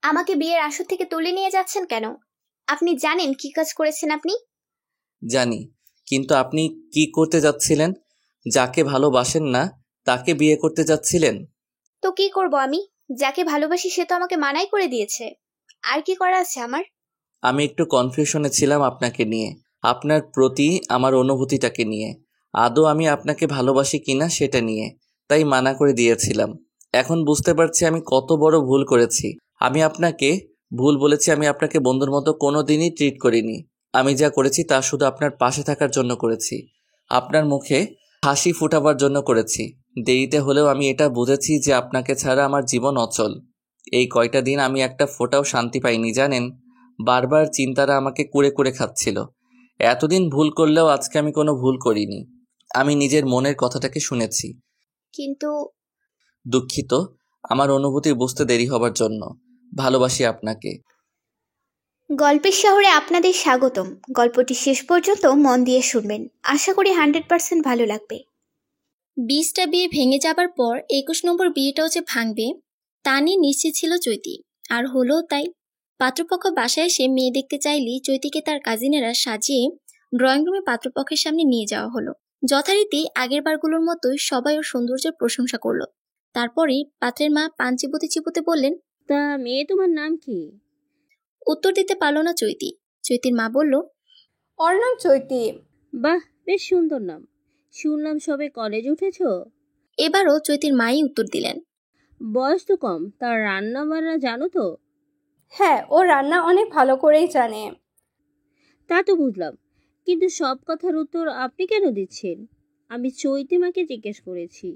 আমাকে বিয়ের আসর থেকে তুলে নিয়ে যাচ্ছেন কেন? আপনি জানেন কি কাজ করেছেন আপনি? জানি, কিন্তু আপনি কি করতে যাচ্ছিলেন? যাকে ভালোবাসেন না তাকে বিয়ে করতে যাচ্ছিলেন? তো কি করব আমি? যাকে ভালোবাসি সে তো আমাকে মানাই করে দিয়েছে। আর কি করা আছে আমার? আমি একটু কনফিউশনে ছিলাম আপনাকে নিয়ে, আপনার প্রতি আমার অনুভূতিটাকে নিয়ে, আদৌ আমি আপনাকে ভালোবাসি কিনা সেটা নিয়ে, তাই মানা করে দিয়েছিলাম। এখন বুঝতে পারছি আমি কত বড় ভুল করেছি। আমি আপনাকে ভুল বলেছি, আমি আপনাকে বন্ধুর মতো কোনো দিনই ট্রিট করিনি। আমি যা করেছি তা শুধু আপনার পাশে থাকার জন্য করেছি, আপনার মুখে হাসি ফুটাবার জন্য করেছি। দেরিতে হলেও আমি এটা বুঝেছি যে আপনাকে ছাড়া আমার জীবন অচল। এই কয়টা দিন আমি একটা ফোঁটাও শান্তি পাইনি জানেন। বারবার চিন্তারা আমাকে কুরে কুরে খাচ্ছিল। এতদিন ভুল করলেও আজকে আমি কোনো ভুল করিনি। আমি নিজের মনের কথাটাকে শুনেছি। কিন্তু দুঃখিত আমার অনুভূতি বুঝতে দেরি হবার জন্য। ভালোবাসি আপনাকে। গল্পের শহরে আপনাদের স্বাগতম। গল্পটি শেষ পর্যন্ত মন দিয়ে শুনবেন। আশা করি 100% ভালো লাগবে। 20টা বিয়ে ভেঙে যাবার পর 21 নম্বর বিয়েটাও যে ভাঙবে তা নিয়ে নিশ্চিত ছিল চৈতি। আর হলো তাই। পাত্রপক্ষ বাসায় এসে মেয়ে দেখতে চাইলেই চৈতিকে তার কাজিনেরা সাজিয়ে ড্রয়িং রুমে পাত্রপক্ষের সামনে নিয়ে যাওয়া হলো। যথারীতি আগের বারগুলোর মতোই সবাই ওর সৌন্দর্যের প্রশংসা করলো। তারপরে পাত্রের মা পান চিবোতে চিবোতে বললেন, তা মেয়ে তোমার নাম কি? উত্তর দিতে পারলো না চৈতি। চৈতির মা বলল, ওর নাম চৈতি। বাহ, বেশ সুন্দর নাম। শুনলাম সবে কলেজ উঠেছ। এবারও চৈতির মাই উত্তর দিলেন, বয়স তো কম, তার রান্না বান্না জানো তো? হ্যাঁ, ও রান্না অনেক ভালো করেই জানে। তা তো বুঝলাম, কিন্তু সব কথার উত্তর আপনি কেন দিচ্ছেন? আমি চৈতি মাকে জিজ্ঞেস করেছি।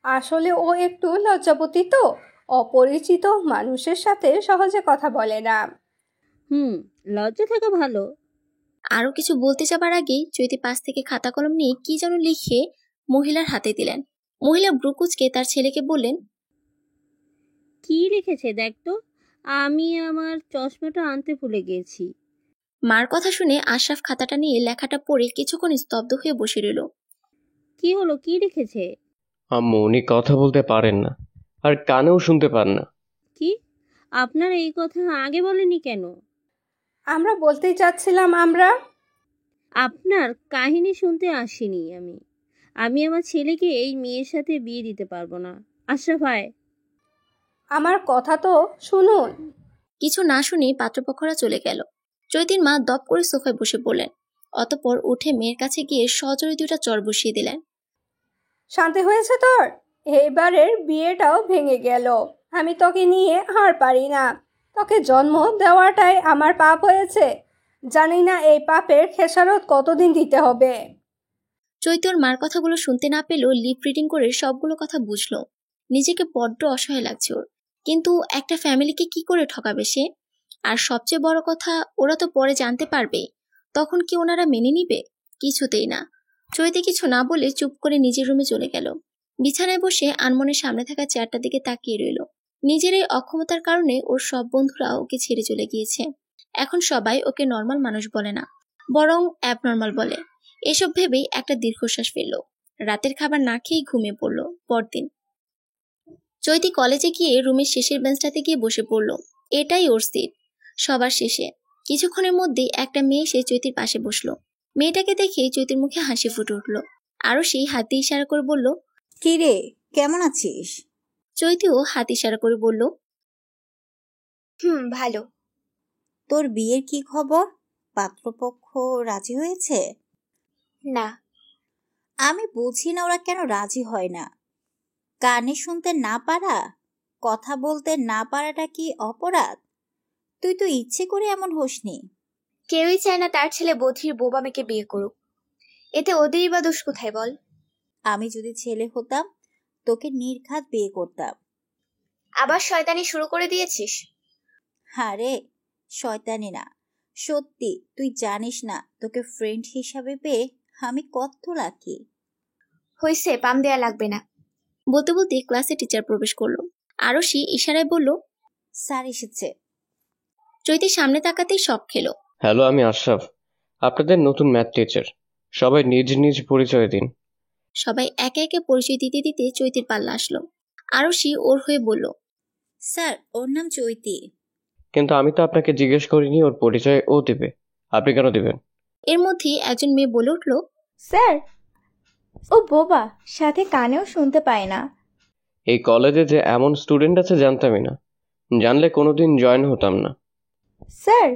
আসলে ও একটু লজ্জাপতি তো, অপরিচিত মানুষের সাথে সহজে কথা বলে না। লজ্জা থাকা ভালো। আরো কিছু বলতে যাবার আগেই চৈতি পাশ থেকে খাতা কলম নিয়ে কি যেন লিখে মহিলার হাতে দিলেন। মহিলা ব্রুকুচকে তার ছেলেকে বললেন, কি লিখেছে দেখ তো, আমি আমার চশমাটা আনতে ভুলে গেছি। মার কথা শুনে আশরাফ খাতাটা নিয়ে লেখাটা পড়ে কিছুক্ষণ স্তব্ধ হয়ে বসে রইল। কি হলো, কি লিখেছে? আম্মু, উনি কথা বলতে পারেন না, আর কানেও শুনতে পান না। কি? আপনার এই কথা আগে বলেনি কেন? আমরা বলতেই চাচ্ছিলাম আপনার কাহিনী শুনতে আসিনি আমি আমার ছেলেকে এই মেয়ের সাথে বিয়ে দিতে পারবো না। আশরাফ ভাই, আমার কথা তো শুনুন। কিছু না শুনেই পাত্রপক্ষরা চলে গেল। চৈতির মা দপ করে সোফায় বসে পড়লেন। অতঃপর উঠে মেয়ের কাছে গিয়ে সজোরে 2টা চড় বসিয়ে দিলেন। শান্তি হয়েছে তোর? এবারের বিয়েটাও ভেঙে গেল। আমি তোকে নিয়ে আর পারি না। তোকে জন্ম দেওয়াটাই আমার পাপ হয়েছে। জানি না এই পাপের খেসারত কতদিন দিতে হবে। চৈতর মার কথাগুলো শুনতে না পেলেও লিপ রিডিং করে সবগুলো কথা বুঝলো। নিজেকে বড্ড অসহায় লাগছে ওর। কিন্তু একটা ফ্যামিলিকে কি করে ঠকাবে সে? আর সবচেয়ে বড় কথা, ওরা তো পরে জানতে পারবে। তখন কি ওনারা মেনে নিবে? কিছুতেই না। চৈতি কিছু না বলে চুপ করে নিজের রুমে চলে গেল। বিছানায় বসে আনমনের সামনে থাকা চেয়ারটার দিকে তাকিয়ে রইল। নিজের এই অক্ষমতার কারণে ওর সব বন্ধুরা ওকে ছেড়ে চলে গিয়েছে। এখন সবাই ওকে নর্মাল মানুষ বলে না, বরং অ্যাবনর্মাল বলে। এসব ভেবেই একটা দীর্ঘশ্বাস ফেলল। রাতের খাবার না খেয়েই ঘুমিয়ে পড়ল। পরদিন চৈতি কলেজে গিয়ে রুমের শেষের বেঞ্চটাতে গিয়ে বসে পড়ল। এটাই ওর সিট, সবার শেষে। কিছুক্ষণের মধ্যেই একটা মেয়ে এসে চৈতির পাশে বসলো। মেয়েটাকে দেখে চৈতির মুখে হাসি ফুটে উঠল। আরো সেই হাতে ইশারা করে বলল, কি রে, কেমন আছিস? চৈতিও হাত ইশারা করে বলল, ভালো। তোর বিয়ের কি খবর? পাত্রপক্ষ রাজি হয়েছে? না। আমি বুঝি না ওরা কেন রাজি হয় না। কানে শুনতে না পারা, কথা বলতে না পারাটা কি অপরাধ? তুই তো ইচ্ছে করে এমন হোসনি। কেউই চায় না তার ছেলে বধির বোবা মেয়েকে বিয়ে করুক। এতে ওদেরই বা দোষ কোথায় বল? আমি যদি ছেলে হতাম তোকে নির্ঘাত বিয়ে করতাম। আবার শয়তানি শুরু করে দিয়েছিস? আরে শয়তানি না, সত্যি। তুই জানিস না তোকে ফ্রেন্ড হিসাবে পেয়ে আমি কত লাকি। হইছে, পাম দেয়া লাগবে না। বলতে বলতে ক্লাসে টিচার প্রবেশ করলো। আরশি ইশারায় বলল, স্যার এসেছে। চৈতি সামনে তাকাতেই শক খেলো। হ্যালো, আমি আশরাফ, আপনাদের নতুন ম্যাথ টিচার। সবাই নিজ নিজ পরিচয় দিন। সবাই একে একে পরিচয় দিতে দিতে চৈতির পাল্লা আসলো। আরশি ওর হয়ে বলল, স্যার, ওর নাম চৈতি। কিন্তু আমি তো আপনাকে জিজ্ঞেস করিনি, ওর পরিচয় ও দেবে। আপনি কেন দেবেন? এর মধ্যেই একজন মেয়ে বলে উঠল, স্যার, ও বোবা, সাথে কানেও শুনতে পায় না। এই কলেজে যে এমন স্টুডেন্ট আছে জানতামই না, জানলে কোনোদিন জয়েন হতাম না। স্যার,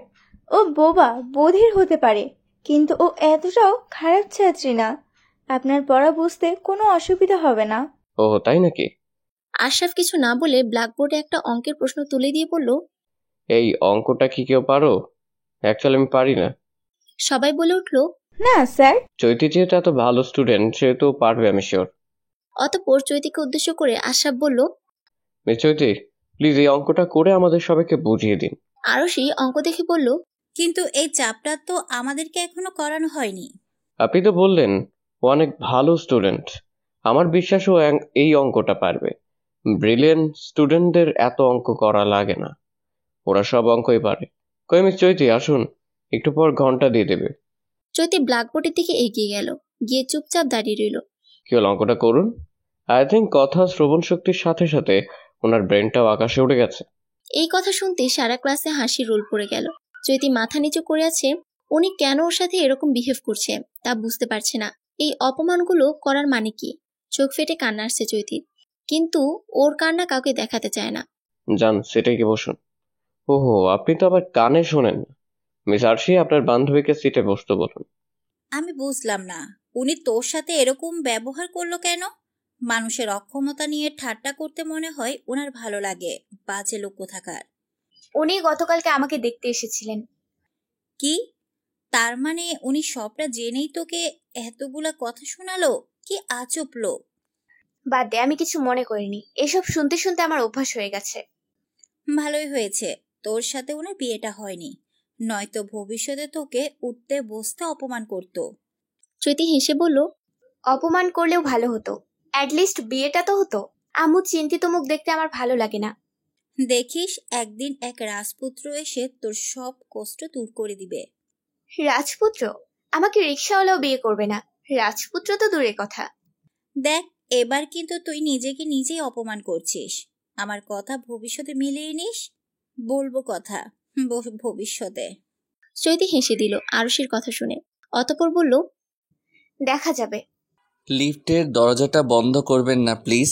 ও বোবা, বধির হতে পারে, কিন্তু ও এতটাও খারাপ ছাত্রী না। আপনার পড়া বুঝতে কোনো অসুবিধা হবে না। ও তাই নাকি? আশরাফ কিছু না বলে ব্ল্যাকবোর্ডে একটা অঙ্কের প্রশ্ন তুলে দিয়ে বলল, এই অঙ্কটা কি কেউ পারো? অ্যাকচুয়ালি আমি পারি না। সবাই বলে উঠল, না স্যার। চৈতি যেহেতু এত ভালো স্টুডেন্ট, সেহেতু পারবে, আমি শিওর। অতঃপর চৈতিকে উদ্দেশ্য করে আশরাফ বলল, মিস চৈতি, প্লিজ এই অঙ্কটা করে আমাদের সবাইকে বুঝিয়ে দিন। আরশি অঙ্ক দেখে বলল, কিন্তু এই চাপটা তো আমাদেরকে এখনো করানো হয়নি। আপনি তো বললেন ও অনেক ভালো স্টুডেন্ট, আমার বিশ্বাস ও এই অঙ্কটা পারবে। ব্রিলিয়েন্ট স্টুডেন্টদের এত অঙ্ক করা লাগে না, ওরা সব অঙ্কই পারে। কই মিস চৈতি, আসুন, একটু পর ঘন্টা দিয়ে দেবে। চৈতি ব্ল্যাকবোর্ডের দিকে এগিয়ে গেল, গিয়ে চুপচাপ দাঁড়িয়ে রইল। কি হল, অঙ্কটা করুন। আই থিঙ্ক কথা শ্রবণ শক্তির সাথে সাথে ওনার ব্রেনটাও আকাশে উঠে গেছে। এই কথা শুনতে সারা ক্লাসে হাসি রোল পড়ে গেল। চৈতি মাথা নিচু করে আছে, উনি কেন ওর সাথে এরকম বিহেভ করছে তা বুঝতে পারছে না। এই অপমানগুলো করার মানে কি? চোখ ফেটে কান্না আসছে চৈতির, কিন্তু ওর কান্না কাউকে দেখাতে চায় না। যান, সেটাই কি বসুন। ওহো, আপনি তো আবার কানে শোনেন না। মিস আরশি, আপনার বান্ধবীকে সিটে বসতে বলুন। আমি বুঝলাম না, উনি তোর সাথে এরকম ব্যবহার করলো কেন? মানুষের অক্ষমতা নিয়ে ঠাট্টা করতে মনে হয় ওনার ভালো লাগে। বাজে লোক কোথাকার। উনি গতকালকে আমাকে দেখতে এসেছিলেন। কি? তার মানে উনি সবটা জেনেই তোকে এতগুলা কথা শোনালো? কি আজব লোক। বাদ দে, আমি কিছু মনে করিনি। এসব শুনতে শুনতে আমার অভ্যাস হয়ে গেছে। ভালোই হয়েছে তোর সাথে ওনার বিয়েটা হয়নি, নয়তো ভবিষ্যতে তোকে উঠতে বসতে অপমান করতো। চৈতি হেসে বলল, অপমান করলেও ভালো হতো, অ্যাটলিস্ট বিয়েটা তো হতো। আম্মু চিন্তিত মুখ দেখতে আমার ভালো লাগে না। দেখিস একদিন এক রাজপুত্র এসে তোর সব কষ্ট দূর করে দিবে। রাজপুত্র? আমাকে রিক্সাওয়ালাও বিয়ে করবে না। রাজপুত্র তো দূরের কথা। দেখ, এবার কিন্তু তুই নিজেকে নিজেই অপমান করছিস। আমার কথা ভবিষ্যতে মিলিয়ে নিস। বলবো কথা ভবিষ্যতে। চৈতি হেসে দিল আরশির কথা শুনে, অতঃপর বলল, দেখা যাবে। লিফটের দরজাটা বন্ধ করবেন না প্লিজ।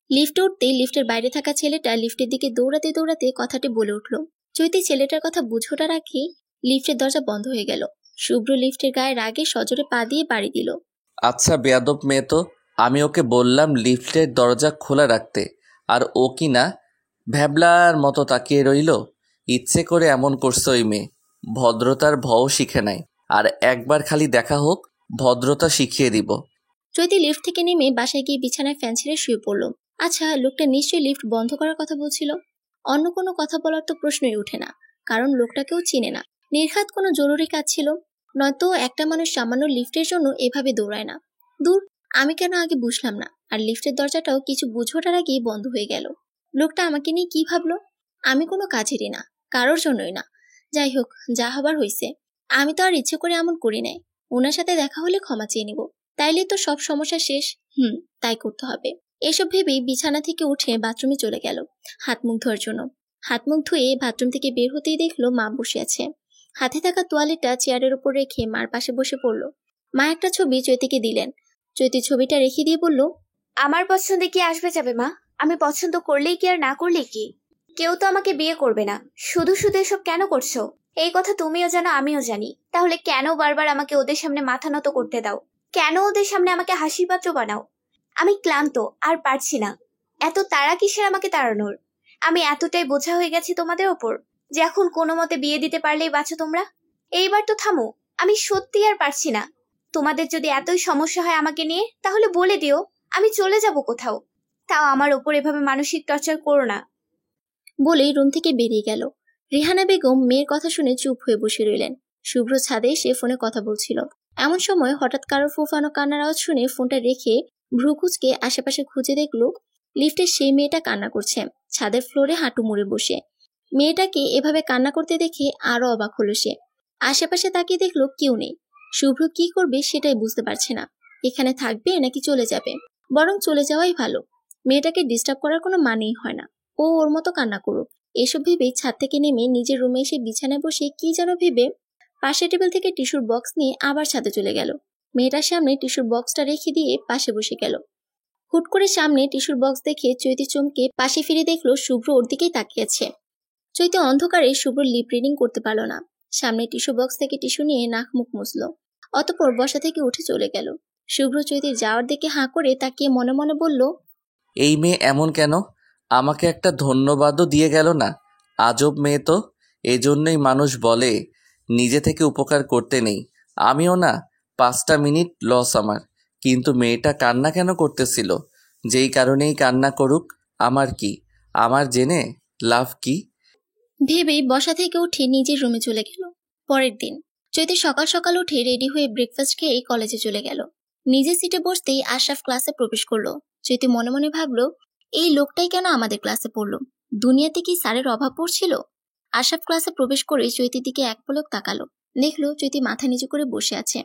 লিফটে উঠতেই লিফটের বাইরে থাকা ছেলেটা লিফটের দিকে দৌড়াতে দৌড়াতে কথাটি বলে উঠল। চৈতি ছেলেটার কথা বুঝোটা রাখি লিফটের দরজা বন্ধ হয়ে গেল। শুভ্র লিফটের গায়ে রাগে সজোরে পা দিয়ে বাড়ি দিল। আচ্ছা বেয়াদব মেয়ে তো, আমি ওকে বললাম লিফটের দরজা খোলা রাখতে, আর ও কি না ভ্যাবলার মতো তাকিয়ে রইল। ইচ্ছে করে এমন করছে ওই মেয়ে, ভদ্রতার ভও শিখে নাই। আর একবার খালি দেখা হোক, ভদ্রতা শিখিয়ে দিব। চৈতি লিফট থেকে নেমে বাসায় গিয়ে বিছানায় ফ্যান ছেড়ে শুয়ে পড়ল। আচ্ছা, লোকটা নিশ্চয়ই লিফট বন্ধ করার কথা বলছিল। অন্য কোনো কথা বলার তো প্রশ্নই ওঠে না, কারণ লোকটাকেও চিনে না। নির্ঘাত কোনো জরুরি কাজ ছিল, নয়তো একটা মানুষ সামান্য লিফটের জন্য এভাবে দৌড়ায় না। দূর, আমি কেন আগে বুঝলাম না। আর লিফটের দরজাটাও কিছু বুঝোটার আগেই বন্ধ হয়ে গেল। লোকটা আমাকে নিয়ে কি ভাবলো? আমি কোনো কাজেরই না, কারোর জন্যই না। যাই হোক, যা হবার হয়েছে। আমি তো আর ইচ্ছে করে এমন করি নাই। ওনার সাথে দেখা হলে ক্ষমা চেয়ে নিব, তাইলে তো সব সমস্যা শেষ। তাই করতে হবে। এসব ভেবেই বিছানা থেকে উঠে বাথরুমে চলে গেল হাত মুখ ধোয়ার জন্য। হাত মুখ ধুয়ে বাথরুম থেকে বের হতেই দেখলো মা বসে আছে। হাতে থাকা তোয়ালেটা চেয়ারের উপর রেখে মার পাশে বসে পড়লো। মা একটা ছবি চৈতিকে দিলেন। চৈতি ছবিটা রেখে দিয়ে বলল, আমার পছন্দে কি আসবে যাবে মা? আমি পছন্দ করলেই কি আর না করলেই কি? কেউ তো আমাকে বিয়ে করবে না। শুধু শুধু এসব কেন করছো? এই কথা তুমিও জানো, আমিও জানি। তাহলে কেন বারবার আমাকে ওদের সামনে মাথা নত করতে দাও? কেন ওদের সামনে আমাকে হাসির পাত্র বানাও? আমি ক্লান্ত, আর পারছি না। এত তাড়া কিসের আমাকে তাড়ানোর? আমি এতটাই বোঝা হয়ে গেছি তোমাদের ওপর যে এখন কোনো মতে বিয়ে দিতে পারলেই বাঁচো তোমরা। এইবার তো থামো, আমি সত্যি আর পারছি না। তোমাদের যদি এতই সমস্যা হয় আমাকে নিয়ে, তাহলে বলে দিও, আমি চলে যাব কোথাও। তাও আমার ওপর এভাবে মানসিক টর্চার করো না। বলেই রুম থেকে বেরিয়ে গেল। রেহানা বেগম মেয়ের কথা শুনে চুপ হয়ে বসে রইলেন। শুভ্র ছাদে সে ফোনে কথা বলছিল। এমন সময় হঠাৎ কারোর ফুফানো কান্নার আওয়াজ শুনে ফোনটা রেখে ভ্রু কুঁচকে আশেপাশে খুঁজে দেখলো লিফটে সেই মেয়েটা কান্না করছে, ছাদের ফ্লোরে হাঁটু মুড়ে বসে। মেয়েটাকে এভাবে কান্না করতে দেখে আরো অবাক হলো সে। আশেপাশে তাকিয়ে দেখলো কেউ নেই। শুভ্র কি করবে সেটাই বুঝতে পারছে না। এখানে থাকবে নাকি চলে যাবে? বরং চলে যাওয়াই ভালো। মেয়েটাকে ডিস্টার্ব করার কোনো মানেই হয় না। ও ওর মতো কান্না করুক, এসব ভেবে ছাদ থেকে নেমে নিজের রুমে এসে বিছানায় বসে কি যেন ভেবে পাশের টেবিল থেকে টিস্যুর বক্স নিয়ে আবার ছাদে চলে গেল। মেয়েটার সামনে টিস্যুর বক্সটা রেখে দিয়ে পাশে বসে গেল। হুট করে সামনে টিস্যুর বক্স দেখে চৈতি চমকে পাশে ফিরে দেখলো শুভ্র ওর দিকেই তাকিয়েছে। চৈতি অন্ধকারে শুভ্র লিপ রিডিং করতে পারল না। সামনে টিস্যু বক্স থেকে টিস্যু নিয়ে নাক মুখ মুছলো, অতঃপর বসা থেকে উঠে চলে গেল। শুভ্র চৈতির যাওয়ার দিকে হাঁ করে তাকিয়ে মনে মনে বলল, এই মেয়ে এমন কেন? আমাকে একটা ধন্যবাদও দিয়ে গেল না। আজব মেয়ে তো। এজন্যই মানুষ বলে নিজে থেকে উপকার করতে নেই। আমিও না, 5টা মিনিট লস আমার। কিন্তু মেয়েটা কান্না কেন করতেছিল? যেই কারণেই কান্না করুক, আমার কি? আমার জেনে লাভ কি? ভেবেই বসা থেকে উঠে নিজের রুমে চলে গেল। পরের দিন চৈতি সকাল সকাল উঠে রেডি হয়ে ব্রেকফাস্ট খেয়ে কলেজে চলে গেল। নিজের সিটে বসতেই আশরাফ ক্লাসে প্রবেশ করলো। চৈতি মনে মনে ভাবলো, এই লোকটাই কেন আমাদের ক্লাসে পড়লো? দুনিয়াতে কি স্যারের অভাব পড়ছিল? আশরাফ ক্লাসে প্রবেশ করে চৈতির দিকে এক পলক তাকালো, দেখলো চৈতি মাথা নিচু করে বসে আছে।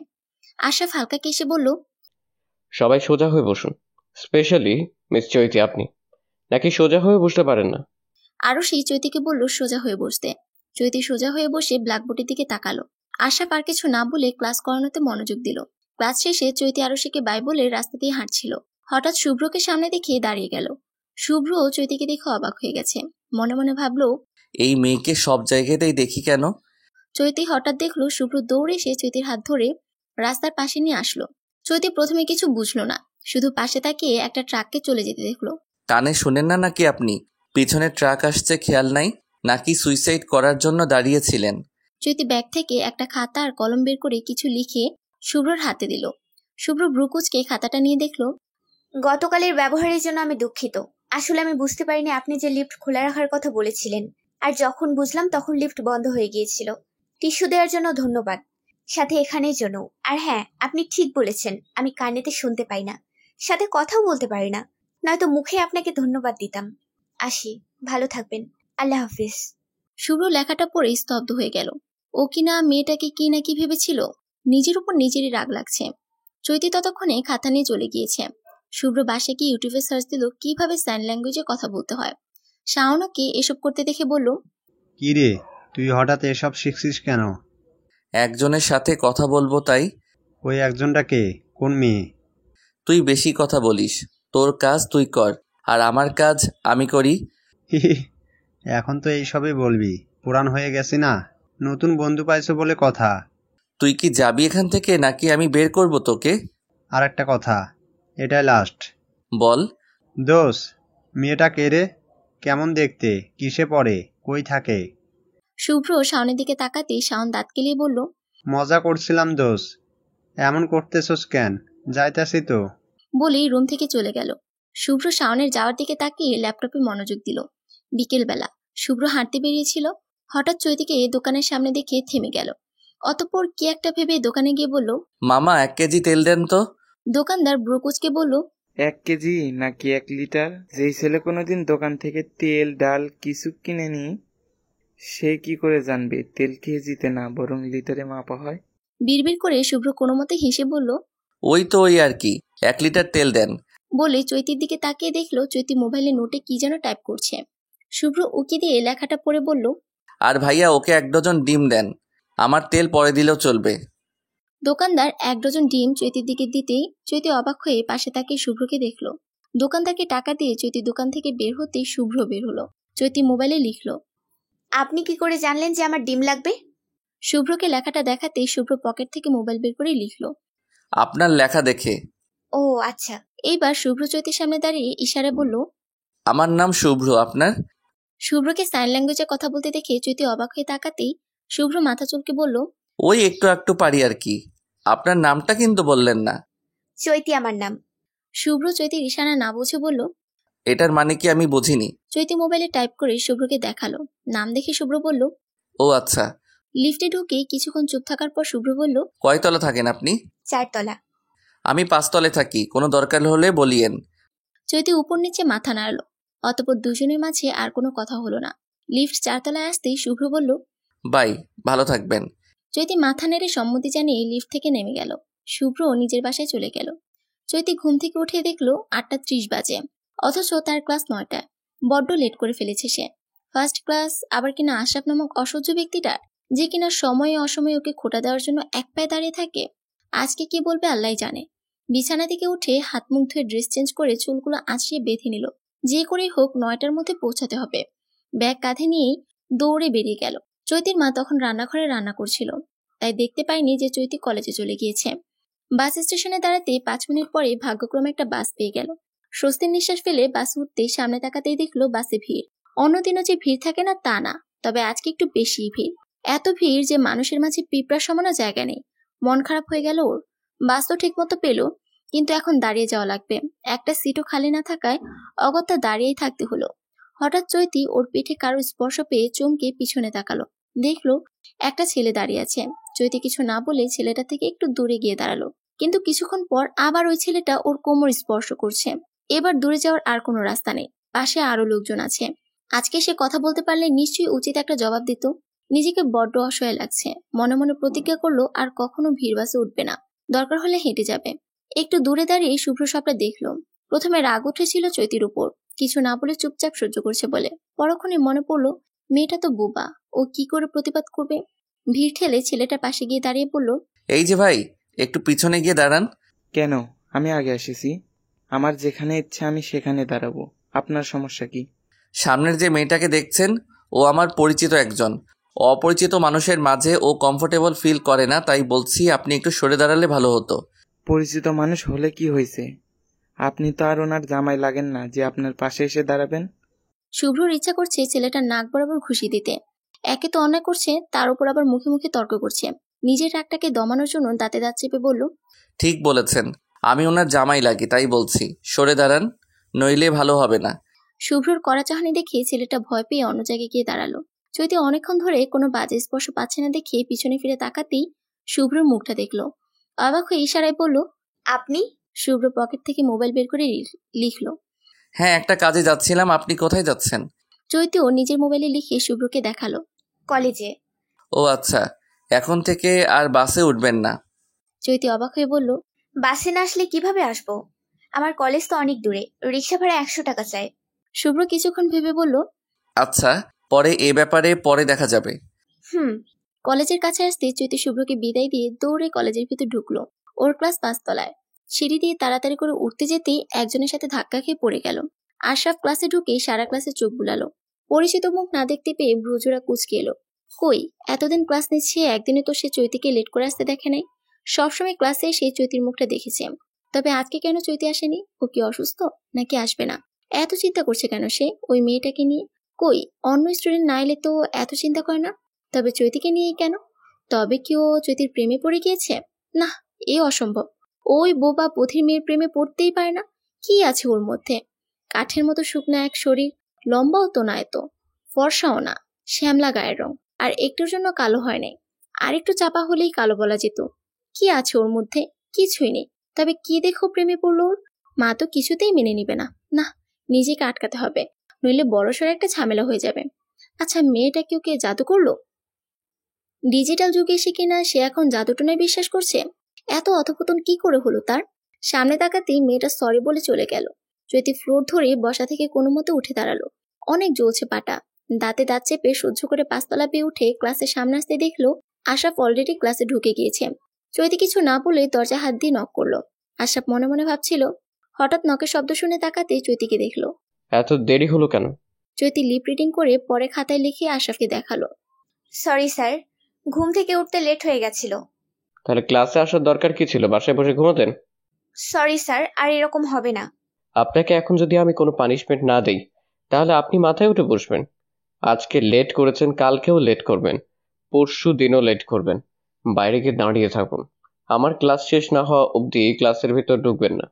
আশরাফ হালকা কেসে বলল, সবাই সোজা হয়ে বসুন। স্পেশালি মিস চৈতি, আপনি নাকি সোজা হয়ে বসতে পারেন না? আরও সেই চৈতিকে বলল সোজা হয়ে বসতে। চৈতি সোজা হয়ে বসে ব্ল্যাকবোর্ডের দিকে তাকালো। আশরাফ আর কিছু না বলে ক্লাস করানোতে মনোযোগ দিল। ক্লাস শেষে চৈতি আরশিকে বাই বলে রাস্তা দিয়ে হাঁটছিল। হঠাৎ শুভ্রকে সামনে দেখে দাঁড়িয়ে গেল। শুভ্র চৈতিকে দেখে অবাক হয়ে গেছে। মনে মনে ভাবলো, এই মেয়েকে সব জায়গাতেই দেখি কেন? চৈতি হঠাৎ দেখলো শুভ্র দৌড়ে এসে চৈতির হাত ধরে রাস্তার পাশে নিয়ে আসলো। চৈতি প্রথমে কিছু বুঝলো না, শুধু পাশে তাকিয়ে একটা ট্রাককে চলে যেতে দেখলো। কানে শুনেন না নাকি আপনি? পিছনে ট্রাক আসছে খেয়াল নাই? নাকি সুইসাইড করার জন্য দাঁড়িয়েছিলেন? চৈতি ব্যাগ থেকে একটা খাতা আর কলম বের করে কিছু লিখে শুভ্রর হাতে দিল। শুভ্র ভ্রুকুচকে খাতাটা নিয়ে দেখলো, গতকালের ব্যবহারের জন্য আমি দুঃখিত। আসলে আমি বুঝতে পারিনি আপনি যে লিফট খোলা রাখার কথা বলেছিলেন, আর যখন বুঝলাম তখন লিফট বন্ধ হয়ে গিয়েছিল। টিস্যু দেওয়ার জন্য ধন্যবাদ, সাথে এখানের জন্য। আর হ্যাঁ, আপনি ঠিক বলেছেন, আমি কানেতে শুনতে পাই না, সাথে কথাও বলতে পারি না, নয়তো মুখে আপনাকে ধন্যবাদ দিতাম। আসি, ভালো থাকবেন, আল্লাহ হাফিজ। শুভ্র লেখাটা পড়ে স্তব্ধ হয়ে গেল। ও কিনা মেয়েটাকে কি না কি ভেবেছিল। নিজের উপর নিজেরই রাগ লাগছে। চৈতি ততক্ষণে খাতা নিয়ে চলে গিয়েছে। শুভ্র বাসে গিয়ে ইউটিউবে সার্চ দিল কিভাবে সাইন ল্যাঙ্গুয়েজে কথা বলতে হয়। শাওনকে এসব করতে দেখে বলল, কি রে, তুই হঠাৎ এসব শিখছিস কেন? একজনের সাথে কথা বলবো তাই। ওই একজনটা কে? কোন মেয়ে? তুই বেশি কথা বলিস। তোর কাজ তুই কর, আর আমার কাজ আমি করি। এখন তো এইসবই বলবি? পুরান হয়ে গেছি না, নতুন বন্ধু পাইছো বলে কথা। তুই কি যাবি এখান থেকে নাকি আমি বের করব তোকে? আর একটা কথা, এটাই লাস্ট। বল। দোষ, মেয়েটা কে রে? কেমন দেখতে? কিসে পড়ে? কই থাকে? শুভ্র শাওনের দিকে তাকাতেই শাওন দাঁত কেলিয়ে বলল, মজা করছিলাম দোষ, এমন করতেছস কেন? যাইতাছি তো। বলেই রুম থেকে চলে গেল। শুভ্র শাওনের যাওয়ার দিকে তাকিয়ে ল্যাপটপে মনোযোগ দিল। বিকেলবেলা শুভ্র হাঁটতে বেরিয়েছিল। হঠাৎ চৈতিকে দোকানের সামনে দেখে থেমে গেল। অতঃপর কি একটা ভেবে দোকানে গিয়ে বলল, মামা 1 কেজি তেল দেন তো। দোকানদার ব্রুকুচকে বলল, 1 কেজি নাকি 1 লিটার? যেই ছেলে কোনোদিন দোকান থেকে তেল ডাল কিছু কিনেনি, সে কি করে জানবে তেল কেজিতে না বরং লিটারে মাপা হয়? বিড়বিড় করে শুভ্র কোনো মতে হেসে বলল, ওই তো ওই আর কি, 1 লিটার তেল দেন। বলে চৈতির দিকে তাকিয়ে দেখলো চৈতি মোবাইলে নোটে কি যেন টাইপ করছে। শুভ্র উকি দিয়ে লেখাটা পড়ে বলল, আর ভাইয়া ওকে 1 ডজন ডিম দেন। আমার তেল পরে দিলেও চলবে। দোকানদার 1 ডজন ডিম চৈতির দিকে দিতেই চৈতি অবাক হয়ে পাশে তাকিয়ে শুভ্রকে দেখলো। দোকানদারকে টাকা দিয়ে চৈতি দোকান থেকে বের হতেই শুভ্র বের হলো। চৈতি মোবাইলে লিখলো, আপনি কি করে জানলেন যে আমার ডিম লাগবে? শুভ্রকে লেখাটা দেখাতেই শুভ্র পকেট থেকে মোবাইল বের করে লিখলো, আপনার লেখা দেখে। ও আচ্ছা। এইবার শুভ্র চৈতির সামনে দাঁড়িয়ে ইশারায় বলল, আমার নাম শুভ্র, আপনার? শুভ্রকে সাইন ল্যাঙ্গুয়েজে কথা বলতে দেখে চৈতি অবাক হয়ে তাকাতেই শুভ্র মাথা চুলকে বলল, ওই একটু একটু পারি আর কি। আপনার নামটা কিন্তু বললেন না। চৈতি আমার নাম। শুভ্র চৈতির ইশারা না বুঝে বলল, এটার মানে কি আমি বুঝিনি। চৈতি মোবাইলে টাইপ করে শুভ্রকে দেখালো। নাম দেখে শুভ্র বলল, ও আচ্ছা। লিফটে ঢুকে কিছুক্ষণ চুপ থাকার পর শুভ্র বলল, কয়তলা থাকেন আপনি? 4 তলা। আমি 5 তলে থাকি, কোনো দরকার হলে বলিয়েন। চৈতি উপর নিচে মাথা নাড়ল। অতঃপর দুজনের মাঝে আর কোনো কথা হলো না। লিফট 4 তলায় আসতেই শুভ্র বলল, বাই, ভালো থাকবেন। চৈতি মাথা নেড়ে সম্মতি জানিয়ে লিফট থেকে নেমে গেল। শুভ্র নিজের বাসায় চলে গেল। চৈতি ঘুম থেকে উঠে দেখলো 8:30 বাজে, অথচ তার ক্লাস 9টায়। বড্ড লেট করে ফেলেছে সে। ফার্স্ট ক্লাস, আবার কিনা আশরাফ নামক অসহ্য ব্যক্তিটা, যে কিনা সময়ে অসময়ে ওকে খোঁটা দেওয়ার জন্য এক পায়ে দাঁড়িয়ে থাকে। আজকে কি বলবে আল্লাহ জানে। বিছানা থেকে উঠে হাত মুখ ধুয়ে ড্রেস চেঞ্জ করে চুলগুলো আঁচড়িয়ে বেঁধে নিল। যে করেই হোক 9টার মধ্যে পৌঁছাতে হবে। ব্যাগ কাঁধে নিয়েই দৌড়ে বেরিয়ে গেল। চৈতির মা তখন রান্নাঘরে রান্না করছিল, তাই দেখতে পায়নি যে চৈতি কলেজে চলে গিয়েছে। বাস স্টেশনে দাঁড়াতে 5 মিনিট পরে ভাগ্যক্রমে একটা বাস পেয়ে গেল। স্বস্তির নিঃশ্বাস ফেলে বাস উঠতেই সামনে তাকাতেই দেখলো বাসে ভিড়। অন্যদিনও যে ভিড় থাকে না তা না, তবে আজকে একটু বেশি ভিড়। এত ভিড় যে মানুষের মাঝে পিঁপড়া সমানো জায়গা নেই। মন খারাপ হয়ে গেল ওর। বাস তো ঠিক মতো পেল, কিন্তু এখন দাঁড়িয়ে যাওয়া লাগবে। একটা সিটও খালি না থাকায় অগত্যা দাঁড়িয়েই থাকতে হলো। হঠাৎ চৈতি ওর পিঠে কারো স্পর্শ পেয়ে চমকে পিছনে তাকালো। দেখলো একটা ছেলে দাঁড়িয়ে আছে। চৈতি কিছু না বলে ছেলেটা থেকে একটু দূরে গিয়ে দাঁড়ালো, কিন্তু কিছুক্ষণ পর আবার ওই ছেলেটা ওর কোমর স্পর্শ করছে। এবার দূরে যাওয়ার আর কোনো রাস্তা নেই, পাশে আরো লোকজন আছে। আজকে সে কথা বলতে পারলে নিশ্চয়ই উচিত একটা জবাব দিত। নিজেকে বড্ড অসহায় লাগছে। মনে মনে প্রতিজ্ঞা করলো আর কখনো ভিড় বাসে উঠবে না, দরকার হলে হেঁটে যাবে। একটু দূরে দাঁড়িয়ে শুভ্র সবটা দেখলো। প্রথমে রাগ উঠেছিল চৈতির উপর, কিছু না বলে চুপচাপ সহ্য করছে বলে। পরক্ষণে মনে পড়লো মেয়েটা তো বোবা, ও কি করে প্রতিবাদ করবে। ভিড় ঠেলে ছেলেটার পাশে গিয়ে দাঁড়িয়ে বলল, এই যে ভাই, একটু পিছনে গিয়ে দাঁড়ান। কেন? আমি আগে এসেছি, আমার যেখানে ইচ্ছা আমি সেখানে দাঁড়াবো, আপনার সমস্যা কি? সামনের যে মেয়েটাকে দেখছেন ও আমার পরিচিত একজন। অপরিচিত মানুষের মাঝে ও কমফোর্টেবল ফিল করে না, তাই বলছি আপনি একটু সরে দাঁড়ালে ভালো হতো। পরিচিত মানুষ হলে কি হয়েছে? আপনি তো আর ওনার জামাই লাগেন না যে আপনার পাশে এসে দাঁড়াবেন। শুভ্রর ইচ্ছা করছে ছেলেটার নাক বরাবর ঘুষি দিতে। একে তো অন্যায় করছে, তার উপর আবার মুখে মুখে তর্ক করছে। নিজের রাগটাকে দমানোর জন্য দাঁতে দাঁত চেপে বলল, ঠিক বলেছেন, আমি ওনার জামাই লাগি, তাই বলছি সরে দাঁড়ান, নইলে ভালো হবে না। শুভ্রর কড়া চাহনি দেখে ছেলেটা ভয় পেয়ে অন্য জায়গায় গিয়ে দাঁড়ালো। চৈতি অনেকক্ষণ ধরে কোনো বাজে স্পর্শ পাচ্ছে না দেখে পিছনে ফিরে তাকাতেই শুভ্রর মুখটা দেখলো। অবাক হয়ে ইশারায় বলল, আপনি? শুভ্র পকেট থেকে মোবাইল বের করে লিখলো, হ্যাঁ, একটা কাজে যাচ্ছিলাম। আপনি কোথায় যাচ্ছেন? চৈতিও নিজের মোবাইলে লিখে শুভ্রকে দেখালো, কলেজে। ও আচ্ছা, এখন থেকে আর বাসে উঠবেন না। চৈতি অবাক হয়ে বলল, বাসে না আসলে কিভাবে আসবো? আমার কলেজ তো অনেক দূরে, রিক্সা ভাড়া 100 টাকা চাই। শুভ্র কিছুক্ষণ ভেবে বলল, আচ্ছা, পরে এ ব্যাপারে পরে দেখা যাবে। কলেজের কাছে আসতে চৈতি শুভ্রকে বিদায় দিয়ে দৌড়ে কলেজের ভিতর ঢুকলো। ওর ক্লাস 5 তলায়। সিঁড়ি দিয়ে তাড়াতাড়ি করে উঠতে যেতেই একজনের সাথে ধাক্কা খেয়ে পড়ে গেল। আশরাফ ক্লাসে ঢুকে সারা ক্লাসে চোখ বুলালো। পরিচিত মুখ না দেখতে পেয়ে ভ্রুজোড়া কুঁচকে এলো। কই, এতদিন ক্লাস নিচ্ছে, একদিনে তো সে চৈতিকে লেট করে আসতে দেখে নাই। সবসময় ক্লাসে এসে চৈতির মুখটা দেখেছে, তবে আজকে কেন চৈতি আসেনি? ও কি অসুস্থ নাকি আসবে না? এত চিন্তা করছে কেন সে ওই মেয়েটাকে নিয়ে? কই, অন্য স্টুডেন্ট না এলে তো এত চিন্তা করে না, তবে চৈতিকে নিয়েই কেন? তবে কি ও চৈতির প্রেমে পড়ে গিয়েছে? না, এ অসম্ভব। ওই বোবা পথির মেয়ের প্রেমে পড়তেই পারে না। কি আছে ওর মধ্যে? কাঠের মতো শুকনো এক শরীর, লম্বাও তো না, এত ফর্সাও না, শ্যামলা গায়ের রং, আর একটুর জন্য কালো হয় নাই। আর একটু চাপা হলেই কালো বলা যেত। কি আছে ওর মধ্যে? কিছুই নেই। তবে কি দেখো প্রেমে পড়লো ওর? মা তো কিছুতেই মেনে নিবে না। না, নিজেকে আটকাতে হবে, নইলে বড়সড় একটা ঝামেলা হয়ে যাবে। আচ্ছা, মেয়েটা কেউ কে জাদু করলো? ডিজিটাল যুগে এসে কিনা সে এখন জাদুটনায় বিশ্বাস করছে? এত অধপতন কি করে হলো তার? সামনে তাকাতেই মেয়েটা সরি বলে চলে গেল। চৈতি ফ্লোর ধরে বসা থেকে কোনো মতে উঠে দাঁড়ালো। অনেক জ্বলছে পাটা। দাঁতে দাঁত চেপে সহ্য করে 5 তলা পেয়ে উঠে ক্লাসের সামনে আসতে দেখলো আশরাফ অলরেডি ক্লাসে ঢুকে গিয়েছে। চৈতি কিছু না বলে দরজা হাত দিয়ে নক করলো। আশরাফ মনে মনে ভাবছিল। হঠাৎ নকের শব্দ শুনে তাকাতে চৈতিকে দেখলো। এত দেরি হলো কেন? চৈতি লিপ রিডিং করে পরে খাতায় লিখে আশরাফকে দেখালো। সরি স্যার, ঘুম থেকে উঠতে লেট হয়ে গেছিল। তাহলে ক্লাসে আসার দরকার কি ছিল? বাসায় বসে ঘুমাতেন। সরি স্যার, আর এরকম হবে না। আপনাকে এখন যদি আমি কোনো পানিশমেন্ট না দেই, তাহলে আপনি মাথায় উঠে বসবেন। আজকে লেট করেছেন, কালকেও লেট করবেন, পরশু দিনও লেট করবেন। বাইরে গিয়ে দাঁড়িয়ে থাকুন। আমার ক্লাস শেষ না হওয়া অবধি ক্লাসের ভিতর ঢুকবেন না।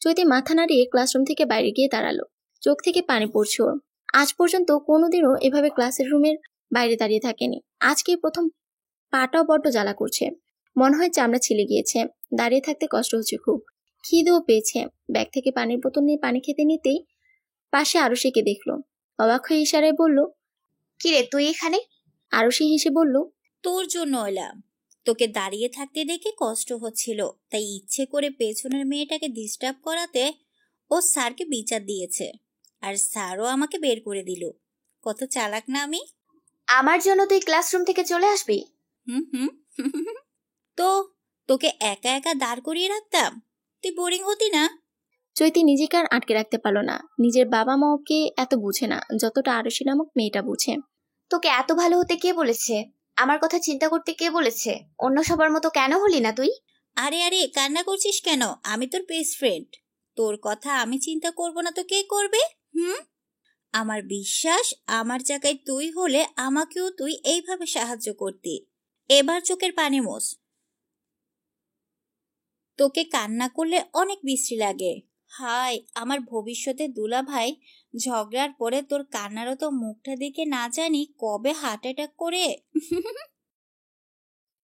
চৈতি মাথা নাড়িয়ে ক্লাসরুম থেকে বাইরে গিয়ে দাঁড়ালো। চোখ থেকে পানি পড়ছে ওর। আজ পর্যন্ত কোনোদিনও এভাবে ক্লাসের রুমের বাইরে দাঁড়িয়ে থাকেনি। আজকে প্রথম। পাটাও বড্ড জ্বালা করছে, মনে হয় চামড়া ছিলে গিয়েছে। দাঁড়িয়ে থাকতে কষ্ট হচ্ছে খুব। খিদেও পেয়েছে। ব্যাগ থেকে পানির বোতল নিয়ে পানি খেতে নিতেই পাশে আরুষিকে দেখলো। অবাক হয়ে ইশারায় বলল, কিরে তুই এখানে? আরুষি হেসে বলল, তোর জন্য এলাম। তোকে দাঁড়িয়ে থাকতে দেখে কষ্ট হচ্ছিল, তাই ইচ্ছে করে পেছনের মেয়েটাকে ডিস্টার্ব করাতে ও স্যারকে বিচার দিয়েছে, আর স্যারও আমাকে বের করে দিল। কত চালাক না আমি। আমার জন্য তুই ক্লাসরুম থেকে চলে আসবি? হুম হুম তো তোকে একা একা দাঁড় করিয়ে রাখতাম, তুই বোরিং হতি না? চৈতি নিজেকে আর আটকে রাখতে পারলো না। নিজের বাবা মা ওকে এত বুঝে না যতটা আরশি নামক মেয়েটা বুঝে। তোকে এত ভালো হতে কে বলেছে? আমার কথা চিন্তা করতে কে বলেছে? অন্য সবার মতো কেন হলি না তুই? আরে আরে কান্না করছিস কেন? আমি তোর বেস্ট ফ্রেন্ড, তোর কথা আমি চিন্তা করব না তো কে করবে? আমার বিশ্বাস আমার জায়গায় তুই হলে আমাকেও তুই এইভাবে সাহায্য করতি। এবার চোখের পানি মোছ। তোকে কান্না করলে অনেক বিশ্রী লাগে। হায় আমার ভবিষ্যতে দুলা ভাই, ঝগড়ার পরে তোর কান্নারও তো মুখটা দেখে না জানি কবে হার্ট অ্যাটাক করে।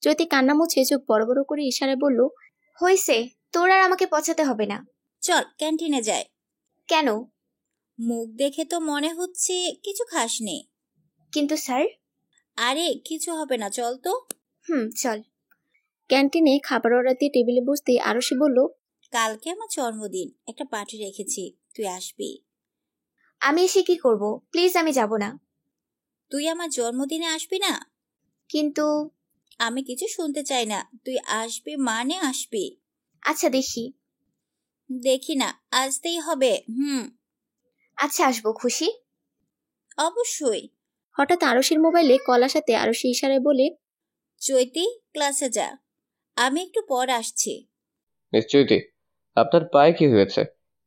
চৈতি কান্না মুছে চোখ বড় বড় করে ইশারায় বলল, হয়েছে, তোর আর আমাকে পচাতে হবে না। চল ক্যান্টিনে যাই। কেন? মুখ দেখে তো মনে হচ্ছে কিছু খাসনি। কিন্তু স্যার। আরে কিছু হবে না, চল তো। চল। ক্যান্টিনে খাবার অর্ডার দিয়ে টেবিলে বসতে আরশি বলল, কালকে আমার জন্মদিন, একটা পার্টি রেখেছি, তুই আসবি। আমি এসে কি করব? প্লিজ আমি যাব না। তুই আমার জন্মদিনে আসবি না? কিন্তু আমি কিছু শুনতে চাই না, তুই আসবি মানে আসবি। আচ্ছা দেখি। দেখি না, আসতেই হবে। আচ্ছা আসবো, খুশি? অবশ্যই। হঠাৎ আরশির মোবাইলে কল আসাতে আরশি ইশারায় বলে, চৈতি ক্লাসে যা, আমি একটু পর আসছি। মিস চৈতি, আপনার পায়ে কি হয়েছে?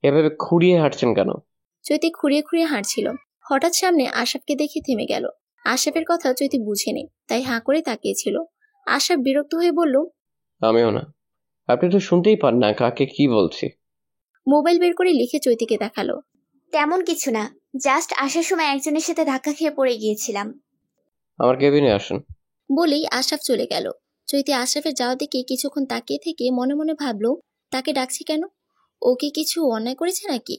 এভাবে খুঁড়িয়ে হাঁটছেন কেন? চৈতি খুঁড়িয়ে খুঁড়িয়ে হাঁটছিল। হঠাৎ সামনে আশরাফকে দেখে থেমে গেল। আশরাফের কথা চৈতি বুঝেনি, তাই হাঁ করে তাকিয়েছিল। আশরাফ বিরক্ত হয়ে বলল, আমিও না। আপনি তো শুনতেই পান না কাকে কি বলছি। মোবাইল বের করে লিখে চৈতিকে দেখালো। তেমন কিছু না, জাস্ট আসার সময় একজনের সাথে ধাক্কা খেয়ে পড়ে গিয়েছিলাম। আমার কেবিনে আসুন। বলেই আশরাফ চলে গেল। চৈতি আশরাফের যাওয়ার দিকে কিছুক্ষণ তাকিয়ে থেকে মনে মনে ভাবলো, তাকে ডাকছি কেন? ও কি কিছু অন্যায় করেছে নাকি?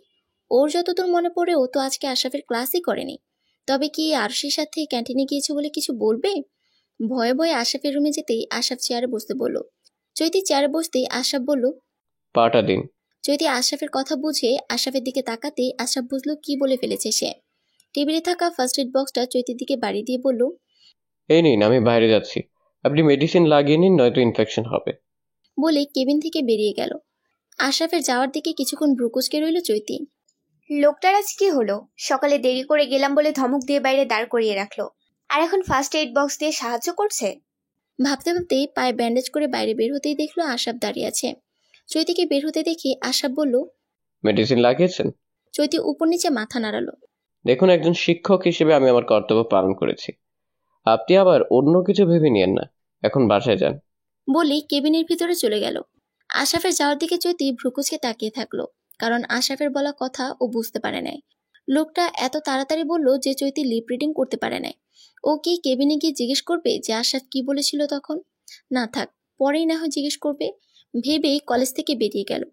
ওর যতদূর মনে পড়ে ও তো আজকে আশরাফের ক্লাসই করেনি। তবে কি আরশির সাথে ক্যান্টিনে গিয়েছে বলে কিছু বলবে? ভয়ে ভয়ে আশরাফের রুমে যেতেই আশরাফ চেয়ারে বসতে বলল। চৈতি চেয়ারে বসতেই আশরাফ বলল, পাটা দিন। চৈতি আশরাফের কথা বুঝে আশরাফের দিকে তাকাতেই আশরাফ বুঝলো কি বলে ফেলেছে সে। টেবিলে থাকা ফার্স্ট এড বক্সটা চৈতির দিকে বাড়ি দিয়ে বলল, এই নিন, আমি বাইরে যাচ্ছি, আপনি মেডিসিন লাগিয়ে নিন, নয়তো ইনফেকশন হবে। বলে কেবিন থেকে বেরিয়ে গেল। আশরাফের যাওয়ার দিকে কিছুক্ষণ ভ্রুকুচকে রইল চৈতি। লোকটার আজ কি হলো? সকালে দেরি করে গেলাম বলে ধমক দিয়ে বাইরে দাঁড় করিয়ে রাখলো, আর এখন ফার্স্ট এইড বক্স দিয়ে সাহায্য করছে। ভাবতে ভাবতেই পায়ে ব্যান্ডেজ করে বাইরে বের হতেই দেখলো আশরাফ দাঁড়িয়ে আছে। চৈতিকে বের হতে দেখে আশরাফ বলল, মেডিসিন লাগিয়েছেন? চৈতি উপর নিচে মাথা নাড়ালো। দেখুন, একজন শিক্ষক হিসেবে আমি আমার কর্তব্য পালন করেছি, আপনি আবার অন্য কিছু ভেবে নিয়েন না। এখন বাসায় যান। বলেই কেবিনের ভিতরে চলে গেল। আশরাফের যাওয়ার দিকে চৈতি ভ্রুকুচকে তাকিয়ে থাকলো, কারণ আশরাফের বলা কথা ও বুঝতে পারে নাই। লোকটা এত তাড়াতাড়ি বলল যে চৈতি লিপ রিডিং করতে পারে নাই। ও কি কেবিনে গিয়ে জিজ্ঞেস করবে যে আশরাফ কি বলেছিল তখন? না থাক, পরেই না হয় জিজ্ঞেস করবে ভেবেই কলেজ থেকে বেরিয়ে গেল।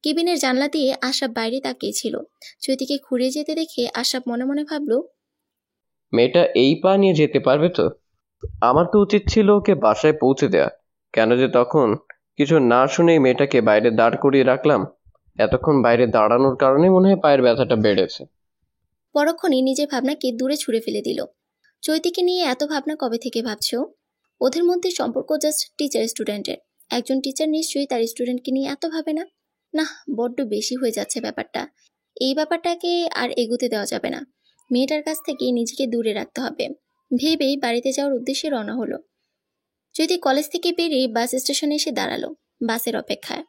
কেবিনের জানলা দিয়ে আশরাফ বাইরে তাকিয়েছিল। চৈতিকে ঘুরে যেতে দেখে আশরাফ মনে মনে ভাবলো, মেয়েটা এই পা নিয়ে যেতে পারবে তো? আমার তো উচিত ছিল ওকে বাসায় পৌঁছে দেয়া। কেন যে তখন কিছু না শুনেই মেয়েটাকে বাইরে দাঁড় করিয়ে রাখলাম। এতক্ষণ বাইরে দাঁড়ানোর কারণে মনে হয় পায়ের ব্যথাটা বেড়েছে। পরক্ষণে নিজের ভাবনাকে দূরে ছুঁড়ে ফেলে দিল। চৈতিকে নিয়ে এত ভাবনা কবে থেকে ভাবছো? ওদের মধ্যে সম্পর্ক জাস্ট টিচার স্টুডেন্টের। একজন টিচার নিশ্চয়ই তার স্টুডেন্টকে নিয়ে এত ভাবে না। না, বড্ড বেশি হয়ে যাচ্ছে ব্যাপারটা। এই ব্যাপারটাকে আর এগোতে দেওয়া যাবে না। মেয়েটার কাছ থেকে নিজেকে দূরে রাখতে হবে ভেবেই বাড়িতে যাওয়ার উদ্দেশ্যে রওনা হলো। চৈতি কলেজ থেকে বেরিয়ে বাস স্টেশনে এসে দাঁড়ালো বাসের অপেক্ষায়।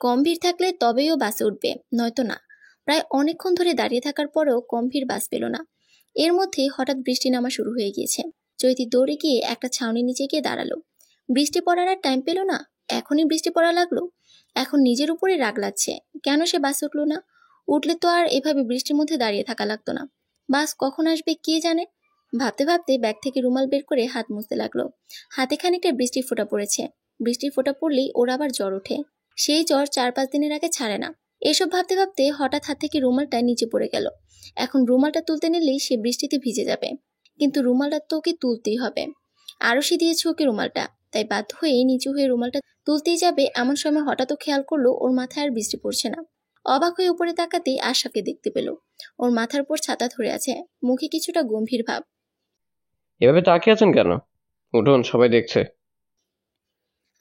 কম ভিড় থাকলে তবেই ও বাসে উঠবে, নয়তো না। প্রায় অনেকক্ষণ ধরে দাঁড়িয়ে থাকার পরেও কম ভিড় বাস পেল না। এর মধ্যে হঠাৎ বৃষ্টি নামা শুরু হয়ে গিয়েছে। চৈতি দৌড়ে গিয়ে একটা ছাউনি নিচে গিয়ে দাঁড়ালো। বৃষ্টি পড়ার আর টাইম পেল না, এখনই বৃষ্টি পড়া লাগলো। এখন নিজের উপরে রাগ লাগছে, কেন সে বাসে উঠলো না? উঠলে তো আর এভাবে বৃষ্টির মধ্যে দাঁড়িয়ে থাকা লাগতো না। বাস কখন আসবে কে জানে। ভাবতে ভাবতে ব্যাগ থেকে রুমাল বের করে হাত মুছতে লাগলো। হাতে খানিকটা বৃষ্টির ফোঁটা পড়েছে। বৃষ্টির ফোঁটা পড়লেই ওর আবার জ্বর ওঠে। সেই জ্বর 4-5 দিনের আগে ছাড়ে না। এসব ভাবতে ভাবতে হঠাৎ হাত থেকে রুমালটা নিচে পড়ে গেল। এখন রুমালটা তুলতে নিলেই সে বৃষ্টিতে ভিজে যাবে, কিন্তু রুমালটা তো ওকে তুলতেই হবে। আরশি দিয়েছে ওকে রুমালটা, তাই বাধ্য হয়ে নিচু হয়ে রুমালটা তুলতেই যাবে এমন সময় হঠাৎ ও খেয়াল করলো ওর মাথায় আর বৃষ্টি পড়ছে না। অবাক হয়ে উপরে তাকাতেই আশাকে দেখতে পেল। ওর মাথার উপর ছাতা ধরে আছে, মুখে কিছুটা গম্ভীর ভাব। এভাবে তাকিয়ে আছেন কেন? উঠুন, সবাই দেখছে।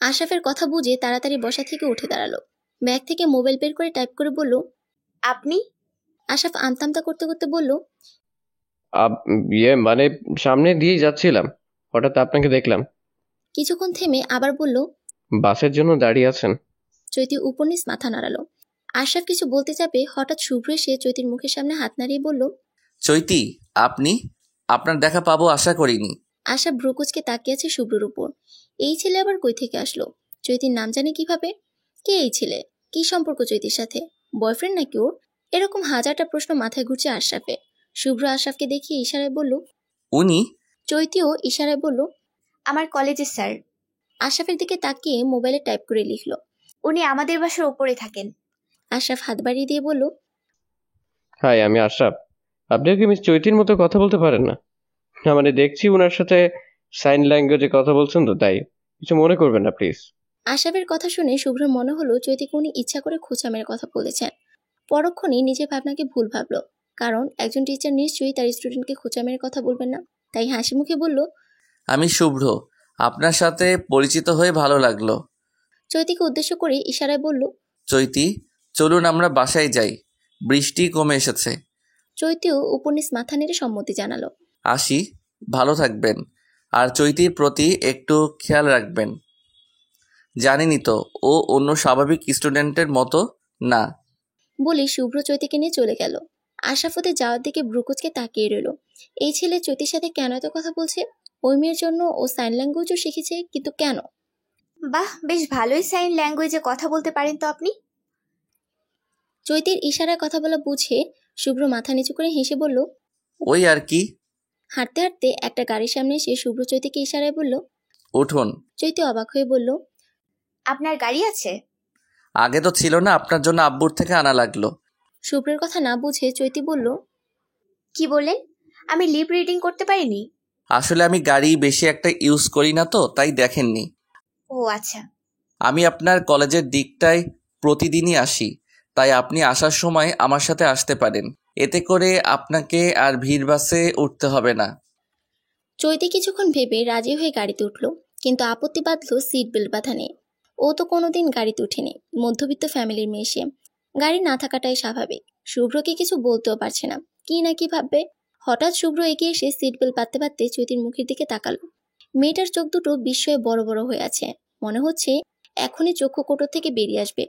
আশরাফের কথা বুঝে তাড়াতাড়ি বসা থেকে উঠে দাঁড়ালো। ব্যাগ থেকে মোবাইল বের করে টাইপ করে বলল, আপনি? আশরাফ আমতামতা করতে করতে বলল, মানে সামনে দিয়ে যাচ্ছিলাম, হঠাৎ আপনাকে দেখলাম। কিছুক্ষণ থেমে আবার বলল, বাসের জন্য দাঁড়িয়ে আছেন? চৈতি উপনিস মাথা নাড়ালো। আশরাফ কিছু বলতে যাবে হঠাৎ শুভ্র এসে চৈতির মুখের সামনে হাত নাড়িয়ে বলল, চৈতি, আপনি? আপনার দেখা পাবো আশা করিনি। আশরাফ ভ্রুকুচকে তাকিয়ে আছে শুভ্রর উপর। এই ছেলে আবার কই থেকে আসলো? চৈতির নাম জানে কিভাবে? কে এই ছেলে? কি সম্পর্ক চৈতির সাথে? বয়ফ্রেন্ড নাকি ওর? এরকম হাজারটা প্রশ্ন মাথায় ঘুরছে আশরাফে। শুভ্র আশরাফকে দেখিয়ে ইশারায় বলল, উনি? চৈতিও ইশারায় বলল, আমার কলেজের স্যার। আশরাফের দিকে তাকিয়ে মোবাইলে টাইপ করে লিখল, উনি আমাদের বাসার উপরে থাকেন। আশরাফ হাত বাড়িয়ে দিয়ে বলল, হাই, আমি আশরাফ। আপনিও কি মিস চৈতির মতো কথা বলতে পারেন না? না মানে দেখছি ওনার সাথে সাইন ল্যাঙ্গুয়েজে কথা বলছেন, তো তাই কিছু মনে করবেন না প্লিজ। আশরাফের কথা শুনে শুভ্র মনে হলো চৈতিকে উনি ইচ্ছা করে খোঁচা মেরে কথা বলেছেন। পরক্ষণেই নিজের ভাবনাকে ভুল ভাবলো, কারণ একজন টিচার নিশ্চয়ই তার স্টুডেন্টকে খোঁচা মেরে কথা বলবেন না। তাই হাসি মুখে বলল, আমি শুভ্র, আপনার সাথে পরিচিত হয়ে ভালো লাগলো। চৈতিকে উদ্দেশ্য করে ইশারায় বলল, চৈতি, চলুন আমরা বাসায় যাই, বৃষ্টি কমে এসেছে। চৈতিও উপনিস মাথা নেড়ে সম্মতি জানালো। আসি, ভালো থাকবেন, আর চৈতির প্রতি একটু খেয়াল রাখবেন। জানেনই তো, ও অন্য স্বাভাবিক স্টুডেন্টের মতো না। বলি শুভ্র চৈতিকে নিয়ে চলে গেল। আশরাফ ওদের যাওয়ার দিকে ভ্রুকুচকে তাকিয়ে রইল। এই ছেলে চৈতির সাথে কেন এত কথা বলছে? ওই মেয়ের জন্য ও সাইন ল্যাঙ্গুয়েজও শিখেছে, কিন্তু কেন? বাহ, বেশ ভালোই সাইন ল্যাঙ্গুয়েজে কথা বলতে পারেন তো আপনি। চৈতির ইশারায় কথা বলা বুঝে শুভ্র মাথা নিচু করে হেসে বলল, ওই আর কি। হাঁটতে হাঁটতে একটা গাড়ির সামনে এসে শুভ্র চৈতিকে ইশারায় বলল, উঠুন। চৈতি অবাক হয়ে বলল, আপনার গাড়ি আছে? আগে তো ছিল না, আপনার জন্য আব্বুর থেকে আনা লাগলো। শুভ্রের কথা না বুঝে চৈতি বলল, কি বললেন? আমি লিপ রিডিং করতে পারিনি। আসলে আমি গাড়ি বেশি একটা ইউজ করি না তো, তাই দেখেননি। ও আচ্ছা। আমি আপনার কলেজের দিকটায় প্রতিদিনই আসি, তাই আপনি আসার সময় আমার সাথে আসতে পারেন। এতে করে আপনাকে আর ভিড় বাসে উঠতে হবে না। চৈতি কিছুক্ষণ ভেবে রাজি হয়ে গাড়িতে উঠল, কিন্তু আপত্তি বাঁধল সিট বেল্ট বাঁধা নেই। ও তো কোনোদিন গাড়িতে উঠেনি, মধ্যবিত্ত ফ্যামিলির মেয়ে সে। গাড়ি না থাকাটাই স্বাভাবিক। শুভ্রকে কিছু বলতেও পারছে না, কি না কি ভাববে। হঠাৎ শুভ্র এগিয়ে এসে সিট বেল্ট বাঁধতে বাঁধতে চৈতির মুখের দিকে তাকালো। মেয়েটার চোখ দুটো বিস্ময়ে বড় বড় হয়ে আছে, মনে হচ্ছে এখনই চক্ষু কোটর থেকে বেরিয়ে আসবে।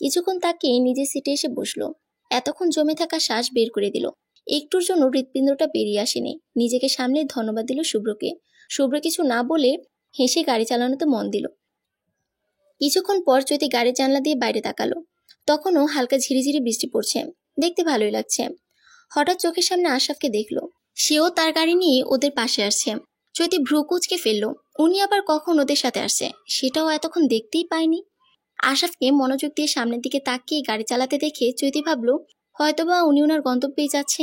কিছুক্ষণ তাকিয়ে নিজের সিটে এসে বসলো। এতক্ষণ জমে থাকা শ্বাস বের করে দিল। একটুর জন্য হৃৎপিণ্ডটা বেরিয়ে আসেনি। নিজেকে সামলে ধন্যবাদ দিল শুভ্রকে। শুভ্র কিছু না বলে হেসে গাড়ি চালানোতে মন দিল। কিছুক্ষণ পর চৈতি গাড়ির জানলা দিয়ে বাইরে তাকালো। তখনও হালকা ঝিরিঝিরি বৃষ্টি পড়ছে, দেখতে ভালোই লাগছে। হঠাৎ চোখের সামনে আশরাফকে দেখলো, সেও তার গাড়ি নিয়ে ওদের পাশে আসছে। চৈতি ভ্রু কুঁচকে ফেললো, উনি আবার কখন ওদের সাথে আসছে সেটাও এতক্ষণ দেখতেই পায়নি। আশরাফকে মনোযোগ দিয়ে সামনের দিকে তাকিয়ে গাড়ি চালাতে দেখে চৈতি ভাবলো হয়তোবা উনি ওনার গন্তব্যেই যাচ্ছে।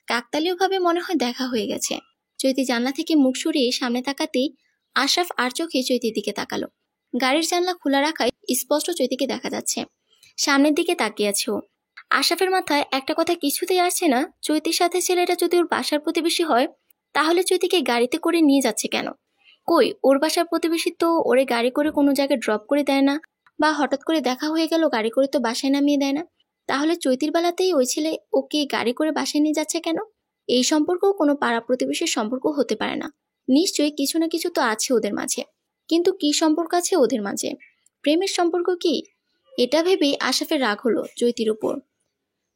কাকতালীয়ভাবে মনে হয় দেখা হয়ে গেছে। চৈতি জানলা থেকে মুখ সরিয়ে সামনে তাকাতেই আশরাফ আর চোখে চৈতির দিকে তাকালো। গাড়ির জানলা খোলা রাখায় স্পষ্ট চৈতিকে দেখা যাচ্ছে। সামনের দিকে তাকিয়ে আছে ও। আশরাফের মাথায় একটা কথা কিছুতেই আসছে না, চৈতির সাথে ছেলেটা যদি ওর বাসার প্রতিবেশী হয় তাহলে চৈতিকে গাড়িতে করে নিয়ে যাচ্ছে কেন? কই, ওর বাসার প্রতিবেশী তো ওরে গাড়ি করে কোনো জায়গায় ড্রপ করে দেয় না, বা হঠাৎ করে দেখা হয়ে গেল গাড়ি করে তো বাসায় নামিয়ে দেয় না। তাহলে চৈতির বেলাতেই ওই ছেলে ওকে গাড়ি করে বাসায় নিয়ে যাচ্ছে কেন? এই সম্পর্কও কোনো পাড়া প্রতিবেশীর সম্পর্ক হতে পারে না। নিশ্চয়ই কিছু না কিছু তো আছে ওদের মাঝে, কিন্তু কি সম্পর্ক আছে ওদের মাঝে? প্রেমের সম্পর্ক কি? এটা ভেবেই আশরাফের রাগ হলো চৈতির উপর।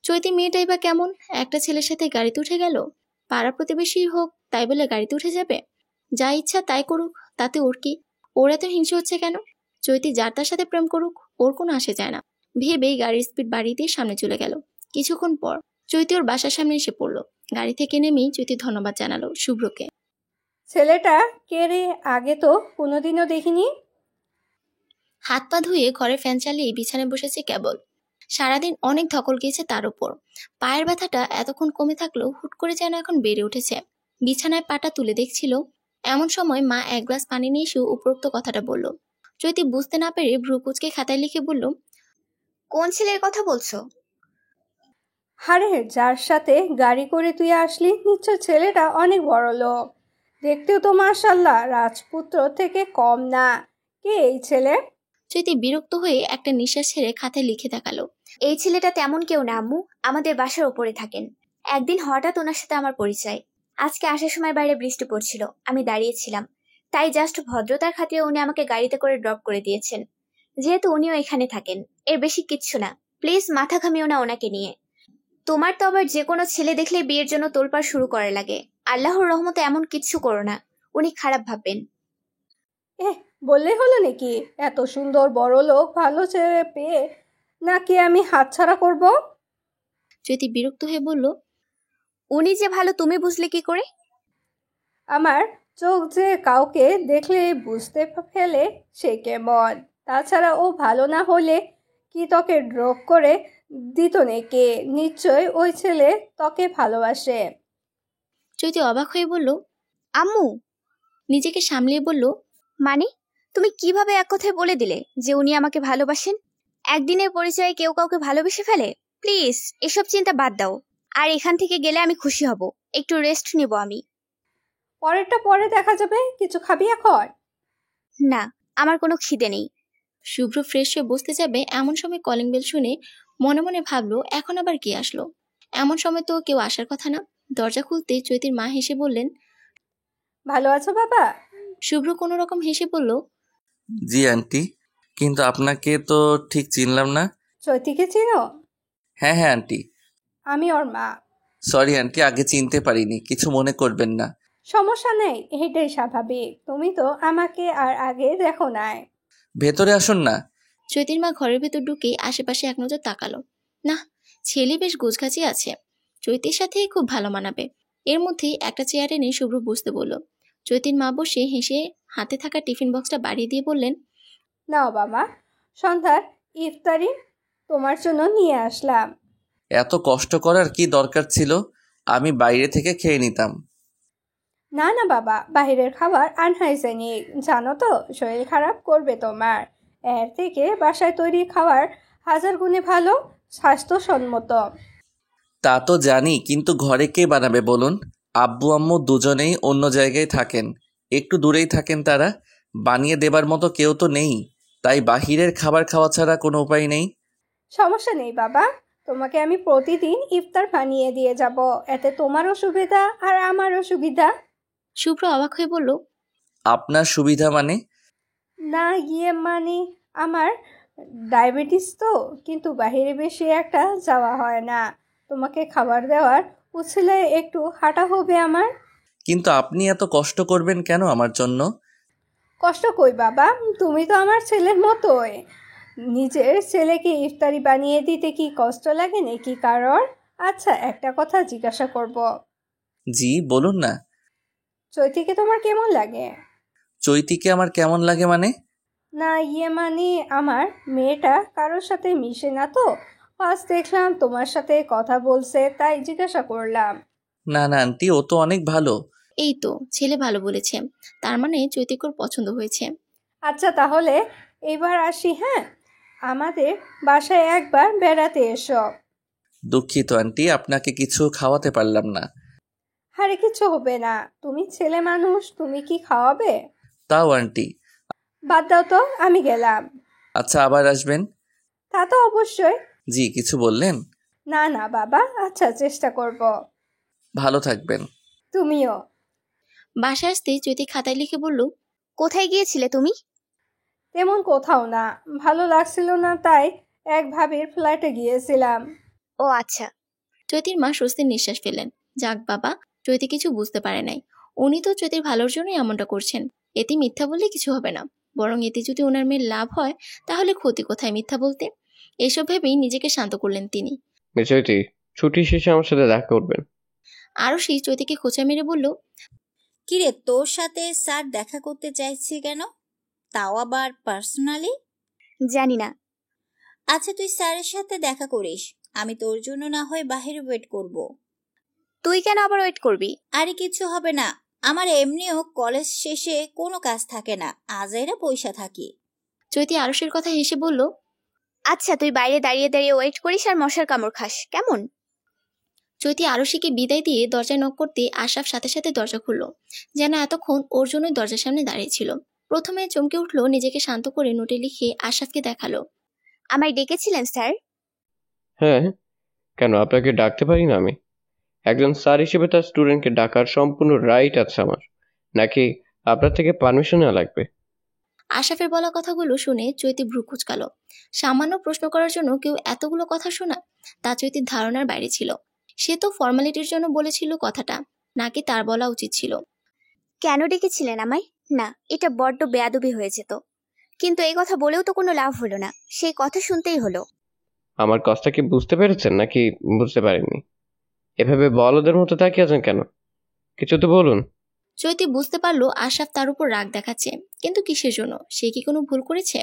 চৈতি মেয়েটাই বা কেমন, একটা ছেলের সাথে গাড়িতে উঠে গেল? পাড়া প্রতিবেশী হোক তাই বলে গাড়িতে উঠে যাবে? যা ইচ্ছা তাই করুক, তাতে ওর কি? ওর এত হিংসে হচ্ছে কেন? চৈতি যার তার সাথে প্রেম করুক, ওর কোনো আসে যায় না ভেবেই গাড়ির স্পিড বাড়িয়ে দিয়ে সামনে চলে গেল। কিছুক্ষণ পর চৈতি ওর বাসার সামনে এসে পড়লো। গাড়ি থেকে নেমেই চৈতি ধন্যবাদ জানালো শুভ্রকে। ছেলেটা কে রে? আগে তো কোনোদিনও দেখিনি। হাত পা ধুয়ে ঘরে ফ্যান চালিয়ে বিছানায় বসেছে কেবল। সারাদিন অনেক ধকল গিয়েছে তার উপর। পায়ের ব্যথাটা এতক্ষণ কমে থাকলেও হুট করে যেন এখন বেড়ে উঠেছে। বিছানায় পাটা তুলে দেখছিল, এমন সময় মা এক গ্লাস পানি নিয়ে এসে উপরোক্ত কথাটা বলল। চৈতি বুঝতে না পেরে ভ্রু কুঁচকে খাতায় লিখে বলল, কোন ছেলের কথা বলছো? আরে যার সাথে গাড়ি করে তুই আসলি নিশ্চয় ছেলেটা অনেক বড় লোক। দেখতেও তো মাশাআল্লাহ রাজপুত্র থেকে কম না। কে এই ছেলে? চৈতি বিরক্ত হয়ে একটা নিঃশ্বাস ছেড়ে খাতায় লিখে তাকালো। এই ছেলেটা তেমন কেউ না আম্মু, আমাদের বাসার ওপরে থাকেন। একদিন হঠাৎ ওনার সাথে আমার পরিচয়। আজকে আসার সময় বাইরে বৃষ্টি পড়ছিল, আমি দাঁড়িয়েছিলাম, তাই জাস্ট ভদ্রতার খাতিরে উনি আমাকে গাড়িতে করে ড্রপ করে দিয়েছেন। যেহেতু উনিও এখানে থাকেন, এর বেশি কিচ্ছু না। প্লিজ মাথা ঘামিও না ওনাকে নিয়ে। তোমার তো আবার যে কোনো ছেলে দেখলে বিয়ের জন্য তোলপাড় শুরু করার লাগে। আল্লাহর রহমতে এমন কিচ্ছু করো না, উনি খারাপ ভাববেন। বললেই হলো নাকি? এত সুন্দর বড় লোক ভালো ছেলে পেয়ে নাকি আমি হাতছাড়া করব? চৈতি বিরক্ত হয়ে বলল, উনি যে ভালো তুমি বুঝলে কি করে? আমার চোখ যে কাউকে দেখলে বুঝতে ফেলে সে কেমন। তাছাড়া ও ভালো না হলে কি তোকে ড্রপ করে দিত নাকি? নিশ্চয় ওই ছেলে তোকে ভালোবাসে। চৈতি অবাক হয়ে বলল, আম্মু। নিজেকে সামলিয়ে বলল, মানে তুমি কিভাবে এক কথায় বলে দিলে যে উনি আমাকে ভালোবাসেন? একদিনের পরিচয়ে কেউ কাউকে ভালোবেসে ফেলে? প্লিজ এসব চিন্তা বাদ দাও। আর এখান থেকে গেলে আমি খুশি হব, একটু রেস্ট নিব আমি। পরেরটা পরে দেখা যাবে। কিছু খাবি এখন? না, আমার কোনো খিদে নেই। শুভ্র ফ্রেশ হয়ে বসতে যাবে এমন সময় কলিং বেল শুনে মনে মনে ভাবলো, এখন আবার কে আসলো? এমন সময় তো কেউ আসার কথা না। দরজা খুলতেই চৈতির মা হেসে বললেন, ভালো আছো বাবা? শুভ্র কোনো রকম হেসে বলল, জি আন্টি, কিন্তু আপনাকে তো ঠিক চিনলাম না। চৈতিকে চিনো? হ্যাঁ হ্যাঁ আন্টি। আমি ওর মা। সরি আন্টি, আগে চিনতে পারিনি, কিছু মনে করবেন না। সমস্যা নেই, এটাই স্বাভাবিক। তুমি তো আমাকে আর আগে দেখো নাই। ভেতরে আসুন না। চৈতির মা ঘরের ভেতর ঢুকেই আশেপাশে এক নজর তাকালো। না, ছেলে বেশ গোছগাছি আছে, চৈতির সাথে খুব ভালো মানাবে। এর মধ্যেই একটা চেয়ারে এনে শুভ্র বসতে বলল। চৈতির মা বসে হেসে হাতে থাকা টিফিন বক্সটা বাড়িয়ে দিয়ে বললেন, নাও বাবা, সন্ধ্যার ইফতারি তোমার জন্য নিয়ে আসলাম। এত কষ্ট করার কি দরকার ছিল? আমি বাইরে থেকে খেয়ে নিতাম। না না বাবা, বাইরের খাবার আনহাইজেনিক, জানো তো শরীর খারাপ করবে তোমার। এর থেকে বাসায় তৈরি খাবার হাজার গুণে ভালো, স্বাস্থ্যসম্মত। তা তো জানি, কিন্তু ঘরে কে বানাবে বলুন? আব্বু আম্মু দুজনেই অন্য জায়গায় থাকেন, একটু দূরেই থাকেন তারা। বানিয়ে দেবার মতো কেউ তো নেই, তাই বাহিরের খাবার খাওয়া ছাড়া কোনো উপায় নেই। সমস্যা নেই বাবা, তোমাকে আমি প্রতিদিন ইফতার বানিয়ে দিয়ে যাব। এতে তোমারও সুবিধা আর আমারও সুবিধা। শুভ্র অবাক হয়ে বলল, আপনার সুবিধা মানে? না মানে আমার ডায়াবেটিস তো, কিন্তু বাইরে বেশি একটা যাওয়া হয় না। তোমাকে খাবার দেওয়ার উছিলে একটু হাঁটা হবে আমার। কিন্তু আপনি এত কষ্ট করবেন কেন আমার জন্য? কষ্ট কই বাবা, তুমি তো আমার ছেলের মতোই। নিজের ছেলেকে ইফতারি বানিয়ে দিতে কি কষ্ট লাগে নাকি কারোর? আচ্ছা একটা কথা জিজ্ঞাসা করব। জি বলুন না। চৈতিকে তোমার কেমন লাগে? চৈতিকে আমার কেমন লাগে মানে? না মানে আমার মেয়েটা কারোর সাথে মিশে না তো, আজ দেখলাম তোমার সাথে কথা বলছে, তাই জিজ্ঞাসা করলাম। না না আন্টি, ও তো অনেক ভালো। এই তো ছেলে ভালো বলেছে, তার মানে চৈতিকর পছন্দ হয়েছে। আচ্ছা তাহলে এবার আসি, হ্যাঁ? আমাদের বাসায় একবার বেড়াতে এসো। দুঃখিত আন্টি, আপনাকে কিছু খাওয়াতে পারলাম না। আরে কিছু হবে না, তুমি ছেলে মানুষ, তুমি কি খাওয়াবে? তাও আন্টি। বাদ দাও তো, আমি গেলাম। আচ্ছা আবার আসবেন? তা তো অবশ্যই। জি কিছু বললেন? না না বাবা, আচ্ছা চেষ্টা করব। ভালো থাকবেন। তুমিও। বাসায় আসতে চৈতি খাতায় লিখে বলল, কোথায় গিয়েছিলে তুমি? তেমন কোথাও না, ভালো লাগছিল না তাই এক ভাবির ফ্ল্যাটে গিয়েছিলাম। ও আচ্ছা। চৈতির মা স্বস্তির নিঃশ্বাস ফেলেন। যাক বাবা, চৈতি কিছু বুঝতে পারে নাই। উনি তো চৈতির ভালোর জন্যই এমনটা করছেন। এতে মিথ্যা বললে কিছু হবে না, বরং এতে যদি ওনার মেয়ের লাভ হয় তাহলে ক্ষতি কোথায় মিথ্যা বলতে। এসব ভেবেই নিজেকে শান্ত করলেন তিনি। চৈতি, ছুটি শেষে আমার সাথে দেখা করবেন। আরও সেই চৈতিকে খোঁচা মেরে বলল, কিরে, তোর সাথে স্যার দেখা করতে চাইছি কেন? তাও আবার পার্সোনালি? জানি না। আচ্ছা তুই স্যারের সাথে দেখা করিস, আমি তোর জন্য না হয় বাহিরে ওয়েট করব। তুই কেন আবার ওয়েট করবি? আরে কিছু হবে না, আমার এমনিও কলেজ শেষে কোনো কাজ থাকে না, আজাইরা পয়সা থাকি। চৈতি আরুষের কথা হেসে বলল, আচ্ছা তুই বাইরে দাঁড়িয়ে দাঁড়িয়ে ওয়েট করিস আর মশার কামড় খাস, কেমন? চৈতি আরশিকে বিদায় দিয়ে দরজায় নক করতে আশরাফ সাথে সাথে দরজা খুলল, যেন এতক্ষণ ওর জন্যই দরজার সামনে দাঁড়িয়েছিল। প্রথমে চমকে উঠলো, নিজেকে শান্ত করে নোটে লিখে আশরাফকে দেখালো। আমায় ডেকেছিলেন স্যার? হ্যাঁ, কেন আপনাকে ডাকতে পারি না আমি? একজন স্যার হিসেবে তার স্টুডেন্টকে ডাকার সম্পূর্ণ রাইট আছে আমার, নাকি আপনার থেকে পারমিশন নেওয়া লাগবে? আশরাফের বলা কথাগুলো শুনে চৈতি ভ্রু কুঁচকালো। সামান্য প্রশ্ন করার জন্য কেউ এতগুলো কথা শোনা, তা চৈতির ধারণার বাইরে ছিল। সে তো ফর্মালিটির জন্য বলেছিল কথাটা, নাকি তার বলা উচিত ছিল? কেন ডেকেছিলেন আমায়? না, এটা বড্ড বেয়াদবি হয়ে যেত, কিন্তু এই কথা বলেও তো কোনো লাভ হলো না, সেই কথা শুনতেই হলো। আমার কষ্টটা কি বুঝতে পেরেছেন নাকি বুঝতে পারেননি? এভাবে বলদের মতো তাকিয়ে আছেন কেন? কিছু তো বলুন। চৈতি বুঝতে পারলো আশরাফ তার উপর রাগ দেখাচ্ছে, কিন্তু কিসের জন্য? সে কি কোনো ভুল করেছে?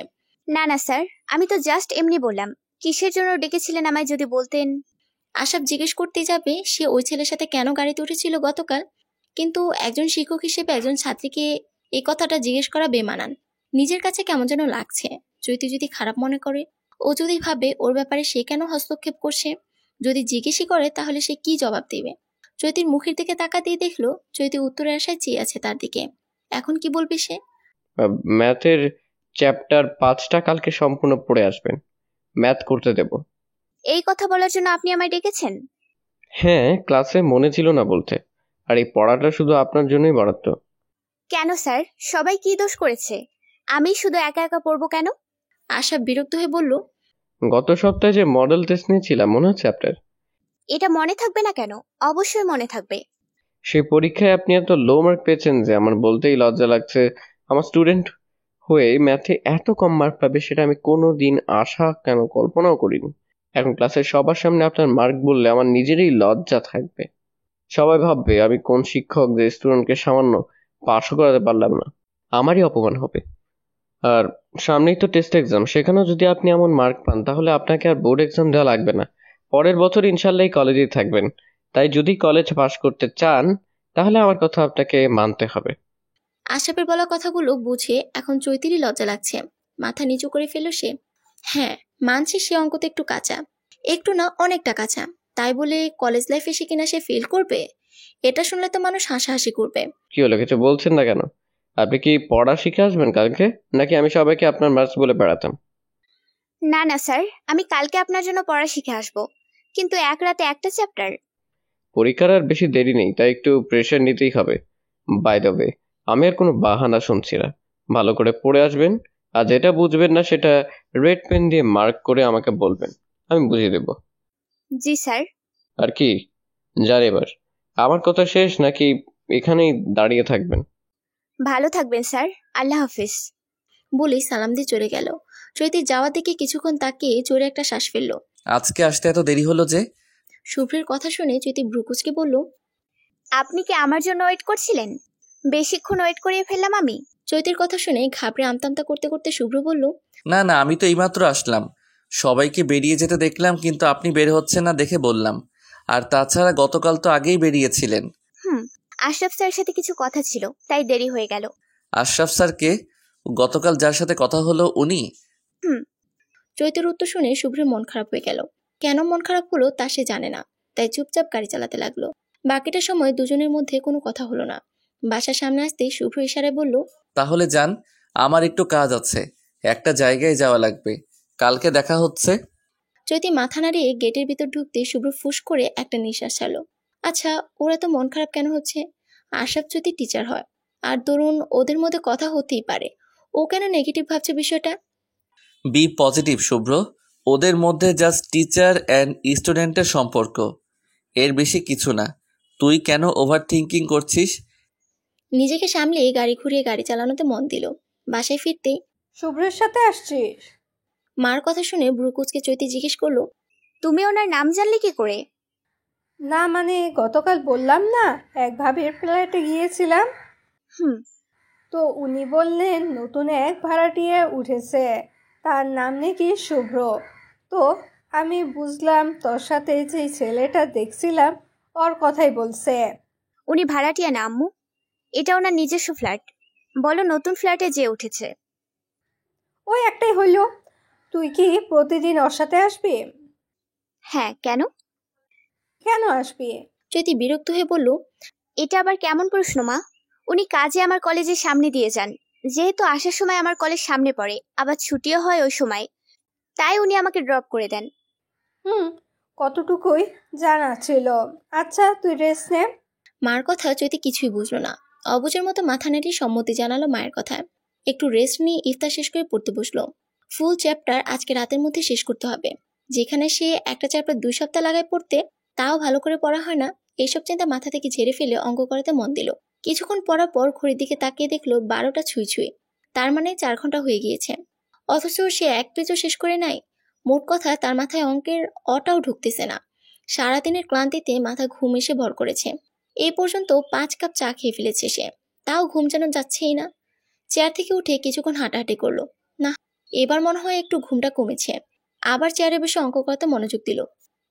না না স্যার, আমি তো জাস্ট এমনি বললাম। কিসের জন্য ডেকেছিলেন আমায় যদি বলতেন। আশরাফ জিজ্ঞেস করতে যাবে সে ওই ছেলের সাথে কেন গাড়িতে উঠেছিল গতকাল, কিন্তু একজন শিক্ষক হিসেবে একজন ছাত্রীকে এই কথাটা জিজ্ঞেস করা বেমানান। নিজের কাছে কেমন যেন লাগছে। চৈতি যদি খারাপ মনে করে, ও যদি ভাবে ওর ব্যাপারে সে কেন হস্তক্ষেপ করছে, যদি জিজ্ঞেসই করে তাহলে সে কি জবাব দেবে? চৈতির মুখের দিকে তাকাতেই দেখলো চৈতি উত্তরের আশায় চেয়ে আছে তার দিকে। এখন কি বলবে সে? ম্যাথের চ্যাপ্টার 5টা কালকে সম্পূর্ণ পড়ে আসবেন, ম্যাথ করতে দেব। এই কথা বলার জন্য আপনি আমায় ডেকেছেন? হ্যাঁ, ক্লাসে মনে ছিল না বলতে, আর এই পড়াটা শুধু আপনার জন্যই বরাদ্দ। কেন স্যার, সবাই কি দোষ করেছে? আমি শুধু একা একা পড়বো কেন? আশা বিরক্ত হয়ে বলল, গত সপ্তাহে যে মডেল টেস্ট নিয়েছিলাম মনে হচ্ছে আপনার? এটা মনে থাকবে না কেন? অবশ্যই মনে থাকবে। সেই পরীক্ষায় আপনি এত লো মার্ক পেয়েছেন যে আমার বলতেই লজ্জা লাগছে। আমার স্টুডেন্ট হয়ে ম্যাথে এত কম মার্ক পাবে সেটা আমি কোনো দিন আশা কেন কল্পনাও করিনি। এখন ক্লাসের সবার সামনে আপনার মার্ক বললে আমার নিজেরই লজ্জা থাকবে। সবাই ভাববে আমি কোন শিক্ষক যে স্টুডেন্টকে সামান্য পাশও করাতে পারলাম না। আমারই অপমান হবে। আর সামনেই তো টেস্ট এক্সাম, সেখানেও যদি আপনি এমন মার্ক পান তাহলে আপনাকে আর বোর্ড এক্সাম দেওয়া লাগবে না। পরের বছর ইনশাল্লাহ কলেজেই থাকবেন। তাই যদি কলেজ পাশ করতে চান তাহলে আমার কথা আপনাকে মানতে হবে। আশরাফের বলা কথাগুলো বুঝে এখন চৈতিরই লজ্জা লাগছে। মাথা নিচু করে ফেলল সে। হ্যাঁ, মানছি সে অঙ্কতে একটু কাঁচা, একটু না অনেকটা কাঁচা। তাই বলে কলেজ লাইফে এসে কিনা সে ফেল করবে? এটা শুনলে তো মানুষ হাসাহাসি করবে। কি হলো, কিছু বলছেন না কেন? আপনি কি পড়া শিখে আসবেন কালকে, নাকি আমি সবাইকে আপনার মার্কস বলে বেড়াতাম? না না স্যার, আমি কালকে আপনার জন্য পড়া শিখে আসবো, কিন্তু এক রাতে একটা চ্যাপ্টার। পরীক্ষার আর বেশি দেরি নেই, তাই একটু প্রেশার নিতেই হবে। বাই দ্য ওয়ে, আমি আর কোনো বাহানা শুনছি না। ভালো করে পড়ে আসবেন, আর যেটা বুঝবেন না সেটা রেড পেন দিয়ে মার্ক করে আমাকে বলবেন, আমি বুঝিয়ে দেব। জি স্যার। আর কি, যান এবার। আমার কথা শেষ নাকি এখানেই দাঁড়িয়ে থাকবেন? ভালো থাকবেন স্যার, আল্লাহ হাফিজ। বলেই সালাম দিয়ে চলে গেল। চৈতির যাওয়ার দিকে কিছুক্ষণ তাকিয়ে জোরে একটা শ্বাস ফেলল। আজকে আসতে এত দেরি হলো যে? শুভ্রের কথা শুনে চৈতি ভ্রুকুচকে বলল, আপনি কি আমার জন্য ওয়েট করছিলেন? বেশিক্ষণ ওয়েট করিয়ে ফেললাম আমি? চৈতির কথা শুনে ঘাবড়ে আমতামতা করতে করতে শুভ্র বলল, না না, আমি তো এইমাত্র আসলাম। সবাইকে বেরিয়ে যেতে দেখলাম, কিন্তু আপনি বের হচ্ছেন না দেখে বললাম। আর তাছাড়া গতকাল তো আগেই বেরিয়েছিলেন। আশরাফ স্যারের সাথে কিছু কথা ছিল, তাই দেরি হয়ে গেল। আশরাফ স্যারকে? গতকাল যার সাথে কথা হলো উনি? চৈতির উত্তর শুনে শুভ্রের মন খারাপ হয়ে গেল। কেন মন খারাপ হলো তা সে জানে না, তাই চুপচাপ গাড়ি চালাতে লাগলো। বাকিটা সময় দুজনের মধ্যে কোনো কথা হলো না। বাসার সামনে আসতেই শুভ্র ইশারায় বলল, তাহলে যান, আমার একটু কাজ আছে, একটা জায়গায় যাওয়া লাগবে। কালকে দেখা হচ্ছে। চৈতি মাথা নাড়িয়ে গেটের ভিতর ঢুকতে শুভ্র ফুস করে একটা নিঃশ্বাস ছাড়ল। আচ্ছা, ওরা তো মন খারাপ কেন হচ্ছে? আশরাফ যদি টিচার হয়, আর ধরুন ওদের মধ্যে কথা হতেই পারে, ও কেন নেগেটিভ ভাবছে বিষয়টা? বি পজিটিভ শুভ্র, ওদের মধ্যে জাস্ট টিচার অ্যান্ড স্টুডেন্টের সম্পর্ক, এর বেশি কিছু না। তুই কেন ওভার থিঙ্কিং করছিস? নিজেকে সামলে গাড়ি ঘুরিয়ে গাড়ি চালানোতে মন দিল। বাসায় ফিরতেই, শুভ্রের সাথে আসছিস? মার কথা শুনে ব্রুকুচকে চৈতি জিজ্ঞেস করলো, তুমি ওনার নাম জানলে কি করে? না মানে গতকাল বললাম না, এক ভাবির ফ্ল্যাটে গিয়েছিলাম। তো উনি বললেন নতুন এক ভাড়াটিয়া উঠেছে, তার নাম নাকি শুভ্র। তো আমি বুঝলাম তোর সাথে যে ছেলেটা দেখছিলাম ওর কথাই বলছে। উনি ভাড়াটিয়া না আম্মু, এটা ওনার নিজস্ব ফ্ল্যাট। বলো নতুন ফ্ল্যাটে যে উঠেছে। ওই একটাই হইল। তুই কি প্রতিদিন ওর সাথে আসবি? হ্যাঁ, কেন? কেন আসবি? চৈতি বিরক্ত হয়ে বলল, এটা আবার কেমন প্রশ্ন মা? উনি কাজে আমার কলেজের সামনে দিয়ে যান, যেহেতু আসার সময় আমার কলেজ সামনে পড়ে, আবার ছুটিও হয় ওই সময়, তাই উনি আমাকে ড্রপ করে দেন। কতটুকুই জানা ছিল। আচ্ছা, তুই রেস্ট নে। মার কথা চৈতি কিছুই বুঝলো না। অবুঝের মতো মাথা নেড়ে সম্মতি জানালো মায়ের কথায়। একটু রেস্ট নিয়ে ইফতার শেষ করে পড়তে বসলো। ফুল চ্যাপ্টার আজকে রাতের মধ্যে শেষ করতে হবে। যেখানে সে একটা চ্যাপ্টার 2 সপ্তাহ লাগায় পড়তে, তাও ভালো করে পড়া হয় না। এইসব চিন্তা মাথা থেকে ঝেড়ে ফেলে অঙ্ক করাতে মন দিল। কিছুক্ষণ পড়ার পর ঘড়ির দিকে তাকিয়ে দেখলো 12টা ছুঁই ছুঁই। তার মানে 4 ঘন্টা হয়ে গিয়েছে। অথচ সে এক পেজও শেষ করে নাই। মোট কথা তার মাথায় অঙ্কের অটাও ঢুকতেছে না। সারাদিনের ক্লান্তিতে মাথা ঘুম এসে ভর করেছে। এই পর্যন্ত 5 কাপ চা খেয়ে ফেলেছে সে, তাও ঘুম যেন যাচ্ছেই না। চেয়ার থেকে উঠে কিছুক্ষণ হাঁটাহাঁটি করলো। না, এবার মনে হয় একটু ঘুমটা কমেছে। আবার চেয়ারে বসে অঙ্ক করতে মনোযোগ দিল।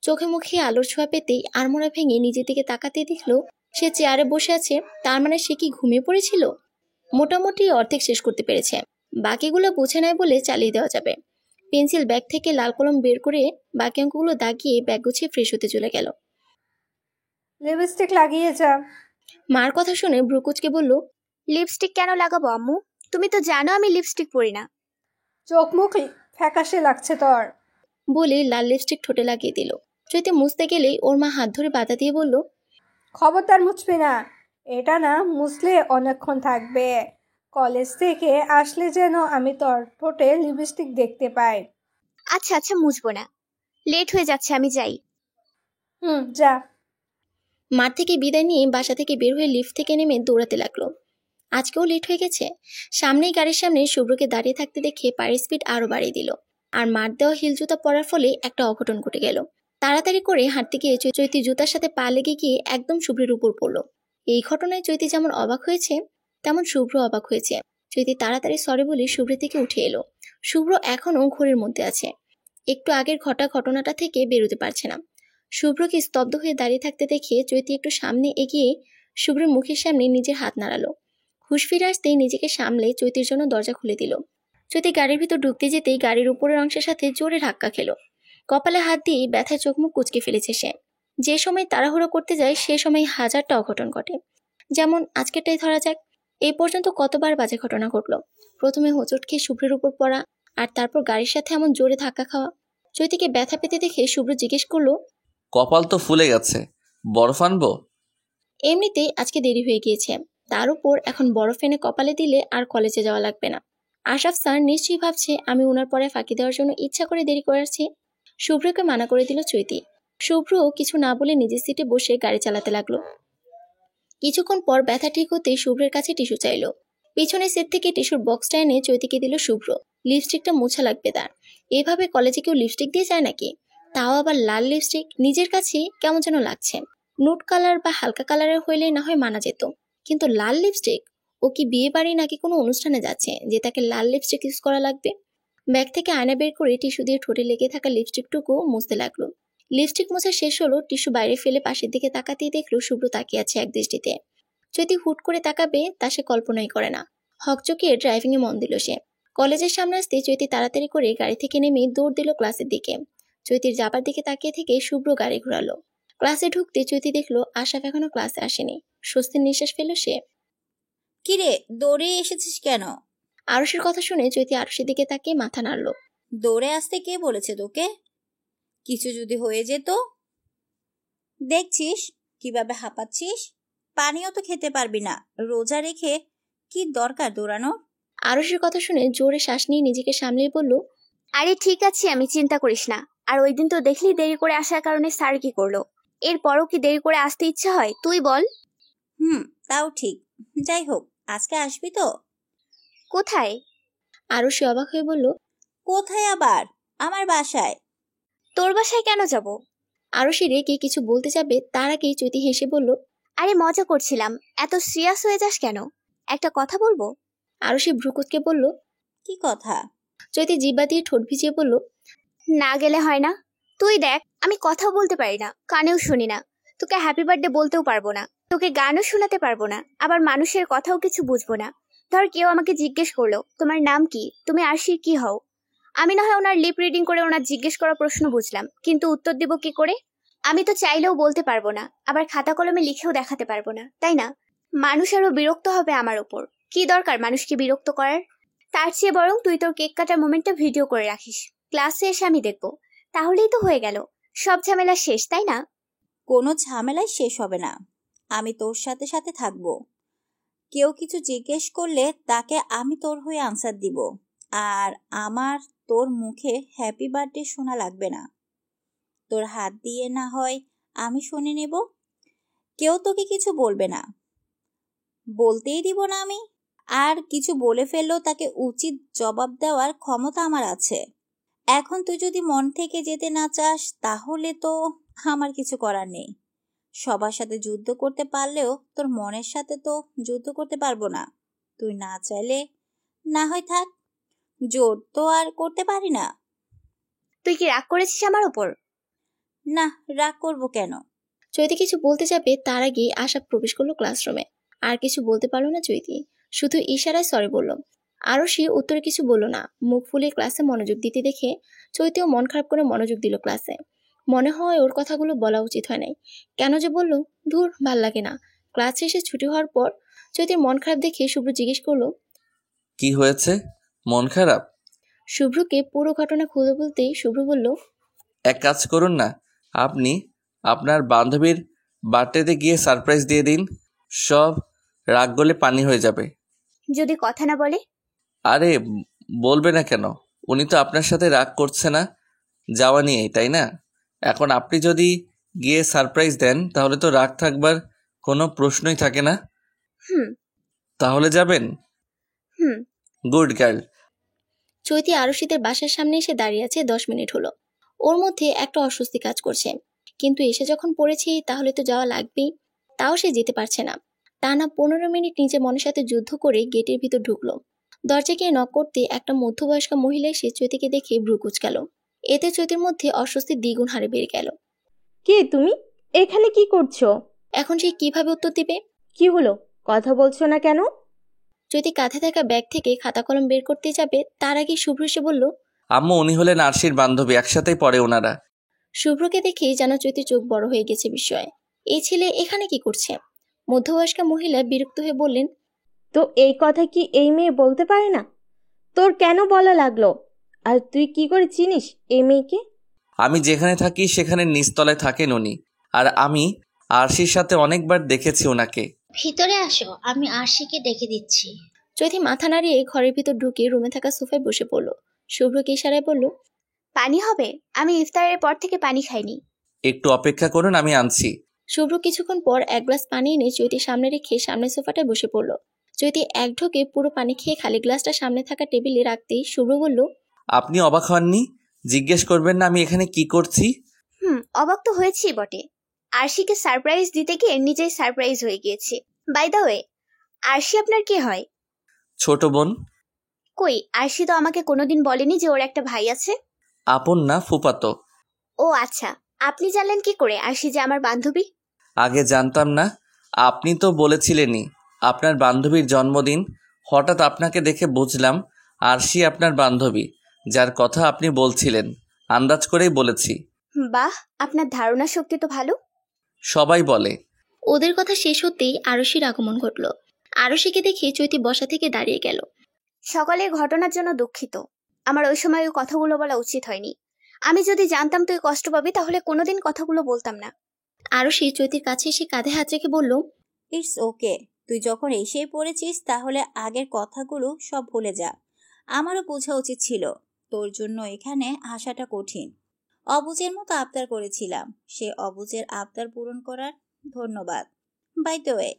চোখে মুখে আলোর ছোঁয়া পেতেই আড়মোড়া ভেঙে নিজের দিকে তাকাতে দেখলো সে চেয়ারে বসে আছে। তার মানে সে কি ঘুমিয়ে পড়েছিল? মোটামুটি অর্ধেক শেষ করতে পেরেছে। বাকিগুলো বুঝে নেয় বলে চালিয়ে দেওয়া যাবে। পেন্সিল ব্যাগ থেকে লাল কলম বের করে বাকি অঙ্কগুলো দাগিয়ে ব্যাগ গুছিয়ে ফ্রেশ হতে চলে গেল। লিপস্টিক লাগিয়ে যা। মার কথা শুনে ভ্রুকুচকে বলল, লিপস্টিক কেন লাগাবো আম্মু? তুমি তো জানো আমি লিপস্টিক পরি না। চোখ মুখ ফ্যাকাশে লাগছে তোর। বলে লাল লিপস্টিক ঠোঁটে লাগিয়ে দিল। চৈতি মুছতে গেলেই ওর মা হাত ধরে বাধা দিয়ে বলল, খবরদার মুছবি না, এটা না মুছলে অনেকক্ষণ থাকবে। কলেজ থেকে আসলে যেন আমি তোর ঠোঁটে লিপস্টিক দেখতে পাই। আচ্ছা আচ্ছা, মুছবো না, লেট হয়ে যাচ্ছে, আমি যাই। যা। মাঠ থেকে বিদায় নিয়ে বাসা থেকে বের হয়ে লিফট থেকে নেমে দৌড়াতে লাগলো। আজকেও লেট হয়ে গেছে। সামনেই গাড়ির সামনে শুভ্রকে দাঁড়িয়ে থাকতে দেখে পায়ের স্পিড আরো বাড়িয়ে দিল। আর মাঠ দেওয়া হিল জুতা পরার ফলে একটা অঘটন ঘটে গেল। তাড়াতাড়ি করে হাঁটতে গিয়ে চৈতি জুতার সাথে পা লেগে গিয়ে একদম শুভ্রের উপর পড়লো। এই ঘটনায় চৈতি যেমন অবাক হয়েছে, তেমন শুভ্র অবাক হয়েছে। চৈতি তাড়াতাড়ি সরি বলে শুভ্রের থেকে উঠে এলো। শুভ্র এখনো ঘোরের মধ্যে আছে। একটু আগের ঘটনাটা থেকে বেরোতে পারছে না। শুভ্রকে স্তব্ধ হয়ে দাঁড়িয়ে থাকতে দেখে চৈতি একটু সামনে এগিয়ে শুভ্রের মুখের সামনে নিজের হাত নাড়ালো। হুঁশ ফিরে আসতেই নিজেকে সামলে চৈতির জন্য দরজা খুলে দিল। চৈতি গাড়ির ভিতর ঢুকতে যেতেই গাড়ির উপরের অংশের সাথে জোরে ধাক্কা খেলো। কপালে হাত দিয়ে ব্যথায় চোখ মুখ কুঁচকে ফেলেছে সে। যে সময় তাড়াহুড়ো করতে যায় সে সময় হাজারটা অঘটন ঘটে। যেমন আজকেরটাই ধরা যাক। এই পর্যন্ত কতবার বাজে ঘটনা ঘটলো। প্রথমে হোঁচট খেয়ে শুভ্রের উপর পড়া, আর তারপর গাড়ির সাথে এমন জোরে ধাক্কা খাওয়া। চৈতিকে ব্যথা পেতে দেখে শুভ্র জিজ্ঞেস করলো, কপাল তো ফুলে গেছে, বরফ আনবো? এমনিতেই আজকে দেরি হয়ে গিয়েছে, তার উপর এখন বরফ এনে কপালে দিলে আর কলেজে যাওয়া লাগবে না। আশরাফ স্যার নিশ্চয়ই ভাবছে আমি ওনার পরে ফাঁকি দেওয়ার জন্য ইচ্ছা করে দেরি করাচ্ছি। শুভ্রকে মানা করে দিল চৈতি। শুভ্র কিছু না বলে নিজের সিটে বসে গাড়ি চালাতে লাগলো। কিছুক্ষণ পর ব্যথা ঠিক হতেই শুভ্রের কাছে টিস্যু চাইলো। পিছনের সিট থেকে টিস্যুর বক্সটা এনে চৈতিকে দিল শুভ্র। লিপস্টিকটা মোছা লাগবে তার। এভাবে কলেজে কেউ লিপস্টিক দিয়ে যায় নাকি? তাও আবার লাল লিপস্টিক। নিজের কাছে কেমন যেন লাগছে। নুট কালার বা হালকা কালারের হইলে না হয় মানা যেত, কিন্তু লাল লিপস্টিক? ও কি বিয়ে বাড়ি নাকি কোনো অনুষ্ঠানে যাচ্ছে যে তাকে লাল লিপস্টিক ইউজ করা লাগবে? ব্যাগ থেকে আয়না বের করে টিস্যু দিয়ে ঠোঁটে লেগে থাকা লিপস্টিকটুকু মুছতে লাগলো। লিপস্টিক মোছা শেষ হলো। টিস্যু বাইরে ফেলে পাশের দিকে তাকাতেই দেখলো শুভ্র তাকিয়ে আছে এক দৃষ্টিতে। যদি হুট করে তাকাবে তা সে কল্পনাই করে না। হকচকিয়ে ড্রাইভিং এ মন দিল সে। কলেজের সামনে আসতে চৈতি তাড়াতাড়ি করে গাড়ি থেকে নেমে দৌড় দিল ক্লাসের দিকে। চৈতির যাবার দিকে তাকিয়ে থেকে শুভ্র গাড়ি ঘোরালো। ক্লাসে ঢুকতে চৈতি দেখলো আশরাফ এখনো ক্লাসে আসেনি। স্বস্তির নিঃশ্বাস ফেল সে। কিরে, দৌড়ে এসেছিস কেন? আরুষের কথা শুনে চৈতি আরুষের দিকে তাকিয়ে মাথা নাড়ল। দৌড়ে আসতে কে বলেছে তোকে? কিছু যদি হয়ে যেত? দেখছিস কিভাবে হাঁপাচ্ছিস, পানিও তো খেতে পারবি না, রোজা রেখে কি দরকার দৌড়ানোর? আরুষের কথা শুনে জোরে শ্বাস নিয়ে নিজেকে সামলিয়ে বলল, আরে ঠিক আছে, আমি চিন্তা করিস না। আর ওই দিন তো দেখলি দেরি করে আসার কারণে স্যার কি করলো। এরপরও কি দেরি করে আসতে ইচ্ছা হয়? তুই বল। তাও ঠিক। যাই হোক, আজকে আসবি তো? কোথায়? আরুষি অবাক হয়ে বলল, কোথায় আবার? আমার বাসায়। তোর বাসায় কেন যাব? আরুষি রেগে কিছু বলতে যাবে তার আগেই চৈতি হেসে বলল, আরে মজা করছিলাম, এত সিরিয়াস হয়ে যাস কেন? একটা কথা বলবো। আরুষি ভ্রুকুচকে বলল, কি কথা? চৈতি জিহ্বা দিয়ে ঠোঁট ভিজিয়ে বলল, না গেলে হয় না? তুই দেখ, আমি কথাও বলতে পারি না, কানেও শুনি না, তোকে হ্যাপি বার্থডে বলতেও পারবো না, তোকে গানও শোনাতে পারবো না, আবার মানুষের কথাও কিছু বুঝবো না। ধর কেউ আমাকে জিজ্ঞেস করলো তোমার নাম কি, তুমি আরশির কি হও, আমি না হয় ওনার লিপ রিডিং করে ওনার জিজ্ঞেস করা প্রশ্ন বুঝলাম, কিন্তু উত্তর দিব কি করে? আমি তো চাইলেও বলতে পারবো না, আবার খাতা কলমে লিখেও দেখাতে পারবো না, তাই না? মানুষ আরো বিরক্ত হবে আমার ওপর। কি দরকার মানুষকে বিরক্ত করার? তার চেয়ে বরং তুই তোর কেক কাটার মোমেন্টটা ভিডিও করে রাখিস, ক্লাসে এসে আমি দেখবো। তাহলেই তো হয়ে গেল, সব ঝামেলা শেষ, তাই না? কোনো ঝামেলাই শেষ হবে না। আমি তোর সাথে সাথে থাকবো। কেউ কিছু জিজ্ঞেস করলে তাকে আমি তোর হয়ে আনসার দিব। আর আমার তোর মুখে হ্যাপি বার্থডে শোনা লাগবে না। তোর হাত দিয়ে না হয় আমি শুনে নেব। কেউ তোকে কিছু বলবে না, বলতেই দিব না আমি। আর কিছু বলে ফেললেও তাকে উচিত জবাব দেওয়ার ক্ষমতা আমার আছে। এখন তুই যদি মন থেকে যেতে না চাস তাহলে তো আমার কিছু করার নেই। সবার সাথে যুদ্ধ করতে পারলেও তোর মনের সাথে তো যুদ্ধ করতে পারবো না। তুই না চাইলে না হয় থাক, জোর তো আর করতে পারি না। তুই কি রাগ করেছিস আমার ওপর? না, রাগ করবো কেন? চৈতি কিছু বলতে যাবে তার আগে আশা প্রবেশ করলো ক্লাসরুমে। আর কিছু বলতে পারলো না চৈতি, শুধু ইশারায় সরি বলল। আরও সে উত্তরে কিছু বলল না। মুখ ফুলিয়ে ক্লাসে মনোযোগ দিতে দেখে চৈতিও মন খারাপ করে মনোযোগ দিল ক্লাসে। মনে হয় ওর কথাগুলো বলা উচিত হয় নাই, কেন যে বললো, ধুর ভাল লাগে না। ক্লাস শেষে ছুটি হওয়ার পর চৈতির মন খারাপ দেখে শুভ্র জিজ্ঞেস করলো, কি হয়েছে, মন খারাপ? শুভ্রকে পুরো ঘটনা খুলে বলতেই শুভ্র বলল, এক কাজ করুন না, আপনি আপনার বান্ধবীর বার্থডেতে গিয়ে সারপ্রাইজ দিয়ে দিন। সব রাগ গলে পানি হয়ে যাবে। যদি কথা না বলে? আরে বলবে না কেন? উনি তো আপনার সাথে রাগ করছে না যাওয়া নিয়েই, তাই না? এখন আপনি যদি গিয়ে সারপ্রাইজ দেন তাহলে তো রাগ থাকবার কোনো প্রশ্নই থাকে না। হুম তাহলে যাবেন? হুম গুড গার্ল। চৈতি আরশিদের বাসার সামনে এসে দাঁড়িয়ে আছে 10 মিনিট হলো। ওর মধ্যে একটা অস্বস্তি কাজ করছে, কিন্তু এসে যখন পড়েছি তাহলে তো যাওয়া লাগবেই। তাও সে যেতে পারছে না। টানা 15 মিনিট নিজে মনের সাথে যুদ্ধ করে গেটের ভিতর ঢুকলো। দরজা গিয়ে নক করতে একটা মধ্যবয়স্কা মহিলা এসে চৈতিকে দেখে ভ্রু কুঁচকালো। এতে চৈতির মধ্যে অস্বস্তি দ্বিগুণ হারে বেড়ে গেল। কে তুমি? এখানে কি করছো? এখন সে কিভাবে উত্তর দিবে? কি হলো, কথা বলছো না কেন? চৈতি কাঁধে থাকা ব্যাগ থেকে খাতা কলম বের করতে যাবে তার আগে শুভ্র এসে বলল, আম্মু, উনি হলেন আরশির বান্ধবী, একসাথেই পড়ে ওনারা। শুভ্রকে দেখেই যেন চৈতির চোখ বড় হয়ে গেছে বিস্ময়ে। এই ছেলে এখানে কি করছে? মধ্যবয়স্কা মহিলা বিরক্ত হয়ে বললেন, তো এই কথা কি এই মেয়ে বলতে পারে না? তোর কেন বলা লাগলো? আর তুই কি করে চিনিস এই মেয়েকে? আমি যেখানে থাকি সেখানে নিচতলায় থাকেন উনি, আর আমি আরশির সাথে অনেকবার দেখেছি ওনাকে। ভিতরে আসো, আমি আরশিকে ডেকে দিচ্ছি। চৈতি মাথা নাড়িয়ে ঘরের ভিতর ঢুকে রুমে থাকা সোফায় বসে পড়ল। শুভ্রকে ইশারায় বলল, পানি হবে? আমি ইফতারের পর থেকে পানি খাইনি। একটু অপেক্ষা করুন, আমি আনছি। শুভ্র কিছুক্ষণ পর এক গ্লাস পানি এনে চৈতির সামনে রেখে সামনের সোফাটায় বসে পড়ল। চৈতি এক ঢোকে পুরো পানি খেয়ে খালি গ্লাসটা সামনে থাকা টেবিলে রাখতেই শুভ্র বলল, আপনি অবাক হননি? জিজ্ঞেস করবেন না আমি এখানে কি করছি? অবাক তো হয়েছি বটে। আরশিকে সারপ্রাইজ দিতে গিয়ে নিজেই সারপ্রাইজ হয়ে গিয়েছি। বাই দ্য ওয়ে, আরশি আপনার কে হয়? ছোট বোন। কই, আরশি তো আমাকে কোনোদিন বলেনি যে ওর একটা ভাই আছে। আপন না, ফুফাতো। ও আচ্ছা, আপনি জানলেন কি করে আরশি যে আমার বান্ধবী? আগে জানতাম না, আপনি তো বলেছিলেনই আপনার বান্ধবীর জন্মদিন। হঠাৎ আপনাকে দেখে বুঝলাম আরশি আপনার বান্ধবী, যার কথা আপনি বলছিলেন। আন্দাজ করেই বলেছি। বাহ, আপনার ধারণা শক্তি তো ভালো। সবাই বলে। ওদের কথা শেষ হতেই আরশির আগমন ঘটল। আরশিকে দেখে চৈতি বসা থেকে দাঁড়িয়ে গেল। সকালের ঘটনার জন্য দুঃখিত। আমার ওই সময় ওই কথাগুলো বলা উচিত হয়নি। আমি যদি জানতাম তুই কষ্ট পাবি তাহলে কোনোদিন কথাগুলো বলতাম না। আরশি চৈতির কাছে এসে কাঁধে হাত রেখে বলল, ইটস ওকে। তুই যখন এসেই পড়েছিস তাহলে আগের কথাগুলো সব ভুলে যা। আমারও বোঝা উচিত ছিল তোর জন্য এখানে আসাটা কঠিন। অবুজের মতো আবদার করেছিলাম, সে অবুজের আবদার পূরণ করার ধন্যবাদ। বাই দ্য ওয়ে,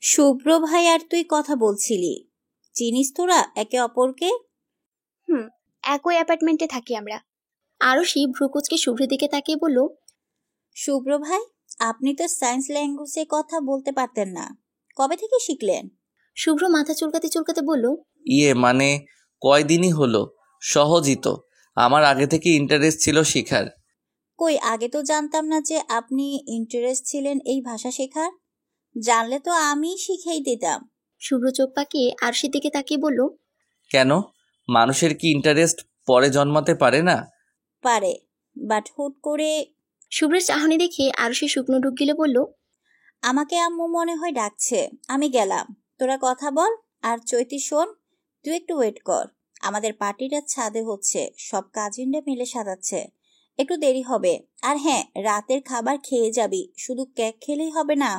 শুভ্র ভাই আর তুই কথা বলছিলি, চিনিস তোরা একে অপরকে? একই অ্যাপার্টমেন্টে থাকি আমরা। আরশি ভ্রুকুচকে শুভ্রের দিকে তাকিয়ে বলল, শুভ্র ভাই, আপনি তো সায়েন্স ল্যাঙ্গুয়েজে কথা বলতে পারতেন না, কবে থেকে শিখলেন? শুভ্র মাথা চুলকাতে চুলকাতে বলল, মানে কয়দিনই হলো, সহজই তো। আমার আগে থেকে ইন্টারেস্ট ছিল শেখার। কই, আগে তো জানতাম না যে আপনি ইন্টারেস্ট ছিলেন এই ভাষা শেখার। জানলে তো আমি শিখিয়ে দিতাম। শুভ্র চোখ পাকিয়ে আরশির দিকে তাকিয়ে বলল, কেন, মানুষের কি ইন্টারেস্ট পরে জন্মাতে পারে না? পারে, বাট হুট করে। শুভ্রের চাহনি দেখে আরুষি শুকনো ঢুক গিলে বলল, আমাকে আম্মু মনে হয় ডাকছে, আমি গেলাম। তোরা কথা বল। আর চৈতি শোন, তুই একটু ওয়েট কর। আমাদের পার্টিটা ছাদে হচ্ছে, সব কাজিনরা মিলে সাজাচ্ছে, একটু দেরি হবে। আর হ্যাঁ, রাতের খাবার খেয়ে যাবি, শুধু কেক খেলেই হবে না।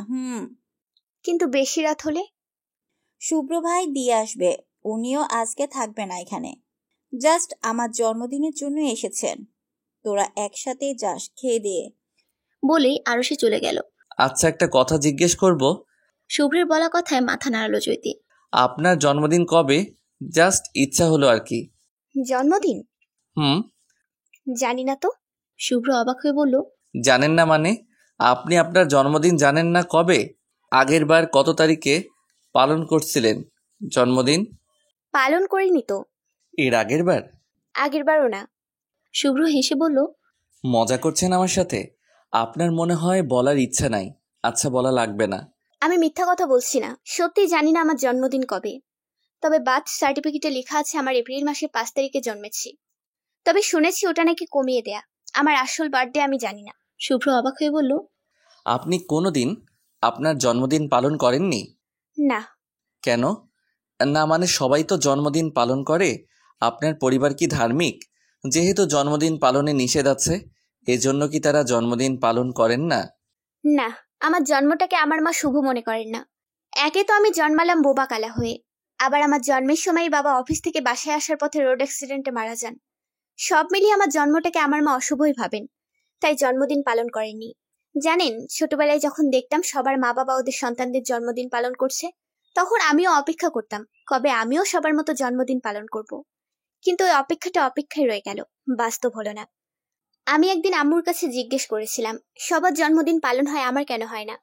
কিন্তু বেশি রাত হলে? শুভ্র ভাই দিয়ে আসবে, উনিও আজকে থাকবে না এখানে, জাস্ট আমার জন্মদিনের জন্য এসেছেন। তোরা একসাথে যাস, খেয়ে দিয়ে। বলেই আরুষি চলে গেল। আচ্ছা, একটা কথা জিজ্ঞেস করব? শুভ্রের বলা কথায় মাথা নাড়ালো চৈতি। আপনার জন্মদিন কবে? জাস্ট ইচ্ছা হলো আর কি। জন্মদিন? জানি না তো। শুভ্র অবাক হয়ে বলল, জানেন না মানে? আপনি আপনার জন্মদিন জানেন না কবে? আগের বার কত তারিখে পালন করছিলেন জন্মদিন? পালন করিনি তো। এর আগের বার? আগের বারও না। শুভ্র হেসে বলল, মজা করছেন আমার সাথে? আপনার মনে হয় বলার ইচ্ছা নাই। আচ্ছা, বলা লাগবে না। আমি মিথ্যা কথা বলছি না, সত্যি জানি না আমার জন্মদিন কবে। তবে বার্থ সার্টিফিকেটে লেখা আছে আমার এপ্রিল মাসের 5 তারিখে জন্মেছি। তবে শুনেছি ওটা নাকি কমিয়ে দেয়া। আমার আসল বার্থডে আমি জানি না। শুভ্র অবাক হয়ে বলল, আপনি কোনোদিন আপনার জন্মদিন পালন করেননি? না। কেন? না মানে সবাই তো জন্মদিন পালন করে। আপনার পরিবার কি ধার্মিক? যেহেতু জন্মদিন পালনে নিষেধ আছে, এজন্য কি তারা জন্মদিন পালন করেন না? না, আমার জন্মটাকে আমার মা শুভ মনে করেন না। একে তো আমি জন্মালাম বোবা কালা হয়ে, আবার আমার জন্মের সময় বাবা অফিস থেকে বাসায় আসার পথে রোড অ্যাক্সিডেন্টে মারা যান। সব মিলিয়ে আমার জন্মটাকে আমার মা অশুভই ভাবেন, তাই জন্মদিন পালন করেননি। জানেন, ছোটবেলায় যখন দেখতাম সবার মা বাবা ওদের সন্তানদের জন্মদিন পালন করছে, তখন আমিও অপেক্ষা করতাম কবে আমিও সবার মতো জন্মদিন পালন করব। কিন্তু ওই অপেক্ষাটা অপেক্ষায় রয়ে গেল, বাস্তব হলো না। আমি একদিন আম্মুর কাছে জিজ্ঞেস করেছিলাম, সবার জন্মদিন পালন হয়, আমার কেন হয় না?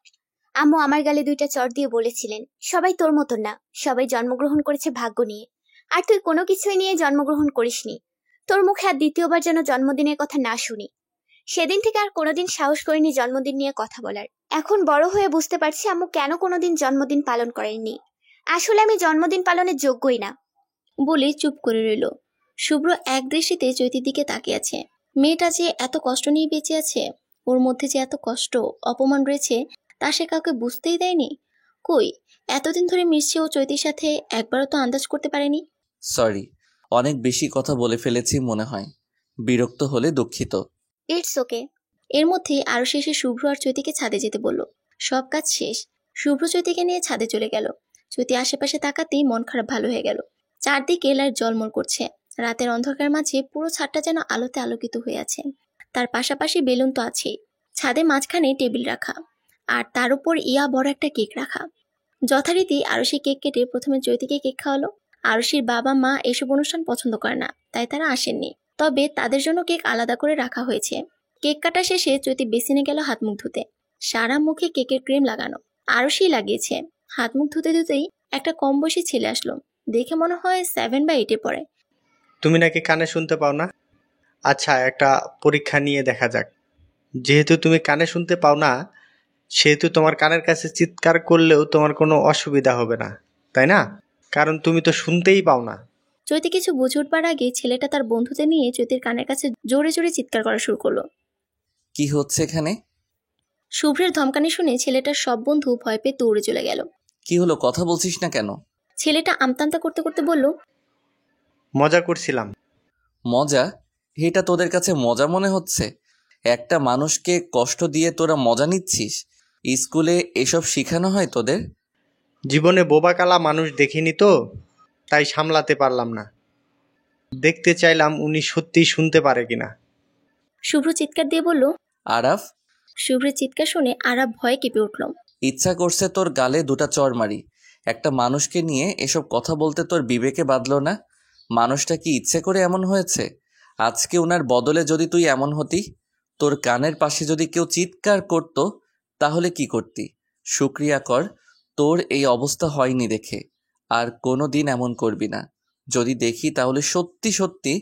আম্মু আমার গালে 2টা চড় দিয়ে বলেছিলেন, সবাই তোর মতন না, সবাই জন্মগ্রহণ করেছে ভাগ্য নিয়ে, আর তুই কোনো কিছুই নিয়ে জন্মগ্রহণ করিসনি। তোর মুখে আর দ্বিতীয়বার যেন জন্মদিনের কথা না শুনি। সেদিন থেকে আর কোনোদিন সাহস করিনি জন্মদিন নিয়ে কথা বলার। এখন বড় হয়ে বুঝতে পারছি আম্মু কেন কোনোদিন জন্মদিন পালন করেননি। আসলে আমি জন্মদিন পালনের যোগ্যই না। বলে চুপ করে রইল। শুভ্র এক দৃষ্টিতে চৈতির দিকে তাকিয়ে আছে। মেয়েটা যে এত কষ্ট নিয়ে বেঁচে আছে, ওর মধ্যে যে এত কষ্ট অপমান রয়েছে, তা সে কাউকে বুঝতেই দেয়নি। কই, এতদিন ধরে মিশছে ও চৈতির সাথে, একবারও তো আন্দাজ করতে পারেনি। সরি, অনেক বেশি কথা বলে ফেলেছি মনে হয়। বিরক্ত হলে দুঃখিত। It's okay. এর মধ্যে আরো শেষে শুভ্র আর চৈতিকে ছাদে যেতে বলল। সব কাজ শেষ, শুভ্র চৈতিকে নিয়ে ছাদে চলে গেল। চৈতি আশেপাশে তাকাতেই মন খারাপ ভালো হয়ে গেল। চারদিকে লাইট ঝলমল করছে। রাতের অন্ধকার মাঝে পুরো ছাদটা যেন আলোতে আলোকিত হয়ে আছে। তার পাশাপাশি বেলুন তো আছেই। ছাদে মাঝখানে টেবিল রাখা, আর তার উপর ইয়া বড় একটা কেক রাখা। যথারীতি আরুষি কেক কেটে প্রথমে চৈতিকে কেক খাওয়ালো। আরুষির বাবা মা এসব অনুষ্ঠান পছন্দ করে না, তাই তারা আসেননি। তবে তাদের জন্য কেক আলাদা করে রাখা হয়েছে। কেক কাটা শেষে চৈতি বেসিনে গেল হাত মুখ ধুতে। সারা মুখে কেকের ক্রিম লাগানো, আরুষি লাগিয়েছে। হাত মুখ ধুতে ধুতেই একটা কম বয়সী ছেলে আসলো। দেখে মনে হয় 7 বা 8-এ পড়ে। তুমি নাকি কানে শুনতে পাও না? আচ্ছা, একটা পরীক্ষা নিয়ে দেখা যাক। যেহেতু তুমি কানে শুনতে পাও না, সেহেতু তোমার কানের কাছে চিৎকার করলেও তোমার কোনো অসুবিধা হবে না, তাই না? কারণ তুমি তো শুনতেই পাও না। চৈতি কিছু বুঝে উঠবার আগে ছেলেটা তার বন্ধুদের নিয়ে চৈতির কানের কাছে জোরে জোরে চিৎকার করা শুরু করলো। কি হচ্ছে এখানে? শুভ্রের ধমকানি শুনে ছেলেটার সব বন্ধু ভয় পেয়ে দৌড়ে চলে গেল। কি হলো, কথা বলছিস না কেন? ছেলেটা আমতামতা করতে করতে বলল, মজা করছিলাম। মজা? এটা তোদের কাছে মজা মনে হচ্ছে? একটা মানুষকে কষ্ট দিয়ে তোরা মজা নিচ্ছিস? স্কুলে এসব শেখানো হয় তোদের? জীবনে বোবাকালা মানুষ দেখিনি তো, তাই সামলাতে পারলাম না। দেখতে চাইলাম উনি সত্যিই শুনতে পারে কিনা। শুভ্র চিৎকার দিয়ে বলল, আরাফ। শুভ্রের চিৎকার শুনে আরাফ ভয়ে কেঁপে উঠল। ইচ্ছা করছে তোর গালে 2টা চড় মারি। একটা মানুষকে নিয়ে এসব কথা বলতে তোর বিবেকে বাঁধলো না? মানুষটা কি ইচ্ছে করে এমন হয়েছে? আজকে ওনার বদলে যদি তুই এমন হতি, তোর কানের পাশে যদি কেউ চিৎকার করত, তাহলে কি করতি? শুক্রিয়া কর তোর এই অবস্থা হয়নি দেখে। আর কোনো দিন এমন করবি না। যদি দেখি তাহলে সত্যি সত্যি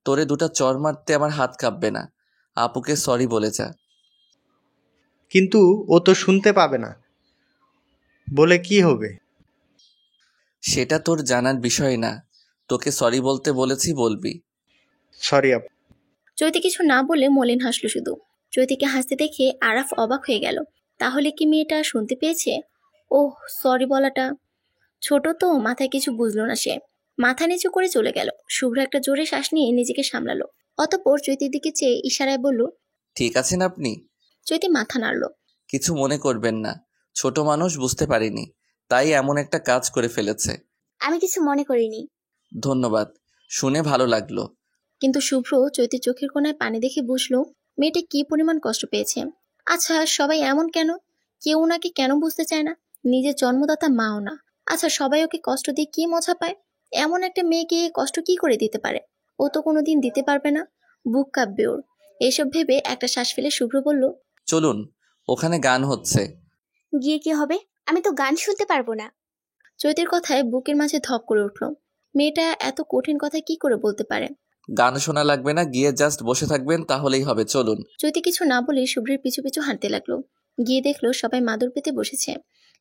তোরে 2টা চড় মারতে আমার হাত কাঁপবে না। আপুকে সরি বলে যা। কিন্তু ও তো শুনতে পাবে না, বলে কি হবে? সেটা তোর জানার বিষয় না। তোকে সরি বলতে বলেছি, বলবি। সরি আপু। চৈতি কিছু না বলে মলিন হাসলো শুধু। চৈতিকে হাসতে দেখে আরাফ অবাক হয়ে গেল। তাহলে কি মেয়েটা শুনতে পেয়েছে? ওহ, সরি বলাটা ছোট তো, মাথায় কিছু বুঝলো না সে। মাথা নিচু করে চলে গেল। শুভ্র একটা জোরে শ্বাস নিয়ে নিজেকে সামলালো। অতঃপর চৈতির দিকে চেয়ে ইশারায় বলল, ঠিক আছেন আপনি? চৈতি মাথা নাড়ল। কিছু মনে করবেন না, ছোট মানুষ, বুঝতে পারিনি, তাই এমন একটা কাজ করে ফেলেছে। আমি কিছু মনে করিনি। ধন্যবাদ, শুনে ভালো লাগলো। কিন্তু শুভ্র চৈতির চোখের কোণায় পানি দেখে বুঝলো মেয়েটা কি পরিমাণ কষ্ট পেয়েছে। আচ্ছা, সবাই এমন কেন? কেউ ওনাকে কেন বুঝতে চায় না? নিজের জন্মদাতা মাও না। আচ্ছা, সবাই ওকে কষ্ট দিয়ে কি মজা পায়? এমন একটা মেয়েকে কষ্ট কি করে দিতে পারে? ও তো কোনোদিন দিতে পারবে না। বুক কাঁপবে ওর। এসব ভেবে একটা শ্বাস ফেলে শুভ্র বলল, চলুন, ওখানে গান হচ্ছে। গিয়ে কি হবে? আমি তো গান শুনতে পারবো না। চৈতির কথায় বুকের মাঝে ধপ করে উঠল। মেয়েটা এত কঠিন কথা কি করে বলতে পারে? গান শোনা লাগবে না, গিয়ে জাস্ট বসে থাকবেন, তাহলেই হবে। চলুন। চৈতি কিছু না বলে শুভ্রের পিছু পিছু হাঁটতে লাগলো। গিয়ে দেখলো সবাই মাদুর পেতে বসেছে।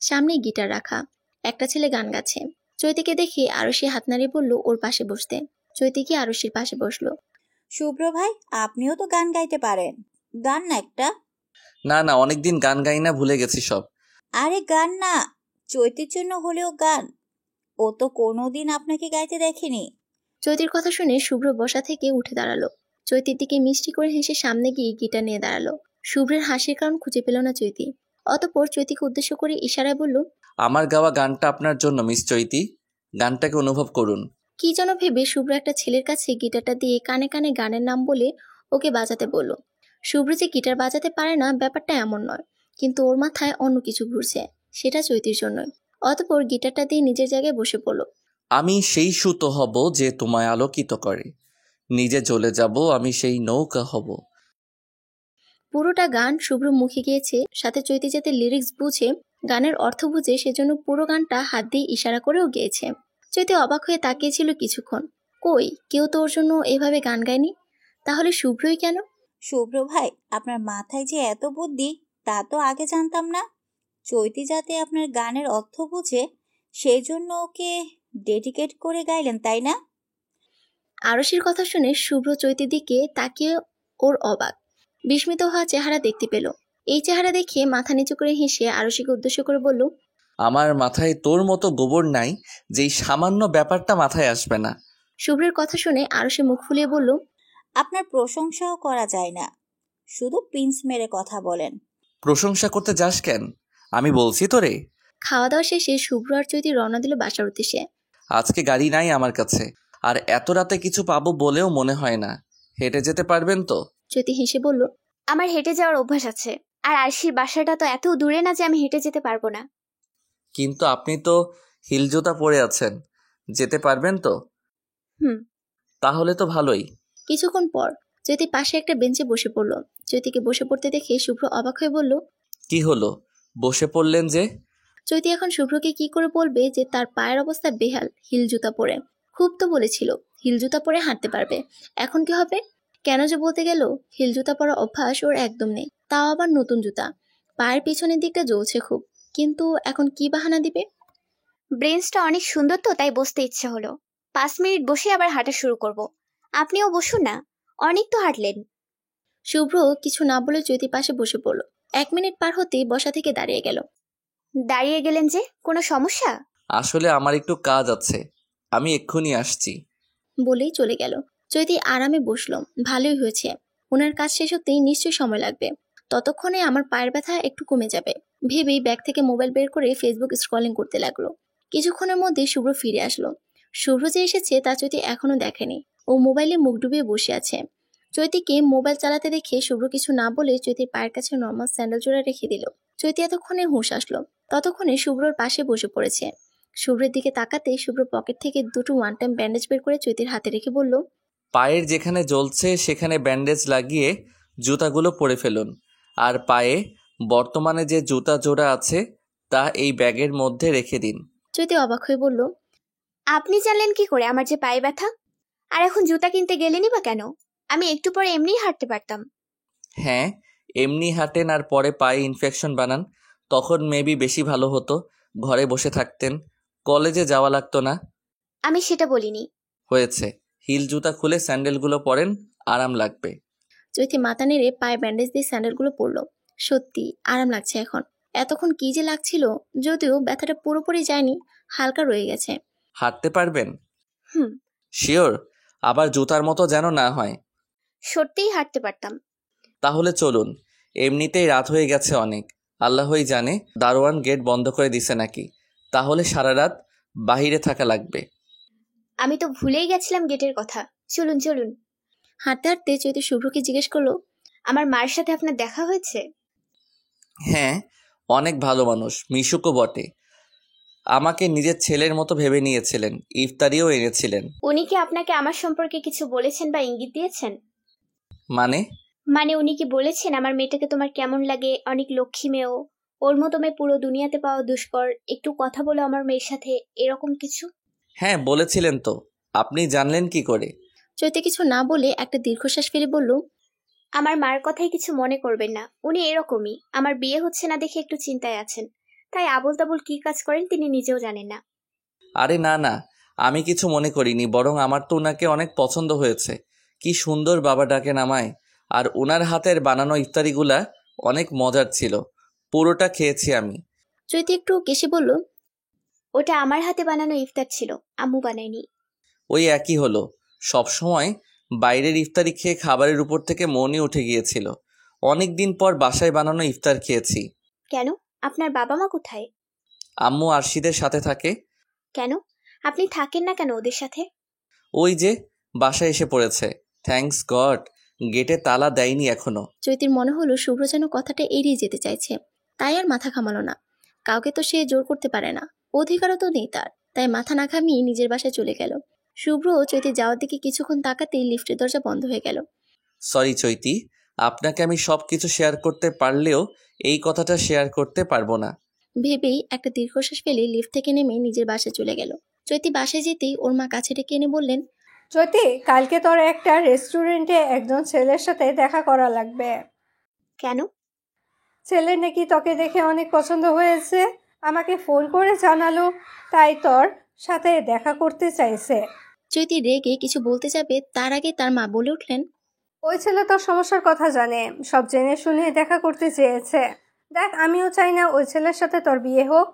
সামনে গিটার রাখা। একটা ছেলে গান গাচ্ছে। চৈতিকে দেখে আরশি হাত নাড়িয়ে বলল ওর পাশে বসতে। চৈতি কি আরশির পাশে বসলো। শুভ্র ভাই, আপনিও তো গান গাইতে পারেন, গান না একটা। না না, অনেকদিন গান গাই না, ভুলে গেছি সব। আরে গান না, চৈতির জন্য হলেও গান। ও তো কোনোদিন আপনাকে গাইতে দেখেনি। চৈতির কথা শুনে শুভ্র বসা থেকে উঠে দাঁড়ালো। চৈতির দিকে মিষ্টি করে হেসে সামনে গিয়ে গিটার নিয়ে দাঁড়ালো। শুভ্রের হাসির কারণ খুঁজে পেল না চৈতি। অতঃপর চৈতিকে উদ্দেশ্য করে ইশারায় বলল, আমার গাওয়া গানটা আপনার জন্য মিস চৈতি, গানটাকে অনুভব করুন। কি যেন ভেবে শুভ্র একটা ছেলের কাছে গিটারটা দিয়ে কানে কানে গানের নাম বলে ওকে বাজাতে বলল। শুভ্র যে গিটার বাজাতে পারে না ব্যাপারটা এমন নয়, কিন্তু ওর মাথায় অন্য কিছু ঘুরছে, সেটা চৈতির জন্যই। অতঃপর গিটারটা দিয়ে নিজের জায়গায় বসে পড়ল। আমি সেই সুতো হব যে তোমায় আলোকিত করে, নিজে চলে যাব আমি সেই নৌকা হব। পুরোটা গান শুভ্র মুখে গিয়েছে, সাথে চৈতি যাতে লিরিক্স বুঝে, গানের অর্থ বুঝে, সেজন্য পুরো গানটা হাত দিয়ে ইশারা করেও গেয়েছে। চৈতি অবাক হয়ে তাকিয়েছিল কিছুক্ষণ। কই, কেউ তো ওর জন্য এভাবে গান গায়নি। তাহলে শুভ্রই কেন? শুভ্র ভাই, আপনার মাথায় যে এত বুদ্ধি তা তো আগে জানতাম না। চৈতি যাতে আপনার গানের অর্থ বুঝে সেই জন্য ওকে ডেডিকেট করে গাইলেন, তাই না? আরশির কথা শুনে শুভ্র চৈতির দিকে তাকিয়ে ওর অবাক বিস্মিত হওয়া চেহারা দেখতে পেল। এই চেহারা দেখে মাথা নিচু করে হেসে আরশিকে উদ্দেশ্য করে বলল, আমার মাথায় তোর মতো গোবর নাই যেই সামান্য ব্যাপারটা মাথায় আসবে না। শুভ্রের কথা শুনে আরশি মুখ ফুলিয়ে বলল, আপনার প্রশংসাও করা যায় না, শুধু প্রিন্স মেরে কথা বলেন। প্রশংসা করতে যাস কেন? আমি বলছি তোরে। খাওয়া দাওয়া শেষে শুভ্র আর চৈতি রওনা দিল বাসার উদ্দেশ্যে। আজকে গাড়ি নাই আমার কাছে, আর এত রাতে কিছু পাবো বলেও মনে হয় না। হেঁটে যেতে পারবেন তো? চৈতি হেসে বলল, আমার হেঁটে যাওয়ার অভ্যাস আছে, আর আরশির বাসাটা তো এত দূরে না যে আমি হেঁটে যেতে পারবো না। কিন্তু আপনি তো হিল জুতা পরে আছেন, যেতে পারবেন তো? তাহলে তো ভালোই। কিছুক্ষণ পর চৈতি পাশে একটা বেঞ্চে বসে পড়ল। চৈতিকে বসে পড়তে দেখে শুভ্র অবাক হয়ে বলল, কি হলো, বসে পড়লেন যে? চৈতি এখন শুভ্রকে কি করে বলবে যে তার পায়ের অবস্থা বেহাল হিল জুতা পরে। খুব তো বলেছিল হিল জুতা পরে হাঁটতে পারবে, এখন কি হবে? কেন যে বলতে গেল? হিল জুতা পরা অভ্যাস ওর একদম নেই, তাও আবার নতুন জুতা। পায়ের পিছনের দিকটা জ্বলছে খুব, কিন্তু এখন কি বাহানা দিবে? ব্রেঞ্চটা অনেক সুন্দর তো, তাই বসতে ইচ্ছে হলো। 5 মিনিট বসে আবার হাঁটা শুরু করব। আপনিও বসুন না, অনেক তো হাঁটলেন। শুভ্র কিছু না বলে চৈতির পাশে বসে পড়ল। 1 মিনিট পার হতেই বসা থেকে দাঁড়িয়ে গেল। দাঁড়িয়ে গেলেন যে, কোনো সমস্যা? আসলে আমার একটু কাজ আছে, আমি এক্ষুনি আসছি বলেই চলে গেল। চৈতি আরামে বসলো। ভালোই হয়েছে, ওনার কাজ শেষ হতেই নিশ্চয়ই সময় লাগবে, ততক্ষণে আমার পায়ের ব্যথা একটু কমে যাবে ভেবেই ব্যাগ থেকে মোবাইল বের করে ফেসবুক স্ক্রলিং করতে লাগলো। কিছুক্ষণের মধ্যে শুভ্র ফিরে আসলো। শুভ্র যে এসেছে তা চৈতি এখনো দেখেনি। ও মোবাইলে মুখ ডুবিয়ে বসে আছে। চৈতিকে মোবাইল চালাতে দেখে শুভ্র কিছু না বলে চৈতির পায়ের কাছে নর্মাল স্যান্ডেল জোড়া রেখে দিল। চৈতি এতক্ষণে হুঁশ আসলো। ততক্ষণে শুভ্রর পাশে বসে পড়েছে। শুভ্রের দিকে তাকাতে শুভ্র পকেট থেকে 2টো ওয়ান টাইম ব্যান্ডেজ বের করে চৈতির হাতে রেখে বলল, পায়ের যেখানে জ্বলছে সেখানে ব্যান্ডেজ লাগিয়ে জুতাগুলো পরে ফেলুন, আর পায়ে বর্তমানে যে জুতা জোড়া আছে তা এই ব্যাগের মধ্যে রেখে দিন। চৈতি অবাক হয়ে বলল, আপনি জানলেন কি করে আমার যে পায়ে ব্যথা? আর এখন জুতা কিনতে গেলেনই বা কেন? আমি একটু পরে এমনিই হাঁটতে পারতাম। হ্যাঁ, এমনি হাঁটেন আর পরে পায়ে ইনফেকশন বানান, তখন মেবি বেশি ভালো হতো। ঘরে বসে থাকতেন, কলেজে যাওয়া লাগতো না। আমি সেটা বলিনি। হয়েছে, হিল জুতা খুলে স্যান্ডেলগুলো পরেন, আরাম লাগবে। চৈতি মাথা নেড়ে পায়ে ব্যান্ডেজ দিয়ে স্যান্ডেলগুলো পরলো। সত্যি আরাম লাগছে এখন। এতক্ষণ কি যে লাগছিল, যদিও ব্যথাটা পুরোপুরি যায়নি, হালকা রয়ে গেছে। হাঁটতে পারবেন? হুম। শিওর? আবার জুতার মতো যেন না হয়। সত্যিই হাঁটতে পারতাম। তাহলে চলুন, এমনিতেই রাত হয়ে গেছে অনেক। আল্লাহই জানে দারোয়ান গেট বন্ধ করে দিছে নাকি, তাহলে সারা রাত বাহিরে থাকা লাগবে। আমি তো ভুলেই গেছিলাম গেটের কথা। চলুন চলুন। হাঁটতে হাঁটতে চৈতি শুভ্রকে জিজ্ঞেস করলো, আমার মার সাথে আপনার দেখা হয়েছে? হ্যাঁ, অনেক ভালো মানুষ, মিশুকও বটে। আমাকে নিজের ছেলের মতো ভেবে নিয়েছিলেন, ইফতারিও এনেছিলেন। উনি কি আপনাকে আমার সম্পর্কে কিছু বলেছেন বা ইঙ্গিত দিয়েছেন? মানে উনি কি বলেছেন আমার মেয়েটাকে তোমার কেমন লাগে, অনেক লক্ষ্মী মেয়েও, ওর মতো মেয়ে পুরো দুনিয়াতে পাওয়া দুষ্কর, একটু কথা বলো আমার মেয়ের সাথে, এরকম কিছু? হ্যাঁ বলেছিলেন তো, আপনি জানলেন কি করে? চৈতি কিছু না বলে একটা দীর্ঘশ্বাস ফেলে বলল, আমার মার কথাই কিছু মনে করবেন না, উনি এরকমই। আমার বিয়ে হচ্ছে না দেখে একটু চিন্তায় আছেন, তাই আবল তাবল কি কাজ করেন তিনি নিজেও জানেন না। আরে না না, আমি কিছু মনে করিনি, বরং আমার তো ওনাকে অনেক পছন্দ হয়েছে। কি সুন্দর বাবা ডাকেন আমায়। আর ওনার হাতের বানানো ইফতারিগুলা অনেক মজার ছিল, পুরোটা খেয়েছি আমি। চৈতি একটু কেসে বলল, ওটা আমার হাতে বানানো ইফতার ছিল, আম্মু বানায়নি। ওই একই হলো, সবসময় বাইরের ইফতারি খেয়ে খাবারের উপর থেকে মনই উঠে গিয়েছিল। অনেক দিন পর বাসায় বানানো ইফতার খেয়েছি। কেন, আপনার বাবা মা কোথায়? আম্মু আরশিদের সাথে থাকে। কেন, আপনি থাকেন না কেন ওদের সাথে? ওই যে বাসায় এসে পড়েছে, থ্যাঙ্কস গড, গেটে তালা দেয়নি এখনো। চৈতির মনে হলো শুভ্র যেন কথাটা এড়িয়ে যেতে চাইছে, তাই আর মাথা ঘামালো না। কাউকে তো সে জোর করতে পারে না, অধিকারও তো নেই তার, তাই মাথা না ঘামিয়ে নিজের বাসায় চলে গেল। শুভ্র চৈতি যাওয়ার দিকে কিছুক্ষণ তাকাতেই লিফটের দরজা বন্ধ হয়ে গেল। সরি চৈতি, আপনাকে আমি সব কিছু শেয়ার করতে পারলেও এই কথাটা শেয়ার করতে পারবো না। ভেবেই একটা দীর্ঘশ্বাস ফেলে লিফট থেকে নেমে নিজের বাসায় চলে গেল। চৈতি বাসায় যেতেই ওর মা কাছে ডেকে এনে বললেন, চৈতি, কালকে তোর একটা রেস্টুরেন্টে একজন ছেলের সাথে দেখা করা লাগবে। কেন? ছেলে নাকি তোকে দেখে অনেক পছন্দ হয়েছে, আমাকে ফোন করে জানালো, তাই তোর সাথে দেখা করতে চাইছে। চৈতি রেগে কিছু বলতে যাবে, তার আগে তার মা বলে উঠলেন, ওই ছেলে তোর সমস্যার কথা জানে, সব জেনে শুনে দেখা করতে চেয়েছে। দেখ, আমিও চাই না ওই ছেলের সাথে তোর বিয়ে হোক।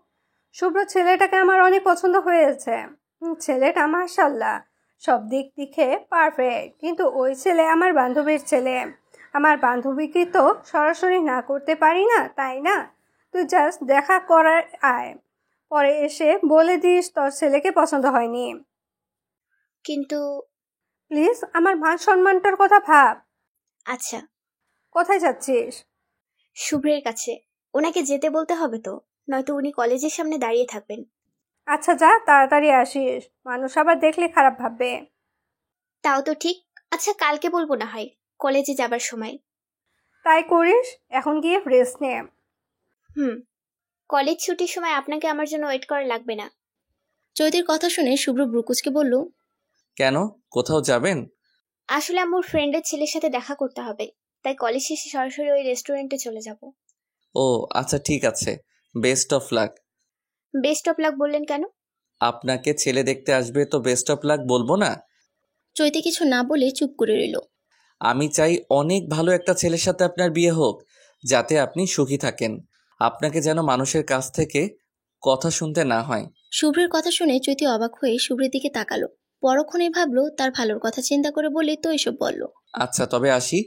শুভ্র ছেলেটাকে আমার অনেক পছন্দ হয়েছে। ছেলেটা মাশাআল্লাহ সব দিক দিকে পারফেক্ট, কিন্তু ওই ছেলে আমার বান্ধবীর ছেলে। আমার বান্ধবীকে তো সরাসরি না করতে পারি না, তাই না? তুই জাস্ট দেখা করার আয়, পরে এসে বলে দিস তোর ছেলেকে পছন্দ হয়নি। কিন্তু প্লিজ আমার মান সম্মানটার কথা ভাব। আচ্ছা। কোথায় যাচ্ছিস? শুভ্রের কাছে। ওনাকে যেতে বলতে হবে তো, নয়তো উনি কলেজের সামনে দাঁড়িয়ে থাকবেন। আচ্ছা যা, তাড়াতাড়ি আসিস, মানুষ আবার দেখলে খারাপ ভাববে। তাও তো ঠিক। আচ্ছা কালকে বলবো না হয়, কলেজে যাবার সময়। তাই করিস, এখন গিয়ে রেস্ট নে। কলেজ ছুটির সময় আপনাকে আমার জন্য ওয়েট করা লাগবে না। চৈতির কথা শুনে শুভ্র ব্রুকুচকে বলল, কেন, কোথাও যাবেন? আসলে আমার ফ্রেন্ডের ছেলের সাথে দেখা করতে হবে, তাই কলেজ শেষে সরাসরি ওই রেস্টুরেন্টে চলে যাব। ও আচ্ছা ঠিক আছে, best of luck. Best of luck বললেন কেন? আপনাকে ছেলে দেখতে আসবে তো বেস্ট অফ লাক বলবো না? চৈতি কিছু না বলে চুপ করে রইল। আমি চাই অনেক ভালো একটা ছেলের সাথে আপনার বিয়ে হোক, যাতে আপনি সুখী থাকেন। আপনাকে যেন মানুষের কাছ থেকে কথা শুনতে না হয়। শুভ্রের কথা শুনে চৈতি অবাক হয়ে শুভ্রের দিকে তাকালো। পরক্ষণে ভাবলো তার ভালোর কথা চিন্তা করে বলে তো এসব বলল। আচ্ছা তবে আসি,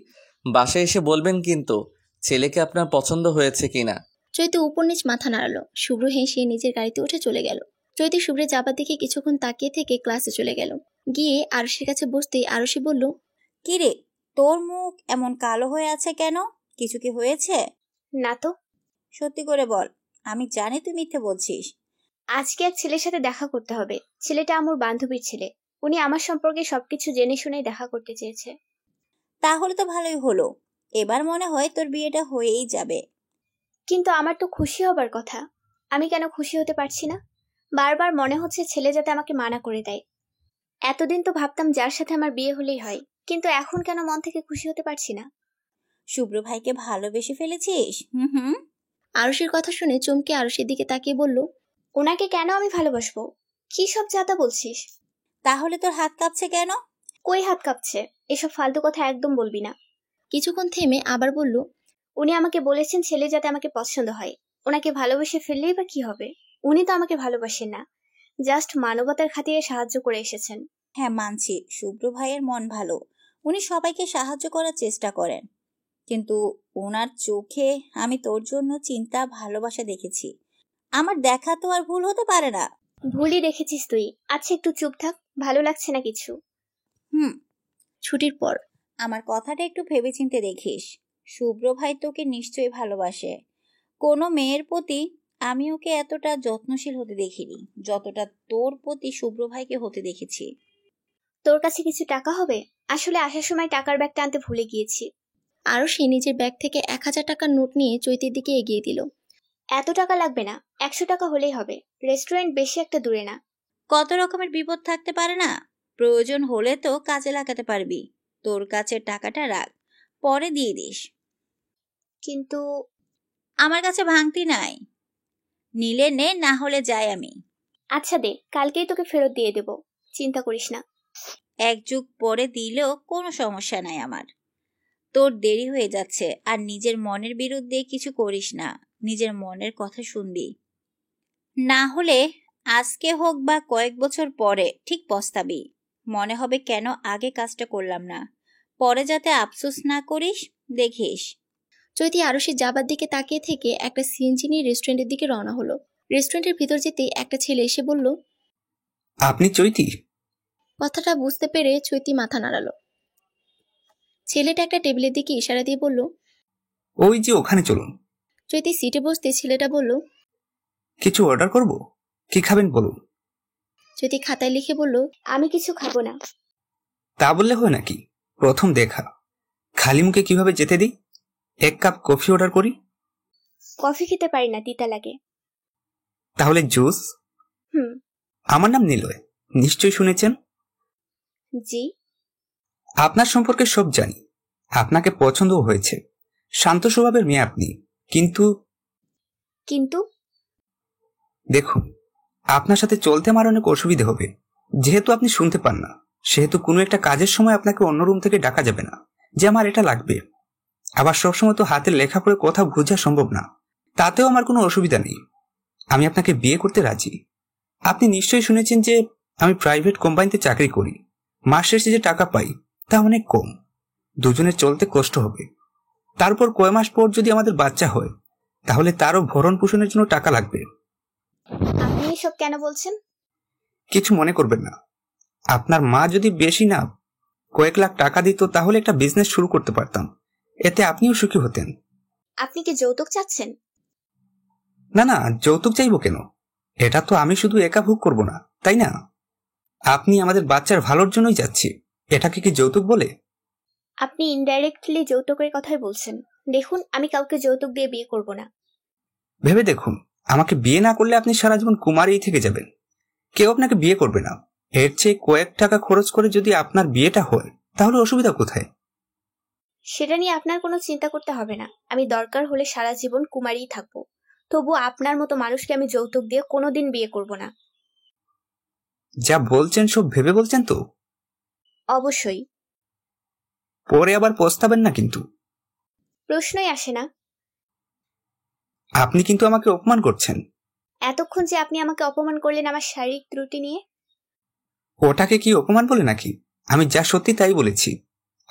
বাসায় এসে বলবেন কিন্তু ছেলেকে আপনার পছন্দ হয়েছে কিনা। চৈতি উপর নিচ মাথা নাড়ালো। শুভ্র হেসে নিজের গাড়িতে উঠে চলে গেল। চৈতি শুভ্রের যাবার দিকে কিছুক্ষণ তাকিয়ে থেকে ক্লাসে চলে গেল। গিয়ে আরশির কাছে বসতেই আরশি বলল, কিরে, তোর মুখ এমন কালো হয়ে আছে কেন? কিছু কি হয়েছে? না তো। সত্যি করে বল, আমি জানি তুই মিথ্যে বলছিস। আজকে এক ছেলের সাথে দেখা করতে হবে। ছেলেটা আমার বান্ধবীর ছেলে। উনি আমার সম্পর্কে সবকিছু জেনে শুনেই দেখা করতে চেয়েছে। তাহলে তো ভালোই হলো, এবার মনে হয় তোর বিয়েটা হয়েই যাবে। কিন্তু আমার তো খুশি হবার কথা, আমি কেন খুশি হতে পারছি না? বারবার মনে হচ্ছে ছেলে যাতে আমাকে মানা করে দেয়। এতদিন তো ভাবতাম যার সাথে আমার বিয়ে হলেই হয়, কিন্তু এখন কেন মন থেকে খুশি হতে পারছি না? শুভ্র ভাইকে ভালোবেসে ফেলেছিস? হুম। আরশির কথা শুনে চমকে আরশির দিকে তাকিয়ে বলল, ওনাকে কেন আমি ভালোবাসবো? কি সব যাতা বলছিস? তাহলে তোর হাত কাঁপছে কেন? কই হাত কাঁপছে? এসব ফালতু কথা একদম বলবি না। কিছুক্ষণ থেমে আবার বলল, উনি আমাকে বলেছেন ছেলে যাতে আমাকে পছন্দ হয়। ওনাকে ভালোবেসে ফেললেই বা কি হবে? উনি তো আমাকে ভালোবাসেন না, জাস্ট মানবতার খাতিরে সাহায্য করে এসেছেন। হ্যাঁ মানছি, শুভ্র ভাইয়ের মন ভালো, উনি সবাইকে সাহায্য করার চেষ্টা করেন, কিন্তু ওনার চোখে আমি তোর জন্য চিন্তা ভালোবাসা দেখেছি। আমার দেখা তো আর ভুল হতে পারে না। ভুলই দেখেছিস তুই। আচ্ছা একটু চুপ থাক, ভালো লাগছে না কিছু। ছুটির পর আমার কথাটা একটু ভেবেচিন্তে দেখিস। শুভ্র ভাই তোকে নিশ্চয়ই ভালোবাসে। কোনো মেয়ের প্রতি আমি ওকে এতটা যত্নশীল হতে দেখিনি যতটা তোর প্রতি শুভ্র ভাইকে হতে দেখেছি। তোর কাছে কিছু টাকা হবে? আসলে আসার সময় টাকার ব্যাগটা আনতে ভুলে গিয়েছি। আরশি নিজের ব্যাগ থেকে 1000 টাকার নোট নিয়ে চৈতির দিকে এগিয়ে দিল। এত টাকা লাগবে না, 100 টাকা হলেই হবে। রেস্টুরেন্ট বেশি একটা দূরে না। কত রকমের বিপদ থাকতে পারে না, প্রয়োজন হলে তো কাজে লাগাতে পারবি। তোর কাছে টাকাটা রাখ, পরে দিয়ে দিস। কিন্তু আমার কাছে ভাঙতি নাই, নিলে নে, না হলে যাই আমি। আচ্ছা দে, কালকেই তোকে ফেরত দিয়ে দেব, চিন্তা করিস না। এক যুগ পরে দিলেও কোনো সমস্যা নাই আমার। তোর দেরি হয়ে যাচ্ছে, আর নিজের মনের বিরুদ্ধে কিছু করিস না। নিজের মনের কথা শুনবি, না হলে আজকে হোক বা কয়েক বছর পরে ঠিক পস্তাবি। মনে হবে কেন আগে কাজটা করলাম না। পরে যাতে আফসোস না করিস, দেখিস। চৈতি আরশির যাবার দিকে তাকিয়ে থেকে একটা সিএনজি নিয়ে রেস্টুরেন্টের দিকে রওনা হলো। রেস্টুরেন্টের ভিতর যেতে একটা ছেলে এসে বলল, আপনি চৈতি? কথাটা বুঝতে পেরে চৈতি মাথা নাড়ালো। ছেলেটা একটা টেবিলের দিকে ইশারা দিয়ে বলল, ওই যে ওখানে চলুন। চৈতি সিটে বসতে ছেলেটা বলল, কিছু অর্ডার করব? কি খাবেন বলুন। চৈতি খাতায় লিখে বলল, আমি কিছু খাবো না। তা বললে হয় নাকি? প্রথম দেখা, খালি মুখে কিভাবে যেতে দিই? 1 কাপ কফি অর্ডার করি। কফি খেতে পারি না, তিতা লাগে। তাহলে জুস? হুম। আমার নাম নিলয়, নিশ্চয়ই শুনেছেন। জি। আপনার সম্পর্কে সব জানি, আপনাকে পছন্দও হয়েছে। শান্ত স্বভাবের মেয়ে আপনি, কিন্তু কিন্তু দেখুন, আপনার সাথে চলতে আমার অনেক অসুবিধা হবে। যেহেতু আপনি শুনতে পান না, সেহেতু কোনো একটা কাজের সময় আপনাকে অন্য রুম থেকে ডাকা যাবে না যে আমার এটা লাগবে। আবার সবসময় তো হাতের লেখা পড়ে কথা বোঝা সম্ভব না, তাতেও আমার কোনো অসুবিধা নেই। আমি আপনাকে বিয়ে করতে রাজি। আপনি নিশ্চয়ই শুনেছেন যে আমি প্রাইভেট কোম্পানিতে চাকরি করি। মাস শেষে যে টাকা পাই তা অনেক কম, দুজনের চলতে কষ্ট হবে। তারপর কয় মাস পর যদি আমাদের বাচ্চা হয়, তাহলে তারও ভরণ পোষণের জন্য টাকা লাগবে। আপনি এসব কেন বলছেন? কিছু মনে করবেন না। আপনার মা যদি বেশি না কয়েক লাখ টাকা দিত, তাহলে একটা বিজনেস শুরু করতে পারতাম, এতে আপনিও সুখী হতেন। আপনি কি যৌতুক চাচ্ছেন? না না, যৌতুক চাইবো কেন? এটা তো আমি শুধু একা ভোগ করব না, তাই না? আপনি আমাদের বাচ্চার ভালোর জন্যই যাচ্ছি, এটাকে কি যৌতুক বলে? আপনি ইনডাইরেক্টলি যৌতুকের কথাই বলছেন। দেখুন, আমি কাউকে যৌতুক দিয়ে বিয়ে করব না। ভেবে দেখুন, আমাকে বিয়ে না করলে আপনি সারা জীবন কুমারীই থেকে যাবেন, কেউ আপনাকে বিয়ে করবে না। এর চেয়ে কয়েক টাকা খরচ করে যদি আপনার বিয়েটা হয়, তাহলে অসুবিধা কোথায়? সেটা নিয়ে আপনার কোনো চিন্তা করতে হবে না। আমি দরকার হলে সারা জীবন কুমারীই থাকবো, তবু আপনার মতো মানুষকে আমি যৌতুক দিয়ে কোনোদিন বিয়ে করব না। যা বলছেন সব ভেবে বলছেন তো? অবশ্যই। পরে আবার পস্তাবেন না কিন্তু। প্রশ্নই আসে না। আপনি কিন্তু আমাকে অপমান করছেন। এতক্ষণ যে আপনি আমাকে অপমান করলেন আমার শারীরিক ত্রুটি নিয়ে। ওটাকে কি অপমান বলে নাকি? আমি যা সত্যি তাই বলেছি।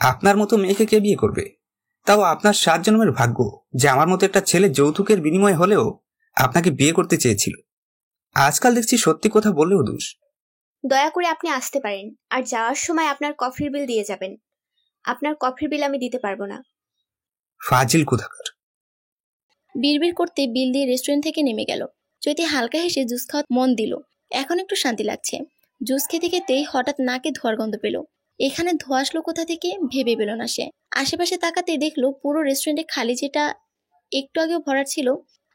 আপনার মতো মেয়েকে কে বিয়ে করবে? তাও আপনার 7 জন্মের ভাগ্য যে আমার মতো একটা ছেলে যৌতুকের বিনিময়ে হলেও আপনাকে বিয়ে করতে চেয়েছিল। আজকাল দেখছি সত্যি কথা বললেও দোষ। দয়া করে আপনি আসতে পারেন, আর যাওয়ার সময় আপনার কফির বিল দিয়ে যাবেন। আপনার কফির বিল আমি দিতে পারবো না। ফাজিল কোথাকার। বিড়বিড় করতে বিল দিয়ে রেস্টুরেন্ট থেকে নেমে গেল। চৈতি হালকা হেসে জুস খাওয়া মন দিল। এখন একটু শান্তি লাগছে। জুস খেতে খেতেই হঠাৎ নাকে ধোয়ার গন্ধ পেল। এখানে ধোয়া আসলো কোথা থেকে ভেবে পেল না সে। আশেপাশে তাকাতে দেখলো পুরো রেস্টুরেন্টে খালি, যেটা একটু আগেও ভরা ছিল,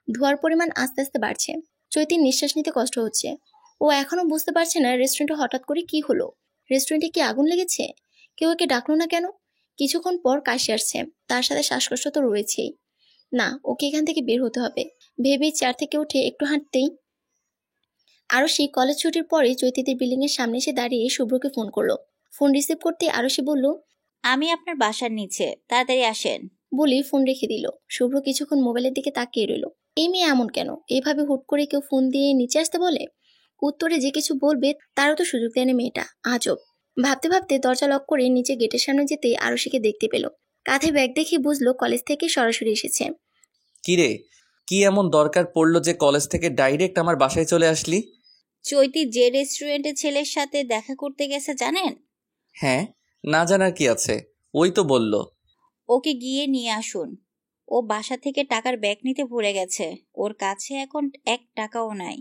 ধোয়ার পরিমাণ আস্তে আস্তে বাড়ছে। চৈতির নিঃশ্বাস নিতে কষ্ট হচ্ছে। ও এখনো বুঝতে পারছে না রেস্টুরেন্টে হঠাৎ করে কি হলো। রেস্টুরেন্টে কি আগুন লেগেছে? কেউ একে ডাকলো না কেন? কিছুক্ষণ পর কাশি আসছে, তার সাথে শ্বাসকষ্ট তো রয়েছেই। না, ওকে এখান থেকে বের হতে হবে ভেবেই চেয়ার থেকে উঠে একটু হাঁটতেই আরশি কলেজ ছুটির পরে চৈতিদের বিল্ডিং এর সামনে এসে দাঁড়িয়ে শুভ্রকে ফোন করলো। ফোন রিসিভ করতে আরশি বলল, আমি আপনার বাসার নিচে, তাড়াতাড়ি আসেন। বলি ফোন রেখে দিল। শুভ্র কিছুক্ষণ মোবাইলের দিকে তাকিয়ে রইল। এই মেয়ে এমন কেন? এভাবে হুট করে কেউ ফোন দিয়ে নিচে আসতে বলে? উত্তরে যে কিছু বলবে তারও তো সুযোগ দেয়নি মেয়েটা। আজব। ভাবতে ভাবতে দরজা লক করে নিচে গেটের সামনে যেতে আরশিকে দেখতে পেল। কাঁধে ব্যাগ দেখে বুঝলো কলেজ থেকে সরাসরি এসেছে। কিরে, কি এমন দরকার পড়লো যে কলেজ থেকে ডাইরেক্ট আমার বাসায় চলে আসলি? চৈতি যে রেস্টুরেন্টে ছেলের সাথে দেখা করতে গেছে জানেন? হ্যাঁ, না জানার কি আছে, ওই তো বলল। ওকে গিয়ে নিয়ে আসুন। ও বাসা থেকে টাকার ব্যাগ নিতে ভুলে গেছে। ওর কাছে এখন 1 টাকাও নাই।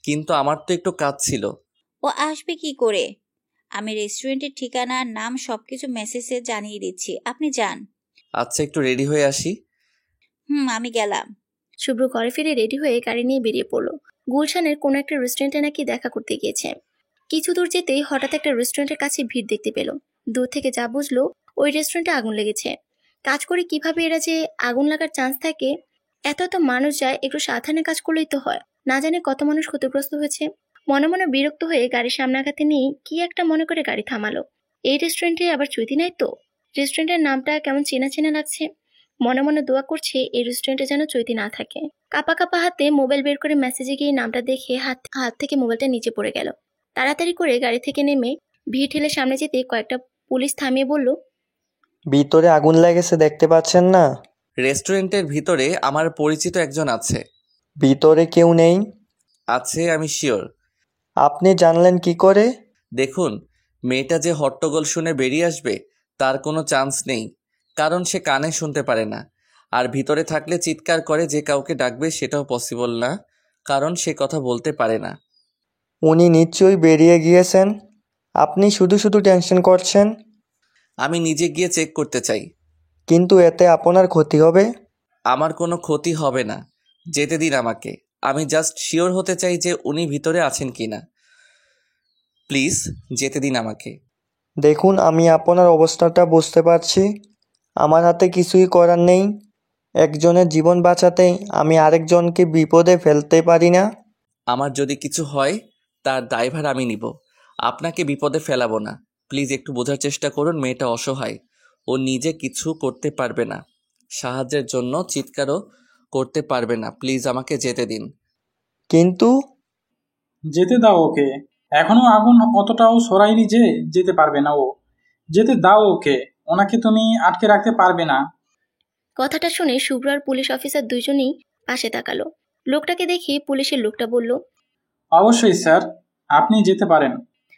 কিন্তু আমার তো একটু কাজ ছিল। ও আসবে কি করে? আমি রেস্টুরেন্টের ঠিকানা, নাম সবকিছু মেসেজে জানিয়ে দিচ্ছি, আপনি যান। আচ্ছা, একটু রেডি হয়ে আসি। আমি গেলাম। শুভ্র ঘরে ফিরে রেডি হয়ে গাড়ি নিয়ে বেরিয়ে পড়লো। গুলশানের কোনো একটা রেস্টুরেন্টে নাকি দেখা করতে গিয়েছে। কিছু দূর যেতেই হঠাৎ একটা রেস্টুরেন্টের কাছে ভিড় দেখতে পেল। দূর থেকে যা বুঝলো ওই রেস্টুরেন্টে আগুন লেগেছে। কাজ করে কিভাবে এরা যে আগুন লাগার চান্স থাকে, এত এত মানুষ যায়, একটু সাবধানে কাজ করলেই তো হয়। না জানে কত মানুষ ক্ষতিগ্রস্ত হয়েছে। মনে মনে বিরক্ত হয়ে গাড়ির সামনে আঘাতে নিয়ে কি একটা মনে করে গাড়ি থামালো। এই রেস্টুরেন্টে আবার চৈতি নাই তো? রেস্টুরেন্টের নামটা কেমন চেনা চেনা লাগছে। মনে মনে দোয়া করছে এই রেস্টুরেন্টে যেন চৈতি না থাকে। কাপা কাপা হাতে মোবাইল বের করে মেসেজে গিয়ে নামটা দেখে হাত থেকে মোবাইলটা নিচে পড়ে গেল। তাড়াতাড়ি করে গাড়ি থেকে নেমে ভিড় ঠেলে সামনে যেতে কয়েকটা পুলিশ থামিয়ে বলল, ভিতরে আগুন লেগেছে, দেখতে পাচ্ছেন না? রেস্টুরেন্টের ভিতরে আমার পরিচিত একজন আছে। ভিতরে কেউ নেই? আছে, আমি শিওর। আপনি জানলেন কি করে? দেখুন, মেয়েটা যে হট্টগোল শুনে বেরিয়ে আসবে তার কোনো চান্স নেই, কারণ সে কানে শুনতে পারে না। আর ভিতরে থাকলে চিৎকার করে যে কাউকে ডাকবে সেটাও পসিবল না, কারণ সে কথা বলতে পারে না। উনি নিশ্চয়ই বেরিয়ে গিয়েছেন, আপনি শুধু শুধু টেনশন করছেন। আমি নিজে গিয়ে চেক করতে চাই। কিন্তু এতে আপনার ক্ষতি হবে। আমার কোনো ক্ষতি হবে না, যেতে দিন আমাকে। আমি জাস্ট শিওর হতে চাই যে উনি ভিতরে আছেন কিনা। প্লিজ যেতে দিন আমাকে। দেখুন, আমি আপনার অবস্থাটা বুঝতে পারছি। আমার হাতে কিছুই করার নেই। একজনের জীবন বাঁচাতেই আমি আরেকজনকে বিপদে ফেলতে পারি না। আমার যদি কিছু হয় তার দায়ভার আমি নিব, আপনাকে বিপদে ফেলাবো না। প্লিজ একটু বোঝার চেষ্টা করুন, মেয়েটা অসহায়, ও নিজে কিছু করতে পারবে না, সাহায্যের জন্য চিৎকারও করতে পারবে না। প্লিজ আমাকে যেতে দিন। কিন্তু যেতে দাও ওকে, এখনো আগুন অতটাও সরাইনি যে যেতে পারবে না ও। যেতে দাও ওকে, ওনাকে তুমি আটকে রাখতে পারবে না। কথাটা শুনে শুভ্র আর পুলিশ অফিসার দুজনেই পাশে তাকালো। লোকটাকে দেখে পুলিশের লোকটা বলল, অবশ্যই স্যার, আপনি যেতে পারেন।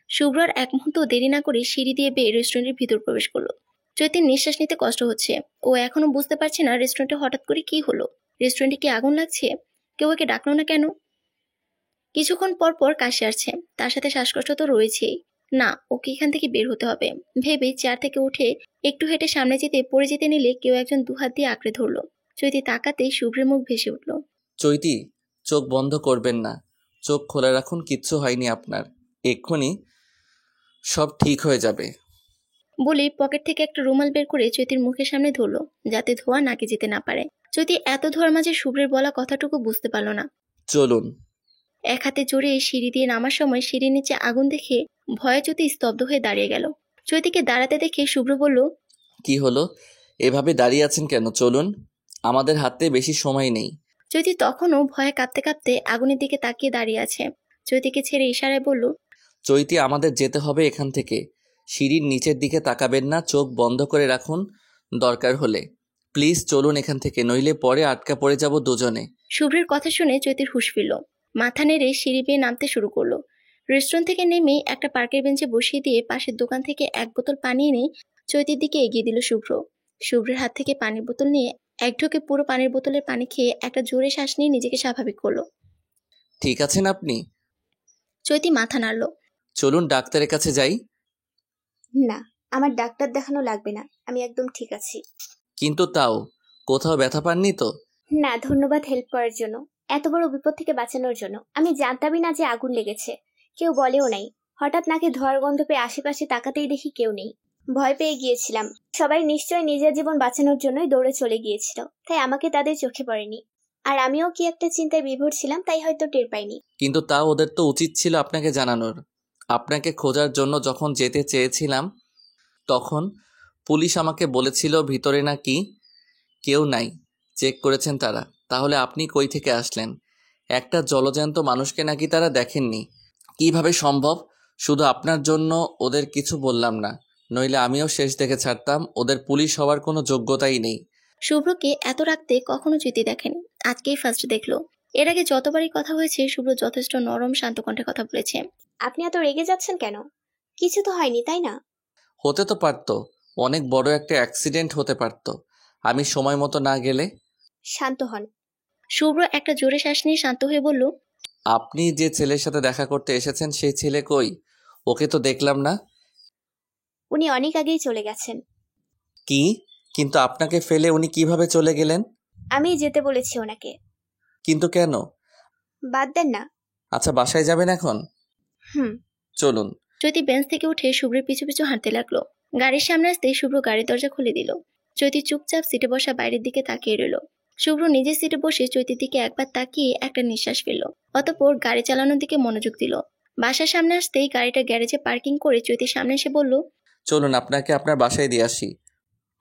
শুভ্র আর এক মুহূর্ত দেরি না করে সিঁড়ি দিয়ে বেয়ে রেস্টুরেন্টের ভিতর প্রবেশ করলো। চৈতির নিঃশ্বাস নিতে কষ্ট হচ্ছে। ও এখনো বুঝতে পারছে না রেস্টুরেন্টে হঠাৎ করে কি হলো। রেস্টুরেন্টে কি আগুন লাগছে? কেউ একে ডাকলো না কেন? কিছুক্ষণ পর পর কাশি আসছে, তার সাথে শ্বাসকষ্ট তো রয়েছেই। না, ওকে এখান থেকে বের হতে হবে ভেবে চেয়ার থেকে উঠে একটু হেঁটে সামনে যেতে পড়ে যেতে নিলে কেউ একজন দুহাত দিয়ে আঁকড়ে ধরলো। চৈতি তাকাতেই শুভ্রের মুখ ভেসে উঠল। চৈতি, চোখ বন্ধ করবেন না, চোখ খোলা রাখুন, কিচ্ছু হয়নি আপনার, এক্ষুনি সব ঠিক হয়ে যাবে। বলে পকেট থেকে একটা রুমাল বের করে চৈতির মুখের সামনে ধরলো, যাতে ধোঁয়া নাকে যেতে না পারে। চৈতি এত ধোঁয়ার মাঝে শুভ্রের বলা কথাটুকু বুঝতে পারল না। চলুন। এক হাতে জড়িয়ে সিঁড়ি দিয়ে নামার সময় সিঁড়ির নিচে আগুন দেখে ভয়ে চৈতি স্তব্ধ হয়ে দাঁড়িয়ে গেল। চৈতিকে দাঁড়াতে দেখে শুভ্র বলল, কি হলো, এভাবে দাঁড়িয়ে আছেন কেন? চলুন, আমাদের হাতে বেশি সময় নেই। চৈতি তখনও ভয়ে কাঁপতে কাঁপতে আগুনের দিকে তাকিয়ে দাঁড়িয়ে আছে। চৈতিকে ছেড়ে ইশারায় বলল, চৈতি, আমাদের যেতে হবে এখান থেকে। সিঁড়ির নিচের দিকে তাকাবেন না, চোখ বন্ধ করে রাখুন দরকার হলে। প্লিজ চলুন এখান থেকে, নইলে পরে আটকা পড়ে যাব দুজনে। শুভ্রের কথা শুনে চৈতির হুঁশ ফিরল। মাথা নেড়ে সিঁড়ি বেয়ে নামতে শুরু করলো। রেস্টুরেন্ট থেকে নেমে একটা পার্কের বেঞ্চে বসিয়ে দিয়ে পাশের দোকান থেকে 1 বোতল পানি এনে চৈতির দিকে এগিয়ে দিল শুভ্র। শুভ্রের হাত থেকে পানির বোতল নিয়ে এক ঢোকে পুরো পানির বোতলের পানি খেয়ে একটা জোরে শ্বাস নিয়ে নিজেকে স্বাভাবিক করলো। ঠিক আছেন আপনি? চৈতি মাথা নাড়ল। চলুন ডাক্তারের কাছে যাই। না, আমার ডাক্তার দেখানো লাগবে না, আমি একদম ঠিক আছি। কিন্তু তাও কোথাও ব্যথা পাননি তো? না, ধন্যবাদ হেল্প করার জন্য, এত বড় বিপদ থেকে বাঁচানোর জন্য। আমি জানতামই না যে আগুন লেগেছে, কেউ বলেও নাই। হঠাৎ নাকে ধোঁয়ার গন্ধ পেয়ে আশেপাশে তাকাতেই দেখি কেউ নেই। ভয় পেয়ে গিয়েছিলাম। সবাই নিশ্চয়ই নিজের জীবন বাঁচানোর জন্যই দৌড়ে চলে গিয়েছিল, তাই আমাকে তাদের চোখে পড়েনি। আর আমিও কি একটা চিন্তায় বিভোর ছিলাম, তাই হয়তো টের পাইনি। কিন্তু তাও ওদের তো উচিত ছিল আপনাকে জানানোর। আপনাকে খোঁজার জন্য যখন যেতে চেয়েছিলাম তখন পুলিশ আমাকে বলেছিল ভিতরে নাকি কেউ নাই, চেক করেছেন তারা। তাহলে আপনি কই থেকে আসলেন? একটা জলজ্যান্ত মানুষকে নাকি তারা দেখেননি। কিভাবে সম্ভব? শুধু আপনার জন্য ওদের কিছু বললাম না, নইলে আমিও শেষ দেখে ছাড়তাম। ওদের পুলিশ হওয়ার কোনো যোগ্যতাই নেই। শুভ্রকে এত রাখতে কখনো চ্যুতি দেখেনি, আজকেই ফার্স্ট দেখলো। এর আগে যতবারই কথা হয়েছে শুভ্র যথেষ্ট নরম শান্ত কণ্ঠে কথা বলেছে। আপনি এত রেগে যাচ্ছেন কেন? কিছু তো হয়নি, তাই না? হতে তো পারতো, অনেক বড় একটা অ্যাক্সিডেন্ট হতে পারতো আমি সময় মতো না গেলে। শান্ত হন। শুভ্র একটা জোরে শ্বাস নিয়ে শান্ত হয়ে বলল, আপনি যে ছেলের সাথে দেখা করতে এসেছেন সেই ছেলে কই? ওকে তো দেখলাম না। উনি অনেক আগেই চলে গেছেন। কি? কিন্তু আপনাকে ফেলে উনি কিভাবে চলে গেলেন? আমি যেতে বলেছি ওনাকে। কিন্তু কেন? বাদ দেন না। আচ্ছা, বাসায় যাবেন এখন? চলুন। চৈতি বেঞ্চ থেকে উঠে শুভ্রের পিছু পিছু হাঁটতে লাগলো। গাড়ির সামনে আসতেই শুভ্র গাড়ির দরজা খুলে দিল। চৈতি চুপচাপ সিটে বসা বাইরের দিকে তাকিয়ে রইল। শুভ্র নিজের সিটে বসে চৈতির দিকে একবার তাকিয়ে একটা নিঃশ্বাস ফেলল, অতঃপর গাড়ি চালানোর দিকে মনোযোগ দিল। বাসার সামনে আসতেই গাড়িটা গ্যারেজে পার্কিং করে চৈতির সামনে এসে বলল, চলুন আপনাকে আপনার বাসায় দিয়ে আসি।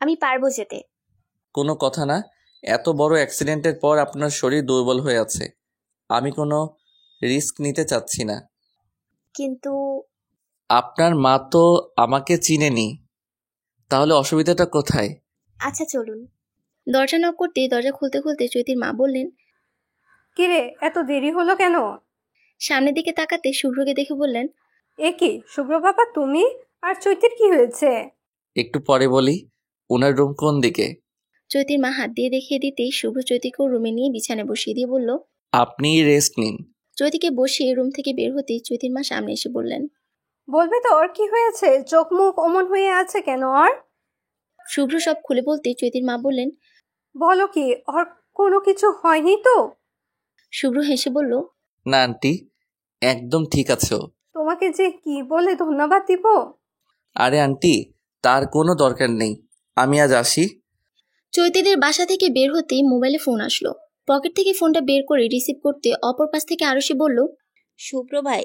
আমি পারবো যেতে। কোনো কথা না, এত বড় অ্যাক্সিডেন্টের পর আপনার শরীর দুর্বল হয়ে আছে। আমি কোনো রিস্ক নিতে চাচ্ছি না। কিন্তু আপনার মা তো আমাকে চিনেনি, তাহলে অসুবিধাটা কোথায়? আচ্ছা চলুন। দরজা নক করতে দরজা খুলতে খুলতে চৈতির মা বললেন, কিরে, এত দেরি হলো কেন? সামনের দিকে তাকাতে শুভ্রকে দেখে বললেন, এ কি শুভ্র বাবা, তুমি? আর চৈতির কি হয়েছে? একটু পরে বলি। ওনার রুম কোন দিকে? চৈতির মা হাত দিয়ে দেখিয়ে দিতেই শুভ্র চৈতিকেও রুমে নিয়ে বিছানায় বসিয়ে দিয়ে বলল, আপনি রেস্ট নিন। চৈতিকে বসিয়ে রুম থেকে বের হতেই চৈতির মা সামনে এসে বললেন, বলবে তো ওর কি হয়েছে? চোখ মুখ অমন হয়ে আছে কেন ওর? শুভ্র সব খুলে বলতে চৈতির মা বললেন, বলো কি, ওর কোনো কিছু হয়নি তো? শুভ্র হেসে বলল, না আন্টি, একদম ঠিক আছে ও। তোমাকে যে কি বলে ধন্যবাদ দিব। আরে আন্টি, তার কোনো দরকার নেই। আমি আজ আসি। চৈতিদের বাসা থেকে বের হতেই মোবাইলে ফোন আসলো। পকেট থেকে ফোনটা বের করে রিসিভ করতে অপর পাশ থেকে আরুষি বলল, শুভ্র ভাই,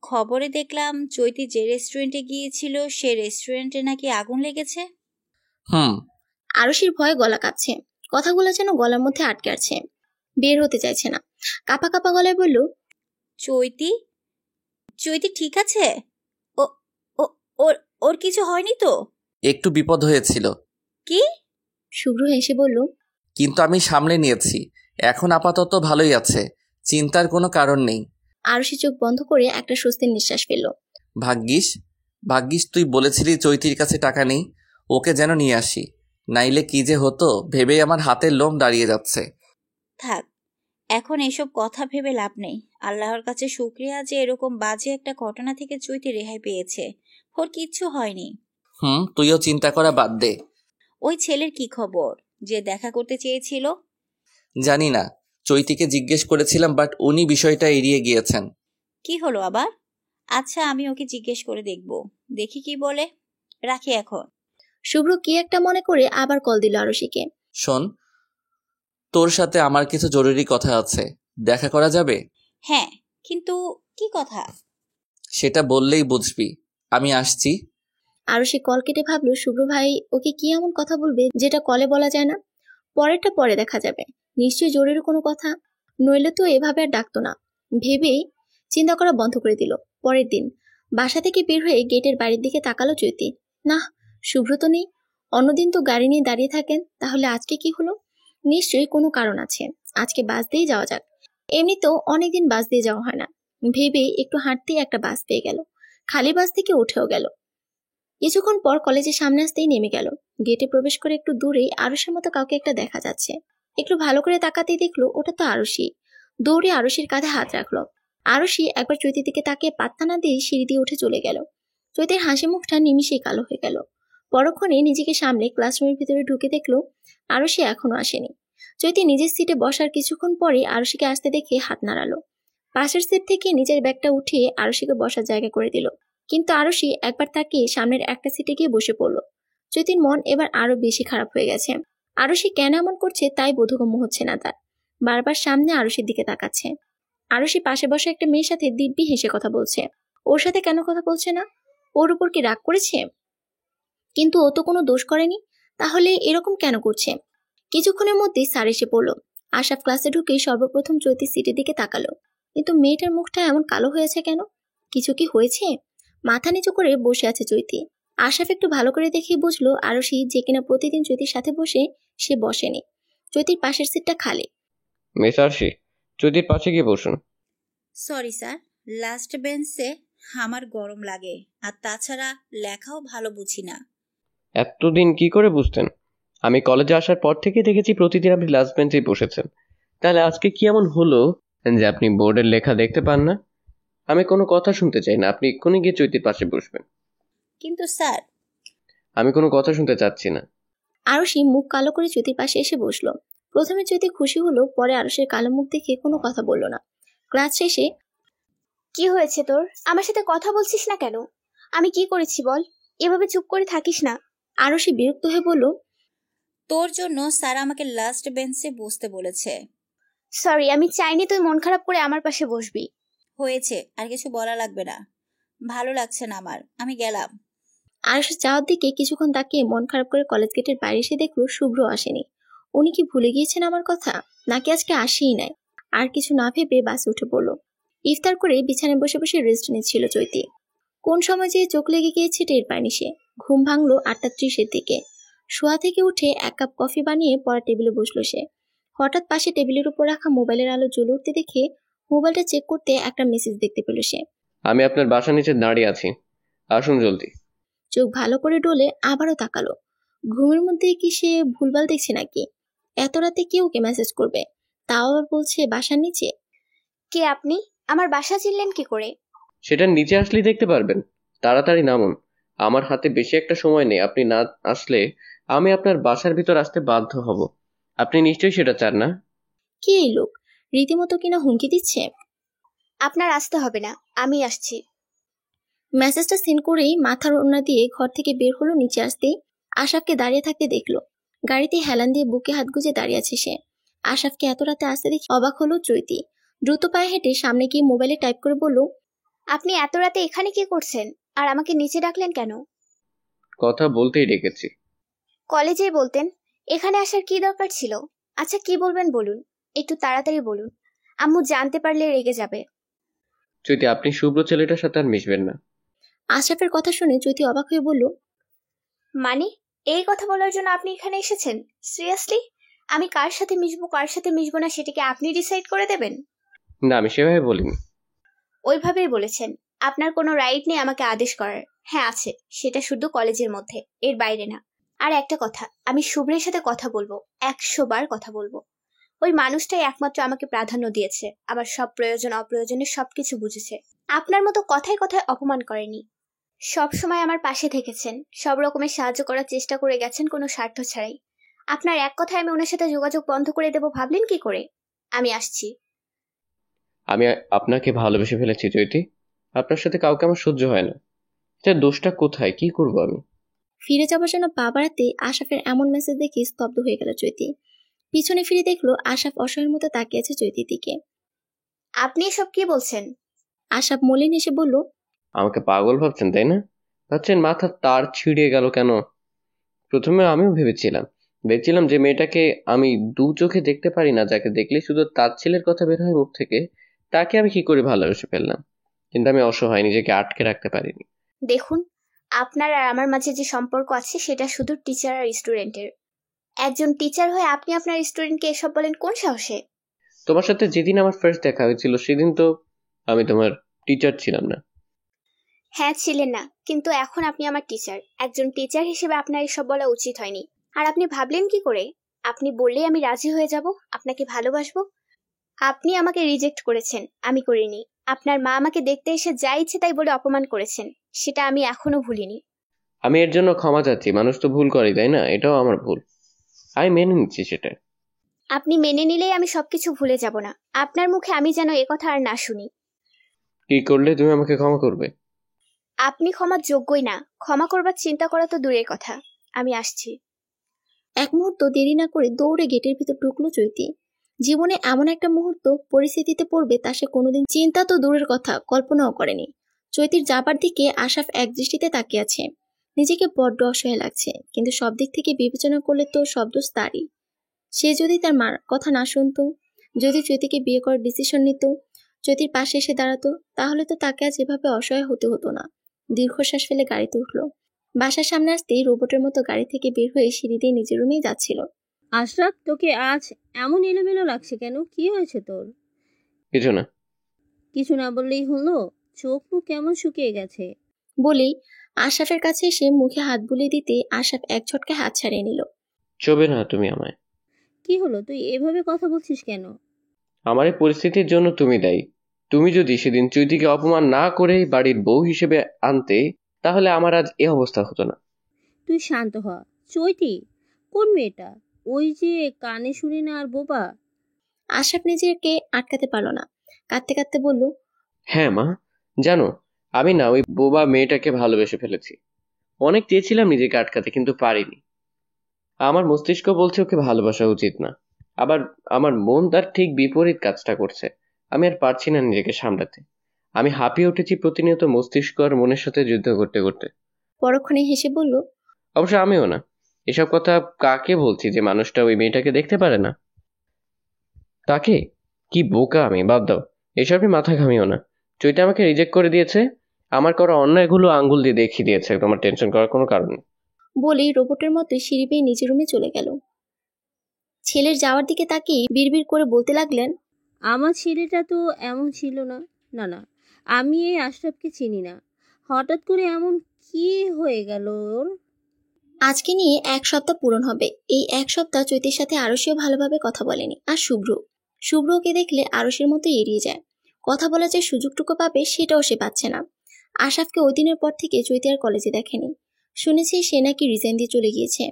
খবরে দেখলাম চৈতি যে রেস্টুরেন্টে গিয়েছিল সে রেস্টুরেন্টে নাকি আগুন লেগেছে। আরুষির ভয়ে গলা কাঁপছে, কথাগুলো যেন গলার মধ্যে আটকে আছে, বের হতে চাইছে না। কাপা কাপা গলায় বলল, চৈতি চৈতি ঠিক আছে? ও ও ওর ওর কিছু হয়নি তো? একটু বিপদ হয়েছিল। কি? শুভ্র হেসে বলল, কিন্তু আমি সামলে নিয়েছি। এখন আপাতত ভালোই আছে, চিন্তার কোনো কারণ নেই। আরুষি চোখ বন্ধ করে একটা স্বস্তির নিঃশ্বাস ফেলল। ভাগ্যিস ভাগ্যিস তুই বলেছিলি চৈতির কাছে টাকা নেই, ওকে যেন নিয়ে আসি, নাইলে কি যে হতো ভেবেই আমার হাতের লোম দাঁড়িয়ে যাচ্ছে। থাক, এখন এসব কথা ভেবে লাভ নেই। আল্লাহর কাছে শুকরিয়া যে এরকম বাজে একটা ঘটনা থেকে চৈতি রেহাই পেয়েছে। ওর কিচ্ছু হয়নি। তুইও চিন্তা করা বাদ দে। ওই ছেলের কি খবর যে দেখা করতে চেয়েছিল? জানি না, চৈতিকে জিজ্ঞেস করেছিলাম, বাট উনি বিষয়টা এড়িয়ে গিয়েছেন। কি হলো আবার? আচ্ছা, আমি ওকে জিজ্ঞেস করে দেখব, দেখি কি বলে। রাখি এখন। শুভ্র কি একটা মনে করে আবার কল দিল আরুষিকে। শোন, তোর সাথে আমার কিছু জরুরি কথা আছে, দেখা করা যাবে? হ্যাঁ, কিন্তু কি কথা? সেটা বললেই বুঝবি। আমি আসছি। আরুষি কল কেটে ভাবলো শুভ্র ভাই ওকে কি এমন কথা বলবে যেটা কলে বলা যায় না। পরেরটা পরে দেখা যাবে, নিশ্চয়ই জরুরি কোনো কথা, নইলে তো এভাবে আর ডাকতো না। ভেবেই চিন্তা করা বন্ধ করে দিল। পরের দিন বাসা থেকে বের হয়ে গেটের বাড়ির দিকে তাকালো চৈতি। না, শুভ্র তো নেই। অন্যদিন তো গাড়ি নিয়ে দাঁড়িয়ে থাকেন, তাহলে আজকে কি হলো? নিশ্চয়ই কোনো কারণ আছে। আজকে বাস দিয়ে যাওয়া যাক, এমনিতেও অনেকদিন বাস দিয়ে যাওয়া হয় না। ভেবে একটু হাঁটতেই একটা বাস পেয়ে গেল। খালি বাস থেকে উঠেও গেল। কিছুক্ষণ পর কলেজের সামনে আসতেই নেমে গেল। গেটে প্রবেশ করে একটু দূরেই আরুষের মতো কাউকে একটা দেখা যাচ্ছে। একটু ভালো করে তাকাতেই দেখলো ওটা তো আরুষি। দৌড়ে আরুষির কাঁধে হাত রাখলো। আরুষি একবার চৈতির দিকে তাকিয়ে পাত্তা না দিয়ে সিঁড়ি দিয়ে উঠে চলে গেল। চৈতির হাসি মুখটা নিমিষেই কালো হয়ে গেল। পরক্ষণে নিজেকে সামনে ক্লাসরুমের ভিতরে ঢুকে দেখলো আরুষি এখনো আসেনি। চৈতি নিজের সিটে বসার কিছুক্ষণ পরে আরুষিকে আসতে দেখে হাত নাড়ালো। পাশের সিট থেকে নিজের ব্যাগটা উঠিয়ে আরুষিকে বসার জায়গা করে দিল। কিন্তু আরুষি একবার তাকিয়ে সামনের একটা সিটে গিয়ে বসে পড়ল। চৈতির মন এবার আরো বেশি খারাপ হয়ে গেছে। আরুষি কেন এমন করছে তাই বোধগম্য হচ্ছে না তার। বারবার সামনে আরুষির দিকে তাকাচ্ছে। আরুষি পাশে বসে একটা মেয়ের সাথে দিব্যি হেসে কথা বলছে। ওর সাথে কেন কথা বলছে না? ওর উপর কি রাগ করেছে? কিন্তু ও তো কোনো দোষ করেনি, তাহলে এরকম কেন করছে? কিছুক্ষণের মধ্যেই স্যার এসে পড়লো। আশরাফ ক্লাসে ঢুকে সর্বপ্রথম চৈতির সিটের দিকে তাকালো, কিন্তু মেয়েটার মুখটা এমন কালো হয়েছে কেন? কিছু কি হয়েছে? মাথা নিচু করে বসে আছে চৈতি। আশরাফ একটু ভালো করে দেখে বুঝলো আরশি যে কিনা প্রতিদিন চৈতির সাথে বসে, সে বসেনি। চৈতির পাশের সিটটা খালি। মিস আরশি, চৈতির পাশে গিয়ে বসুন। সরি স্যার, লাস্ট বেঞ্চে আমার গরম লাগে, আর তাছাড়া লেখাও ভালো বুঝি না। এতদিন কি করে বুঝতেন? আমি কলেজে আসার পর থেকে দেখেছি প্রতিদিন আপনি লাস্ট বেঞ্চেই বসেছেন। তাহলে আজকে কি এমন হলো যে আপনি বোর্ডের লেখা দেখতে পান না? আমি কোনো কথা শুনতে চাই না, আপনি এক্ষুনি গিয়ে চৈতির পাশে বসবেন। কিন্তু স্যার। আমি কোনো কথা শুনতে চাচ্ছি না। আরশি মুখ কালো করে চৈতির পাশে এসে বসলো। প্রথমে চৈতি খুশি হলো, পরে আরশির কালো মুখ দেখে কোনো কথা বলল না। ক্লাস শেষে, কি হয়েছে তোর? আমার সাথে কথা বলছিস না কেন? আমি কি করেছি বল? এভাবে চুপ করে থাকিস না। আরশি বিরক্ত হয়ে বলল, তোর জন্য স্যার আমাকে লাস্ট বেঞ্চে বসতে বলেছে। সরি, আমি চাইনি তুই মন খারাপ করে আমার পাশে বসবি। হয়েছে, আর কিছু বলা লাগবে না। ভালো লাগছে না আমার, আমি গেলাম। আরশি যাওয়ার দিকে কিছুক্ষণ তাকিয়ে মন খারাপ করে কলেজ গেটের বাইরে এসে দেখলো শুভ্র আসেনি। উনি কি ভুলে গিয়েছেন আমার কথা, নাকি আজকে আসেই নাই? আর কিছু না ভেবে বাসে উঠে পড়লো। ইফতার করে বিছানায় বসে বসে রেস্ট নিচ্ছিল চৈতি। কোন সময় যে চোখ লেগে গিয়েছে টের পায়নি সে। ঘুম ভাঙলো 8:30-এর দিকে। শোয়া থেকে উঠে 1 কাপ কফি বানিয়ে পড়ার টেবিলে বসলো সে। হঠাৎ পাশে টেবিলের উপর রাখা মোবাইলের আলো জ্বলে উঠতে দেখে মোবাইলটা চেক করতে একটা মেসেজ দেখতে পেল সে। আমি আপনার বাসার নিচে দাঁড়িয়ে আছি, আসুন জলদি। চোখ ভালো করে ডলে আবারও তাকালো। ঘুমের মধ্যে কি সে ভুলভাল দেখছে নাকি? এত রাতে কেউ ওকে মেসেজ করবে, তাও আবার বলছে বাসার নিচে। কে আপনি? আমার বাসা চিনলেন কি করে? সেটা নিচে আসলেই দেখতে পারবেন। তাড়াতাড়ি নামুন, আমার হাতে বেশি একটা সময় নেই। আপনি না আসলে আমি আপনার বাসার ভিতর আসতে বাধ্য হব। আপনি নিশ্চয়ই সেটা চান না? কে এই লোক? রীতিমতো কিনা হুমকি দিচ্ছে। আপনার আসতে হবে না, আমি আসছি। মেসেজটা সেন্ড করেই মাথার ওড়না দিয়ে ঘর থেকে বের হলো। নিচে আসতেই আশরাফকে দাঁড়িয়ে থাকতে দেখলো। গাড়িতে হেলান দিয়ে বুকে হাত গুজে দাঁড়িয়ে আছে সে। আশরাফকে এত রাতে আসতে দেখে অবাক হলো চৈতি। দ্রুত পায়ে হেঁটে সামনে গিয়ে মোবাইলে টাইপ করে বলল, আপনি এত রাতে এখানে কি করছেন? আর আমাকে নিচে ডাকলেন কেন? কথা বলতেই ডেকেছি। কলেজেই বলতেন। এখানে আসার কি দরকার ছিল? আচ্ছা, কি বলবেন বলুন, একটু তাড়াতাড়ি বলুন। আম্মু জানতে পারলে রেগে যাবে। চৈতি, আপনি শুভ্র ছেলেটার সাথে আর মিশবেন না। আশরাফের কথা শুনে চৈতি অবাক হয়ে বলল, মানে এই কথা বলার জন্য আপনি এখানে এসেছেন? সিরিয়াসলি? আমি কার সাথে মিশবো কার সাথে মিশবো না সেটাকে আপনি ডিসাইড করে দেবেন? না, আমি সেভাবে বলিনি। ওইভাবেই বলেছেন। আপনার কোনো রাইট নেই আমাকে আদেশ করার। হ্যাঁ আছে, সেটা শুধু কলেজের মধ্যে, এর বাইরে না। আর একটা কথা, আমি শুভ্রের সাথে কথা বলবো, 100 বার কথা বলবো। ওই মানুষটাই একমাত্র আমাকে প্রাধান্য দিয়েছে, আমার সব প্রয়োজন অপ্রয়োজনে সবকিছু বুঝেছে। আপনার মতো কথায় কথায় অপমান করেনি। সব সময় আমার পাশে থেকেছেন, সব রকমের সাহায্য করার চেষ্টা করে গেছেন কোনো স্বার্থ ছাড়াই। আপনার এক কথায় আমি ওনার সাথে যোগাযোগ বন্ধ করে দেব ভাবলেন কি করে? আমি আসছি। আমি আপনাকে ভালোবেসে ফেলেছি চৈতি। আপনার সাথে কাউকে আমার সহ্য হয় না। এটা দোষটা কোথায়? কি করব আমি? ফিরে যাবার জন্য পা বাড়াতে আশরাফের এমন মেসেজ দেখে স্তব্ধ হয়ে গেল চৈতি। পিছনে ফিরে দেখলো আশরাফ অসহায়ের মতো তাকিয়ে আছে চৈতির দিকে। আপনি এসব কি বলছেন? আশরাফ মলিন এসে বলল, আমাকে পাগল ভাবছেন তাই না? ভাবছেন মাথার তার ছিঁড়ে গেল কেন? প্রথমে আমিও ভেবেছিলাম যে মেয়েটাকে আমি দু চোখে দেখতে পারি না, যাকে দেখলে শুধু তার ছেলের কথা বের হয় মুখ থেকে, তাকে আমি কি করে ভালোবেসে ফেললাম। কিন্তু আমি অসহায়, নিজেকে আটকে রাখতে পারিনি। দেখুন, আপনার আর আমার মাঝে যে সম্পর্ক আছে সেটা শুধু টিচার আর স্টুডেন্টের। একজন টিচার হয়ে আপনি আপনার স্টুডেন্টকে এসব বলেন কোন সাহসে? তোমার সাথে যেদিন আমার ফার্স্ট দেখা হয়েছিল সেদিন তো আমি তোমার টিচার ছিলাম না। হ্যাঁ ছিলেন না, কিন্তু এখন আপনি আমার টিচার। একজন টিচার হিসেবে আপনার এসব বলা উচিত হয়নি। আর আপনি ভাবলেন কি করে আপনি বললেই আমি রাজি হয়ে যাব, আপনাকে ভালোবাসবো? আপনি আমাকে রিজেক্ট করেছেন, আমি করিনি। আপনার মা আমাকে দেখতে এসে যা ইচ্ছে তাই বলে অপমান করেছেন, সেটা আমি এখনো ভুলিনি। আমি এর জন্য ক্ষমা চাচ্ছি। মানুষ তো ভুল করে, তাই না? এটাও আমার ভুল, আমি মেনে নিচ্ছি সেটা। আপনি মেনে নিলেই আমি সবকিছু ভুলে যাব না। আপনার মুখে আমি যেন একথা আর না শুনি। কি করলে তুমি আমাকে ক্ষমা করবে? আপনি ক্ষমার যোগ্যই না। ক্ষমা করবার চিন্তা করা তো দূরের কথা। আমি আসছি। এক মুহূর্ত দেরি না করে দৌড়ে গেটের ভিতর ঢুকলো চৈতি। জীবনে এমন একটা মুহূর্ত পরিস্থিতিতে পড়বে তা সে কোনোদিন চিন্তা তো দূরের কথা, কল্পনাও করেনি। চৈতির যাবার দিকে আশরাফ এক দৃষ্টিতে তাকিয়ে আছে। নিজেকে বড্ড অসহায় লাগছে, কিন্তু সব দিক থেকে বিবেচনা করলে তো সব দোষ তারই। সে যদি তার মার কথা না শুনতো, যদি চৈতিকে বিয়ে করার ডিসিশন নিত, চৈতির পাশে এসে দাঁড়াতো, তাহলে তো তাকে আজ এভাবে অসহায় হতে হতো না। দীর্ঘশ্বাস ফেলে গাড়িতে উঠলো। বাসার সামনে আসতেই রোবটের মতো গাড়ি থেকে বের হয়ে সিঁড়ি দিয়ে নিজের রুমেই যাচ্ছিল। আশরাফ, তোকে আজ এমন এলোমেলো লাগছে কেন? কি হয়েছে তোর? কিছু না। কিছু না বললেই হলো? চোখ মুখ কেমন শুকিয়ে গেছে। বলেই আশরাফের কাছে এসে মুখে হাত বুলিয়ে দিতে আশরাফ এক ঝটকে হাত ছাড়িয়ে নিল। চোবে না তুমি আমায়। কি হলো, তুই এভাবে কথা বলছিস কেন? আমার এই পরিস্থিতির জন্য তুমি দায়ী। তুমি যদি সেদিন চৈতিকে অপমান না করেই বাড়ির বউ হিসেবে আনতে, তাহলে আমার আজ এ অবস্থা হতো না। তুই শান্ত হ। চৈতি কোন মেয়েটা? ওই যে কানে শুনি না আর বোবা? আশরাফ নিজেকে আটকাতে পারল না, কাঁদতে কাঁদতে বলল, হ্যাঁ মা, জানো আমি না ওই বোবা মেয়েটাকে ভালোবেসে ফেলেছি। অনেক চেয়েছিলাম নিজেকে আটকাতে, কিন্তু পারিনি। আমার মস্তিষ্ক বলছে ওকে ভালোবাসা উচিত না, আবার আমার মন তার ঠিক বিপরীত কাজটা করছে। আমি আর পারছি না নিজেকে সামলাতে। আমি হাঁপিয়ে উঠেছি প্রতিনিয়ত মস্তিষ্ক আর মনের সাথে যুদ্ধ করতে করতে। পরক্ষণে হেসে বলল, অবশ্য আমিও না। এসব কথা কাকে বলছি যে মানুষটা ওই মেয়েটাকে দেখতে পারে না? তাকে? কি বোকা আমি, বাদ দাও এসব নিয়ে মাথা ঘামিও না। চৈতা আমাকে রিজেক্ট করে দিয়েছে, আমার করা অন্যায়গুলো আঙ্গুল দিয়ে দেখিয়ে দিয়েছে। তোমার টেনশন করার কোনো কারণ নেই। বলেই রোবটের মতো সিঁড়ি বেয়ে নিজের রুমে চলে গেল। ছেলের যাওয়ার দিকে তাকিয়ে বিড়বিড় করে বলতে লাগলেন, আমার ছেলেটা তো এমন ছিল না। না না, আমি এই আশরাফকে চিনি না। হঠাৎ করে এমন কি হয়ে গেল ওর? আজকে নিয়ে 1 সপ্তাহ পূরণ হবে। এই 1 সপ্তাহ চৈতির সাথে আরশিও ভালোভাবে কথা বলেনি। আর শুভ্রকে দেখলে আরশির মতো এড়িয়ে যায়। কথা বলার যে সুযোগটুকু পাবে সেটাও সে পাচ্ছে না। আশরাফকে ওই দিনের পর থেকে চৈতি আর কলেজে দেখেনি। শুনেছি সে নাকি রিজাইন দিয়ে চলে গিয়েছে,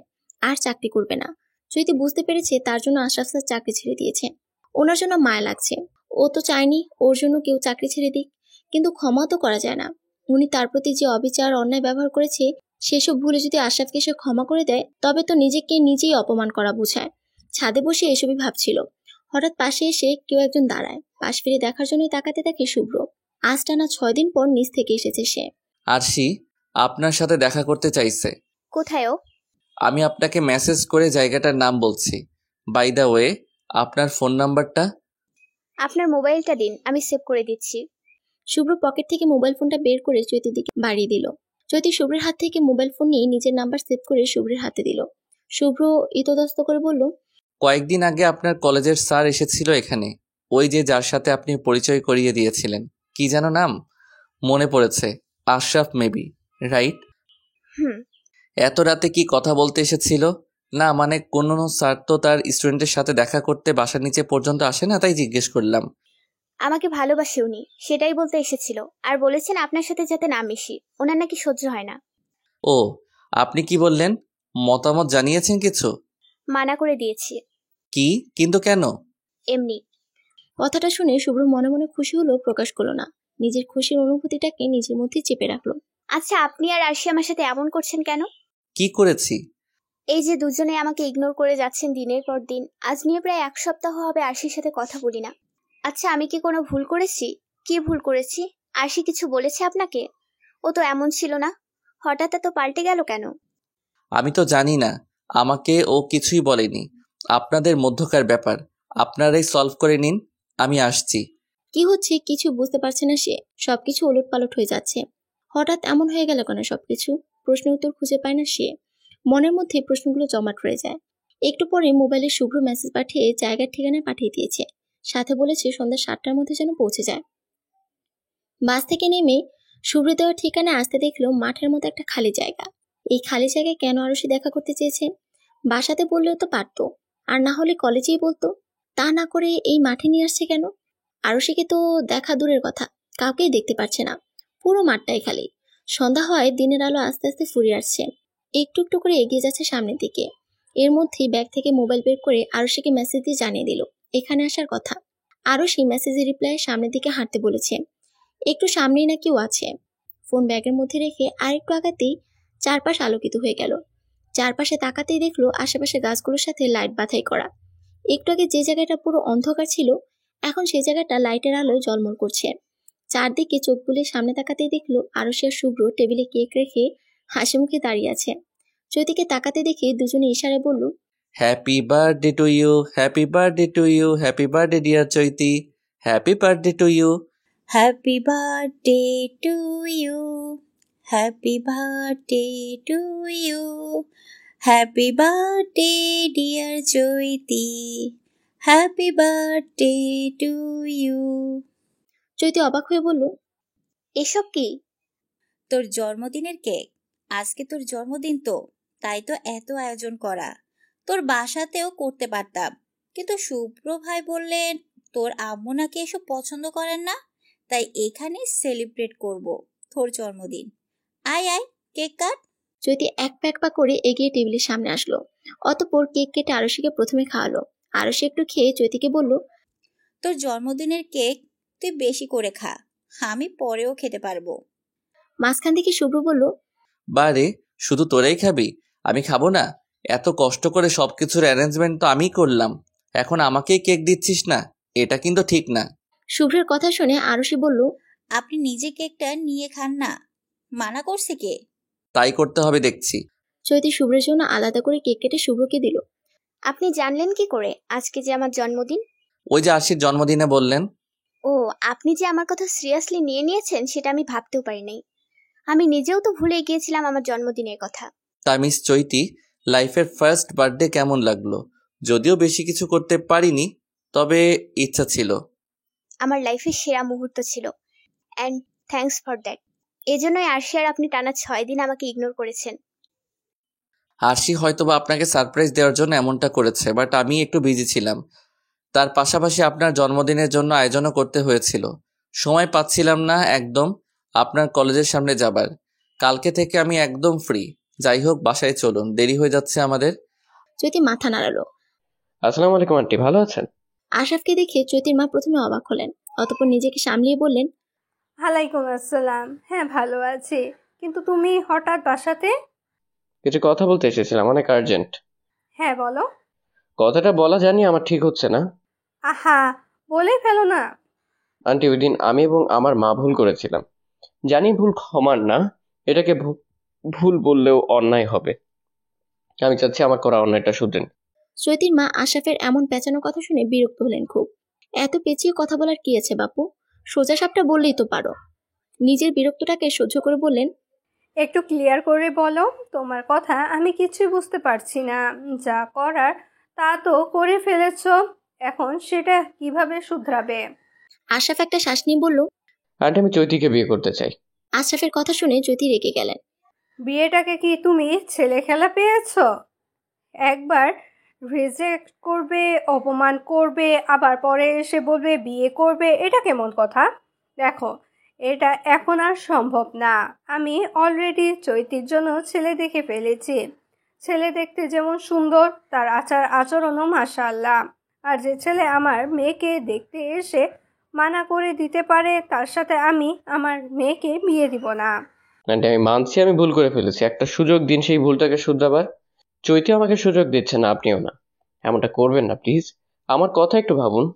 আর চাকরি করবে না। চৈতি বুঝতে পেরেছে তার জন্য আশরাফ স্যার চাকরি ছেড়ে দিয়েছে। ওনার জন্য মায়া লাগছে। ও তো চায়নি ওর জন্য কেউ চাকরি ছেড়ে দিক, কিন্তু ক্ষমা তো করা যায় না। উনি তার প্রতি যে অবিচার অন্যায় ব্যবহার করেছে, সেসব ভুলে যদি আশরাফকে সে ক্ষমা করে দেয়, তবে তো নিজেকে নিজেই অপমান করা বোঝায়। ছাদে বসে এসবই ভাবছিল, হঠাৎ পাশে এসে কেউ একজন দাঁড়ায়। পাশ ফিরে দেখার জন্যই তাকাতে থাকে শুভ্র। আজ টানা 6 দিন পর নিচ থেকে এসেছে সে। আরশি আপনার সাথে দেখা করতে চাইছে। কোথায় ও? আমি আপনাকে মেসেজ করে জায়গাটার নাম বলছি। বাই দ্য ওয়ে, আপনার ফোন নাম্বারটা? আপনার মোবাইলটা দিন, আমি সেভ করে দিচ্ছি। শুভ্র পকেট থেকে মোবাইল ফোনটা বের করে চৈতির দিকে বাড়িয়ে দিল। চৈতি শুভ্রের হাত থেকে মোবাইল ফোন নিয়ে নিজের নাম্বার সেভ করে শুভ্রের হাতে দিল। শুভ্র ইতস্তত করে বলল, কয়েকদিন আগে আপনার কলেজের স্যার এসেছিল এখানে, ওই যে যার সাথে আপনি পরিচয় করিয়ে দিয়েছিলেন। কি যেন নাম? মনে পড়েছে, আশরাফ মেবি, রাইট? এত রাতে কি কথা বলতে এসেছিল? না মানে কোনো স্যার তো তার স্টুডেন্টের সাথে দেখা করতে বাসার নিচে পর্যন্ত আসে না, তাই জিজ্ঞেস করলাম। আমাকে ভালোবাসে উনি, সেটাই বলতে এসেছিল। আর বলেছেন আপনার সাথে যাতে না মিশি, ওনার নাকি সহ্য হয় না। ও, আপনি কি বললেন? মতামত জানিয়েছেন কিছু? মানা করে দিয়েছি। কি কিন্তু কেন? এমনি। কথাটা শুনে শুভ্র মনে মনে খুশি হলো, প্রকাশ করলো না। নিজের খুশির অনুভূতিটাকে নিজের মধ্যে চেপে রাখলো। আচ্ছা, আপনি আর আরশি আমার সাথে এমন করছেন কেন? কি করেছি? এই যে দুজনে আমাকে ইগনোর করে যাচ্ছেন দিনের পর দিন। আজ নিয়ে প্রায় 1 সপ্তাহ হবে আরশির সাথে কথা বলি না। আচ্ছা, আমি কি কোনো ভুল করেছি? কি ভুল করেছি? আরশি কিছু বলেছে আপনাকে? ও তো এমন ছিল না, হঠাৎ এত পাল্টে গেল কেন? আমি তো জানি না, আমাকে ও কিছুই বলেনি। আপনাদের মধ্যকার ব্যাপার আপনারাই সলভ করে নিন, আমি আসছি। কি হচ্ছে কিছু বুঝতে পারছে না সে। সবকিছু ওলটপালট হয়ে যাচ্ছে। হঠাৎ এমন হয়ে গেল কেন সবকিছু? প্রশ্নের উত্তর খুঁজে পায় না সে। মনের মধ্যে প্রশ্নগুলো জমাট রয়ে যায়। একটু পরে মোবাইলে শুভ্র মেসেজ পাঠিয়ে জায়গার ঠিকানায় পাঠিয়ে দিয়েছে। সাথে বলেছে সন্ধ্যা 7টার মধ্যে যেন পৌঁছে যায়। বাস থেকে নেমে শুভ্র দেওয়ার ঠিকানায় আসতে দেখলো মাঠের মতো একটা খালি জায়গা। এই খালি জায়গায় কেন আরশি দেখা করতে চেয়েছে? বাসাতে বললেও তো পারতো, আর না হলে কলেজেই বলতো। তা না করে এই মাঠে নিয়ে আসছে কেন? আরশিকে তো দেখা দূরের কথা, কাউকেই দেখতে পারছে না। পুরো মাঠটাই খালি। সন্ধ্যা হয়, দিনের আলো আস্তে আস্তে ফুরিয়ে আসছে। একটু একটু করে এগিয়ে যাচ্ছে সামনের দিকে। এর মধ্যেই ব্যাগ থেকে মোবাইল বের করে আরশিকে মেসেজ দিয়ে জানিয়ে দিল এখানে আসার কথা। আরশি মেসেজের রিপ্লাইয়ে সামনের দিকে হাঁটতে বলেছে। একটু সামনেই না কেউ আছে। ফোন ব্যাগের মধ্যে রেখে আরেকটু আগাতেই চারপাশ আলোকিত হয়ে গেল। চারপাশে তাকাতেই দেখলো আশেপাশে গাছগুলোর সাথে লাইট বাঁধাই করা। একটু আগে যে জায়গাটা পুরো অন্ধকার ছিল, এখন সেই জায়গাটা লাইটের আলোয় ঝলমল করছে। চারদিকে চোখ বুলিয়ে সামনে তাকাতেই দেখলো আরশি আর শুভ্র টেবিলে কেক রেখে হাসি মুখে দাঁড়িয়ে আছে। চৈতিকে তাকাতে দেখে দুজনে ইশারায় বলল, happy birthday to you, happy birthday to you, happy birthday dear Chaiti, happy birthday to you. Happy birthday to you, happy birthday to you, happy birthday dear Chaiti, happy birthday to you. Chaiti অবাক হয়ে বলল, এসব কি? তোর জন্মদিনের কেক। আজকে তোর জন্মদিন তো, তাই তো এত আয়োজন করা। তোর বাসাতেও করতে পারতাম, কিন্তু শুভ্র ভাই বললেন তোর আম্মু নাকি এসব পছন্দ করেন না, তাই এখানে সেলিব্রেট করব তোর জন্মদিন। আয় আয়, কেক কাট। চৈতি এক প্যাক পা করে এগিয়ে টেবিলের সামনে আসলো। অতঃপর কেক কেটে আরশিকে প্রথমে খাওয়ালো। আরশি একটু খেয়ে চৈতিকে বলল, তোর জন্মদিনের কেক তুই বেশি করে খা, আমি পরেও খেতে পারবো। মাঝখান থেকে শুভ্র বলল, বারে, শুধু তোরাই খাবি, আমি খাবো না? এত কষ্ট করে সবকিছুর অ্যারেঞ্জমেন্ট তো আমিই করলাম, এখন আমাকেই কেক দিচ্ছিস না, এটা কিন্তু ঠিক না। শুভ্রের কথা শুনে আরশি বলল, আপনি নিজে কেকটা নিয়ে খান না, মানা করছে কে? তাই করতে হবে দেখছি। চৈতি শুভ্রের জন্য আলাদা করে কেক কেটে শুভ্রকে দিল। আপনি জানলেন কি করে আজকে যে আমার জন্মদিন? ওই যে আশির জন্মদিনে বললেন। ও, আপনি যে আমার কথা সিরিয়াসলি নিয়ে নিয়েছেন সেটা আমি ভাবতেও পারি নাই। আমি নিজেও তো ভুলে গিয়েছিলাম আমার জন্মদিনের কথা। তা মিস চৈতি, লাইফের ফার্স্ট বার্থডে কেমন লাগলো? যদিও বেশি কিছু করতে পারিনি, তবে ইচ্ছা ছিল। আমার লাইফের সেরা মুহূর্ত ছিল, অ্যান্ড থ্যাঙ্কস ফর দ্যাট। এজন্যই আরশি আর আপনি টানা 6 দিন আমাকে ইগনোর করেছেন। আরশি হয়তোবা আপনাকে সারপ্রাইজ দেওয়ার জন্য এমনটা করেছে, বাট আমি একটু বিজি ছিলাম। তার পাশাপাশি আপনার জন্মদিনের জন্য আয়োজনও করতে হয়েছিল, সময় পাচ্ছিলাম না একদম আপনার কলেজের সামনে যাবার। কালকে থেকে আমি একদম ফ্রি। যাই হোক, বাসায় চলুন, দেরি হয়ে যাচ্ছে আমাদের। চৈতি মাথা নাড়ালো। আসসালামু আলাইকুম আন্টি, ভালো আছেন? আশরাফকে দেখে চৈতির মা প্রথমে অবাক হলেন, অতঃপর নিজেকে সামলিয়ে বললেন, ওয়ালাইকুম আসসালাম। হ্যাঁ, ভালো আছি, কিন্তু তুমি হঠাৎ বাসাতে? কিছু কথা বলতে এসেছিলাম, অনেক আর্জেন্ট। হ্যাঁ, বলো। কথাটা বলা জানি আমার ঠিক হচ্ছে না। আহা, বলে ফেলো না। আন্টি, ওই দিন আমি এবং আমার মা ভুল করেছিলাম। জানি ভুল ক্ষমার না, এটাকে ভুল বললেও অন্যায় হবে। আমি চাচ্ছি আমার করা অন্যায়টা শুধরেন। চৈতির মা আশরাফের এমন পেঁচানো কথা শুনে বিরক্ত হলেন খুব। এত পেঁচিয়ে কথা বলার কি আছে বাপু, সোজা সাপটা বললেই তো পারো। নিজের বিরক্তটাকে সহ্য করে বললেন, একটু ক্লিয়ার করে বলো, তোমার কথা আমি কিছুই বুঝতে পারছি না। যা করার তা তো করে ফেলেছো, এখন সেটা কিভাবে শুধরাবে? আশরাফ একটা শ্বাস নিয়ে বলল, আন্টি, আমি চৈতিকে বিয়ে করতে চাই। আশরাফের কথা শুনে চৈতি রেগে গেলেন। বিয়েটাকে কি তুমি ছেলে খেলা পেয়েছো? একবার রিজেক্ট করবে, অপমান করবে, আবার পরে এসে বলবে বিয়ে করবে, এটা কেমন কথা? দেখো, এটা এখন আর সম্ভব না। আমি অলরেডি চৈতির জন্য ছেলে দেখে ফেলেছি। ছেলে দেখতে যেমন সুন্দর, তার আচার আচরণও মাশাআল্লাহ। আর যে ছেলে আমার মেয়েকে দেখতে এসে মানা করে দিতে পারে, তার সাথে আমি আমার মেয়েকে বিয়ে দিব না। আন্টি, আমি মানছি আমি ভুল করে ফেলেছি, একটা সুযোগ দিন সেই ভুলটাকে শুধরাবার। চৈতি আমাকে সুযোগ দিচ্ছে না, আপনিও না। এমনটা করবেন না প্লিজ, আমার কথা একটু ভাবুন।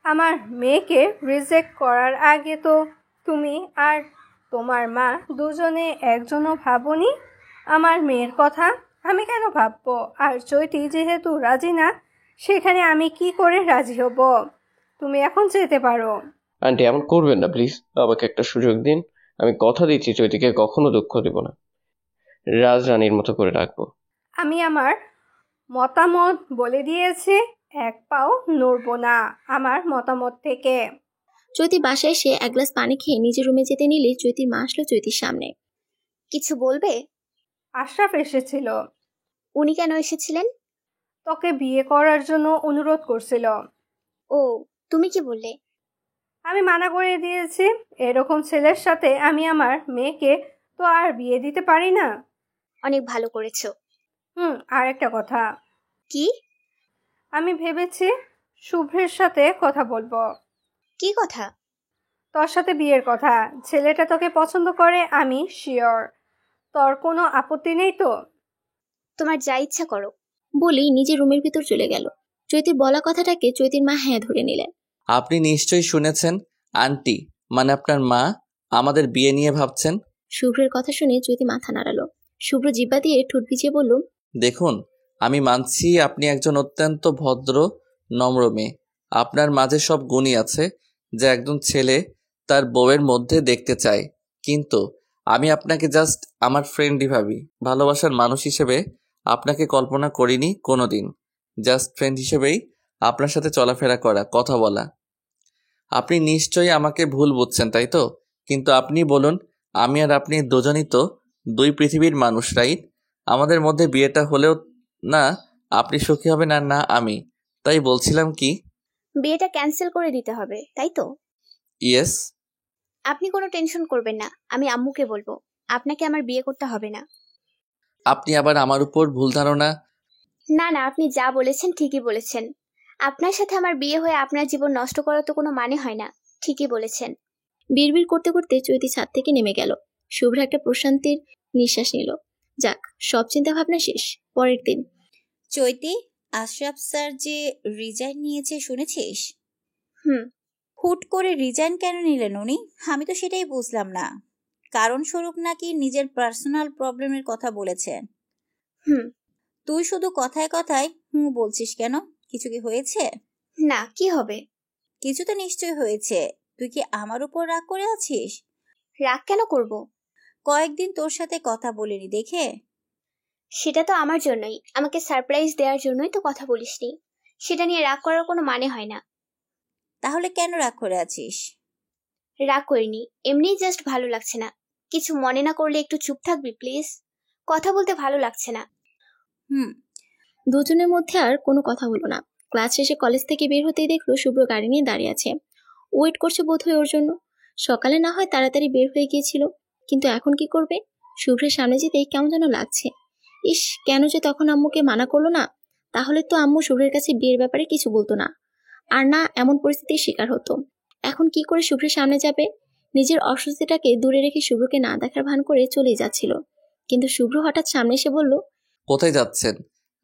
আমার মেয়েকে রিজেক্ট করার আগে তো তুমি আর তোমার মা দুজনে একজনও ভাবনি আমার মেয়ের কথা। আমি কেন ভাববো? আর চৈতি যেহেতু রাজি না, সেখানে আমি কি করে রাজি হব? তুমি এখন যেতে পারো। আন্টি, এমন করবেন না প্লিজ, আমাকে একটা সুযোগ দিন। আমি কথা দিচ্ছি চৈতিকে কখনো দুঃখ দেব না, রাজরানীর মতো করে রাখবো। আমি আমার মতামত বলে দিয়েছি, এক পাও নড়ব না আমার মতামত থেকে। চৈতি বাসায় এসে এক গ্লাস পানি খেয়ে নিজের রুমে যেতে নিলে চৈতির মা আসলো চৈতির সামনে। কিছু বলবে? আশরাফ এসেছিল। উনি কেন এসেছিলেন? তোকে বিয়ে করার জন্য অনুরোধ করছিল। ও, তুমি কি বললে? আমি মানা করে দিয়েছি, এরকম ছেলের সাথে আমি আমার মেয়েকে তো আর বিয়ে দিতে পারি না। অনেক ভালো করেছো। আর একটা কথা। কি? আমি ভেবেছি শুভ্রের সাথে কথা বলবো। কি কথা? তোর সাথে বিয়ের কথা। ছেলেটা তোকে পছন্দ করে, আমি শিওর। তোর কোনো আপত্তি নেই তো? তোমার যা ইচ্ছা করো, বলেই নিজের রুমের ভিতর চলে গেল। চৈতির বলা কথাটাকে চৈতির মা হ্যাঁ ধরে নিলেন। আপনি নিশ্চয়ই শুনেছেন, আন্টি মানে আপনার মা আমাদের বিয়ে নিয়ে ভাবছেন। শুভ্রের কথা শুনে চৈতি মাথা নাড়ালো। শুভ্র জিহ্বা দিয়ে ঠোঁট ভিজিয়ে বলল, দেখুন, আমি মানছি আপনি একজন অত্যন্ত ভদ্র নম্র মেয়ে। আপনার মাঝে সব গুণই আছে যা একজন ছেলে তার বউয়ের মধ্যে দেখতে চায়। কিন্তু আমি আপনাকে জাস্ট আমার ফ্রেন্ডই ভাবি। ভালোবাসার মানুষ হিসেবে আপনাকে কল্পনা করিনি কোনো দিন। জাস্ট ফ্রেন্ড হিসেবেই আপনার সাথে চলাফেরা করা, কথা বলা। আপনি নিশ্চয়ই আমাকে ভুল বুঝছেন, তাই তো? কিন্তু আপনি বলুন, আমি আর আপনি দুজনই তো দুই পৃথিবীর মানুষ, রাইট? আমাদের মধ্যে বিয়েটা হলেও না আপনি সুখী হবেন আর না আমি। তাই বলছিলাম কি, বিয়েটা ক্যান্সেল করে দিতে হবে, তাই তো? ইয়েস। আপনি কোনো টেনশন করবেন না, আমি আম্মুকে বলবো। আপনাকে আমার বিয়ে করতে হবে না। আপনি আবার আমার উপর ভুল ধারণা। না না, আপনি যা বলেছেন ঠিকই বলেছেন। আপনার সাথে আমার বিয়ে হয়ে আপনার জীবন নষ্ট করার তো কোনো মানে হয় না। ঠিকই বলেছেন। বিড়বিড় করতে করতে চৈতি ছাদ থেকে নেমে গেল। শুভ্র একটা প্রশান্তির নিঃশ্বাস নিল। যাক, সব চিন্তা ভাবনা শেষ। পরের দিন। চৈতি, আশরাফ স্যার যে রিজাইন নিয়েছে শুনেছিস? হুট করে রিজাইন কেন নিলেন উনি? আমি তো সেটাই বুঝলাম না। কারণ স্বরূপ নাকি নিজের পার্সোনাল প্রবলেমের কথা বলেছেন। তুই শুধু কথায় কথায় বলছিস কেন? কিছু কি হয়েছে? না, কি হবে? কিছু তো নিশ্চয় হয়েছে। তুই কি আমার উপর রাগ করে আছিস? রাগ কেন করব? কয়েকদিন তোর সাথে কথা বলিনি দেখে। সেটা তো আমার জন্যই, আমাকে সারপ্রাইজ দেওয়ার জন্যই তো কথা বলিসনি। সেটা নিয়ে রাগ করার কোনো মানে হয় না। তাহলে কেন রাগ করে আছিস? রাগ করিনি, এমনিই জাস্ট ভালো লাগছে না। কিছু মনে না করলে একটু চুপ থাকবি প্লিজ? কথা বলতে ভালো লাগছে না। দুজনের মধ্যে আর কোনো কথা হলো না। ক্লাস শেষে কলেজ থেকে বের হতেই দেখলো শুভ্র গাড়ি নিয়ে দাঁড়িয়ে আছে। ওয়েট করছে বোধহয় ওর জন্য। সকালে না হয় তাড়াতাড়ি বের হয়ে গিয়েছিল, কিন্তু এখন কি করবে? শুভ্রের সামনে যেতেই কেমন যেন লাগছে। ইস, কেন যে তখন আম্মুকে মানা করলো না? তাহলে তো আম্মু শুভ্রের কাছে বিয়ের ব্যাপারে কিছু বলতো না, আর না এমন পরিস্থিতির শিকার হতো। এখন কি করে শুভ্রের সামনে যাবে? নিজের অস্বস্তিটাকে দূরে রেখে শুভ্রকে না দেখার ভান করে চলেই যাচ্ছিল। কিন্তু শুভ্র হঠাৎ সামনে এসে বলল, কোথায় যাচ্ছেন?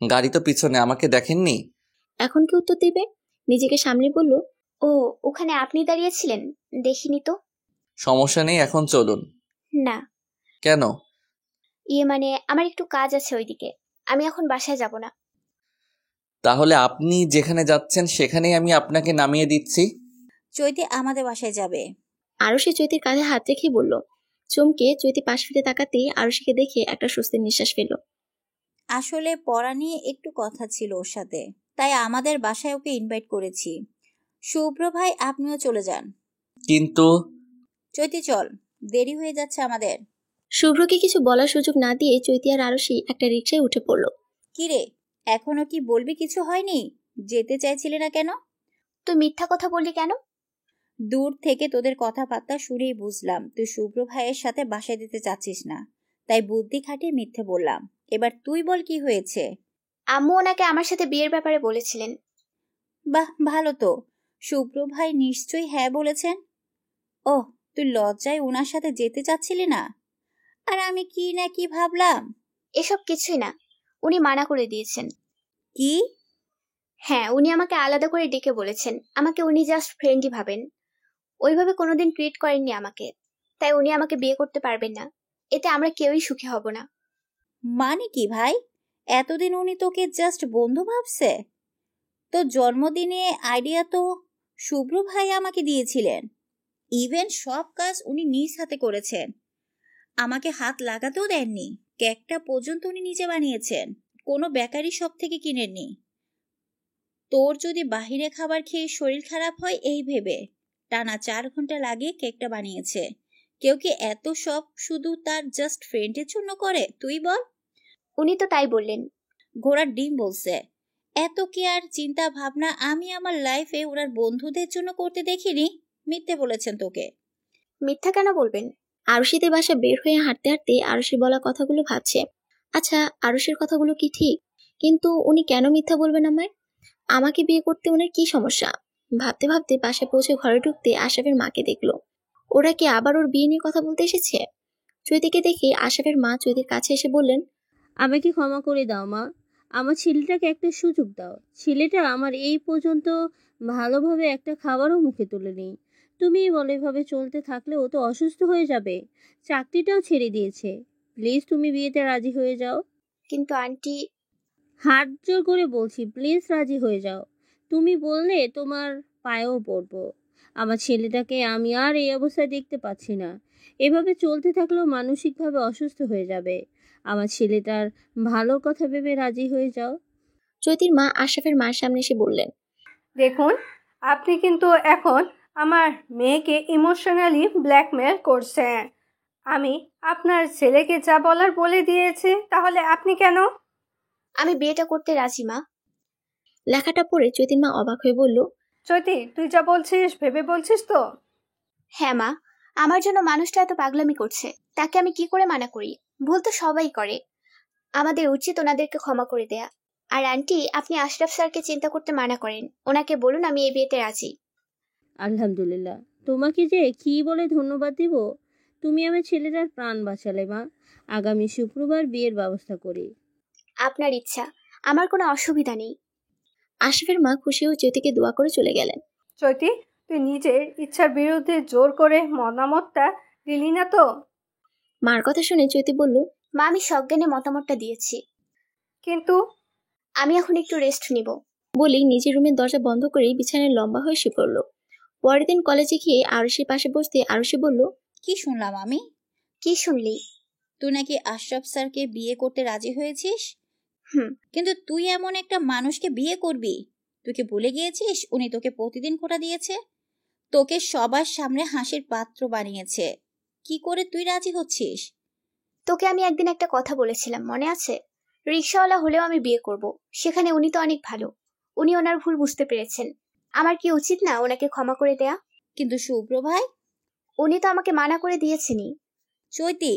গাড়ি তো পিছনে, আমাকে দেখেননি? এখন কি উত্তর দিবে? নিজেকে সামনে বলল, ও, ওখানে আপনি দাঁড়িয়েছিলেন, দেখিনি তো। সমস্যা নেই, এখন চলুন। না। কেন? মানে আমার একটু কাজ আছে ওইদিকে, আমি এখন বাসায় যাব না। তাহলে আপনি যেখানে যাচ্ছেন সেখানেই আমি আপনাকে নামিয়ে দিচ্ছি। চৈতি আমাদের বাসায় যাবে। আরুষি চৈতির কাঁধে হাত রেখে বলল। চমকে চৈতি পাশ ফিরে তাকাতেই আরুষিকে দেখে একটা স্বস্তির নিঃশ্বাস ফেলল। আসলে পড়া নিয়ে একটু কথা ছিল ওর সাথে, তাই আমাদের বাসায় ওকে ইনভাইট করেছি। শুভ্র ভাই, আপনিও চলে যান। কিন্তু চৈতি চল, দেরি হয়ে যাচ্ছে আমাদের। শুভ্রকে কিছু বলার সুযোগ না দিয়ে চৈতি আর আরুষি একটা রিকশায় উঠে পড়ল। কিরে, এখনো কি বলবি কিছু হয়নি? যেতে চাইছিলে না কেন? তুই মিথ্যা কথা বললি কেন? দূর থেকে তোদের কথাবার্তা শুনেই বুঝলাম তুই শুভ্র ভাইয়ের সাথে বাসায় দিতে চাচ্ছিস না, তাই বুদ্ধি খাটিয়ে মিথ্যে বললাম। এবার তুই বল কি হয়েছে? আম্মু ওনাকে আমার সাথে বিয়ের ব্যাপারে বলেছিলেন। বাহ, ভালো তো। শুভ্র ভাই নিশ্চয়ই হ্যাঁ বলেছেন। ওহ, তুই লজ্জায় ওনার সাথে যেতে চাচ্ছিলি না? আর আমি কি না কি ভাবলাম। এসব কিছুই না, উনি মানা করে দিয়েছেন। কি? হ্যাঁ, উনি আমাকে আলাদা করে ডেকে বলেছেন আমাকে উনি জাস্ট ফ্রেন্ডই ভাবেন, ওইভাবে কোনোদিন ট্রিট করেননি আমাকে। তাই উনি আমাকে বিয়ে করতে পারবেন না। এতে আমরা কেউই সুখী হব না। মানে কি ভাই? এতদিন উনি তোকে জাস্ট বন্ধু ভাবছে? তো জন্মদিনে আইডিয়া তো শুভ্র ভাই আমাকে দিয়েছিলেন। ইভেন সব কাজ উনি নিজ হাতে করেছেন, আমাকে হাত লাগাতেও দেননি। কেকটা পর্যন্ত উনি নিজে বানিয়েছেন, কোনো বেকারি শপ থেকে কিনেননি। তোর যদি বাহিরে খাবার খেয়ে শরীর খারাপ হয় এই ভেবে টানা 4 ঘন্টা লাগিয়ে কেকটা বানিয়েছে। কেউ কি এত সব শুধু তার জাস্ট ফ্রেন্ডের জন্য করে? তুই বল। উনি তো তাই বললেন। ঘোড়ার ডিম বলছে। এত কেয়ার চিন্তা ভাবনা আমি আমার লাইফে ওনার বন্ধুদের জন্য করতে দেখিনি। মিথ্যে বলেছেন তোকে। মিথ্যা কেন বলবেন? আরুষিদের বাসা বের হয়ে হাঁটতে হাঁটতে আরুষি বলা কথাগুলো ভাবছে। আচ্ছা, আরুষির কথাগুলো কি ঠিক? কিন্তু উনি কেন মিথ্যা বলবেন আমায়? আমাকে বিয়ে করতে ওনার কি সমস্যা? ভাবতে ভাবতে বাসায় পৌঁছে ঘরে ঢুকতে আশরাফের মাকে দেখলো। ওরা কি আবার ওর বিয়ে নিয়ে কথা বলতে এসেছে? চৈতিকে দেখে আশরাফের মা চৈতির কাছে এসে বললেন, আমাকে ক্ষমা করে দাও মা, আমার ছেলেটাকে একটা সুযোগ দাও। ছেলেটা আমার এই পর্যন্ত ভালোভাবে একটা খাবারও মুখে তোলেনি। তুমি বলে এভাবে চলতে থাকলে ও তো অসুস্থ হয়ে যাবে, চাকরিটাও ছেড়ে দিয়েছে। প্লিজ তুমি বিয়েতে রাজি হয়ে যাও। কিন্তু আন্টি, হাত জোর করে বলছি, প্লিজ রাজি হয়ে যাও। তুমি বললে তোমার পায়েও পড়বো। আমার ছেলেটাকে আমি আর এই অবস্থায় দেখতে পাচ্ছি না। এভাবে চলতে থাকলেও মানসিকভাবে অসুস্থ হয়ে যাবে। আমার ছেলেটার ভালো কথা ভেবে রাজি হয়ে যাও। চৈতির মা আশরাফের মার সামনে এসে বললেন, দেখুন, আপনি কিন্তু এখন আমার মেয়েকে ইমোশনালি ব্ল্যাকমেল করছেন। আমি আপনার ছেলেকে যা বলার বলে দিয়েছি, তাহলে আপনি কেন? আমি বিয়েটা করতে রাজি মা। লেখাটা পড়ে চৈতির মা অবাক হয়ে বলল, চৈতি, তুই যা বলছিস ভেবে বলছিস তো? হ্যাঁ মা, আমার জন্য মানুষটা এত পাগলামি করছে, তাকে আমি কি করে মানা করি? ভুল তো সবাই করে, আমাদের উচিত ওনাদেরকে ক্ষমা করে দেয়া। আর আন্টি, আপনি আশরাফ স্যারকে চিন্তা করতে মানা করেন, ওনাকে বলুন আমি এই বিয়েতে রাজি। আলহামদুলিল্লাহ, তোমাকে যে কি বলে ধন্যবাদ দিব। তুমি আমার ছেলেটার প্রাণ বাঁচালে মা। আগামী শুক্রবার বিয়ের ব্যবস্থা করি। আপনার ইচ্ছা, আমার কোনো অসুবিধা নেই। আশরাফের মা খুশি হয়ে চৈতিকে দোয়া করে চলে গেলেন। চৈতি, তুই নিজের ইচ্ছার বিরুদ্ধে জোর করে মতামতটা দিলি না তো? মার কথা শুনে চৈতি বলল, মা, আমি সজ্ঞানে মতামতটা দিয়েছি, কিন্তু আমি এখন একটু রেস্ট নিব। বলেই নিজের রুমের দরজা বন্ধ করেই বিছানায় লম্বা হয়ে শুয়ে পড়ল। পরের দিন কলেজে গিয়ে আরুষির পাশে বসতে আরুষি বলল, কি শুনলাম আমি? কি শুনলি? তুই নাকি আশরাফ স্যারকে বিয়ে করতে রাজি হয়েছিস। কিন্তু তুই এমন একটা মানুষকে বিয়ে করবি? তুই কি ভুলে গিয়েছিস উনি তোকে প্রতিদিন খোটা দিয়েছে, তোকে সবার সামনে হাসির পাত্র বানিয়েছে? কি করে তুই রাজি হচ্ছিস? তোকে আমি একদিন একটা কথা বলেছিলাম, মনে আছে? রিক্সাওয়ালা হলেও আমি বিয়ে করব। সেখানে উনি তো অনেক ভালো, উনি ওনার ভুল বুঝতে পেরেছেন। আমার কি উচিত না ওনাকে ক্ষমা করে দেয়া? কিন্তু শুভ্র ভাই, উনি তো আমাকে মানা করে দিয়েছেনই। চৈতি,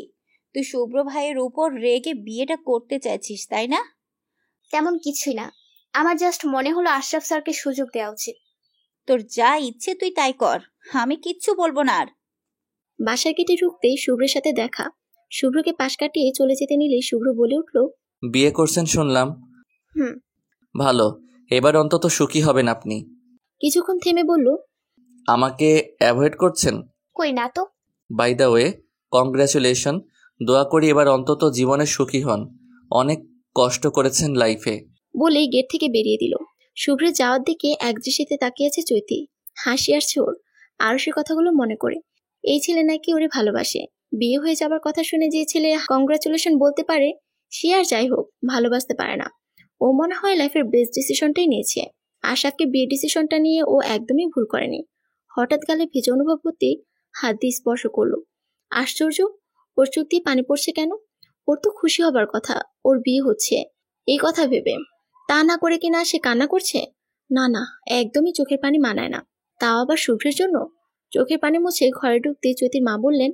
তুই শুভ্র ভাইয়ের উপর রেগে বিয়েটা করতে চাইছিস, তাই না? তেমন কিছুই না, আমার জাস্ট মনে হলো আশরাফ স্যারকে সুযোগ দেওয়া উচিত। তোর যা ইচ্ছে তুই তাই কর, আমি কিচ্ছু বলবো না। আর বাসার গেটে ঢুকতেই শুভ্রের সাথে দেখা। শুভ্রকে পাশ কাটিয়ে চলে যেতে নিলে শুভ্র বলে উঠল, বিয়ে করছেন শুনলাম। ভালো, এবার অন্তত সুখী হবেন আপনি। কিছুক্ষণ থেমে বলল, আমাকে অ্যাভয়েড করছেন? কই না তো। By the way, congratulation. দোয়া করি এবার অন্তত জীবনে সুখী হন। অনেক কষ্ট করেছেন লাইফে। বলেই গেট থেকে বেরিয়ে দিল। শুভ্রের যাওয়ার দিকে একদৃষ্টিতে তাকিয়েছে চৈতি। হাসি আসছে ওর আরুষের কথাগুলো মনে করে। এই ছেলে নাকি ওরে ভালোবাসে। বিয়ে হয়ে যাবার কথা শুনে যে ছেলে কংগ্রাচুলেশন বলতে পারে, সে আর যাই হোক ভালোবাসতে পারে না। ও মনে হয় লাইফের বেস্ট ডিসিশনটাই নিয়েছে। আশাফকে বিয়ের ডিসিশনটা নিয়ে ও একদমই ভুল করেনি। হঠাৎ গালে ভেজা অনুভব করতে হাত দিয়ে স্পর্শ করলো। আশ্চর্য, ওর চোখ দিয়ে পানি পড়ছে কেন? ওর তো খুশি হবার কথা, ওর বিয়ে হচ্ছে এই কথা ভেবে। তা না করে কিনা সে কান্না করছে? না না, একদমই চোখের পানি মানায় না, তাও আবার শুভ্রের জন্য। চোখের পানি মুছে ঘরে ঢুকতে জ্যোতির মা বললেন,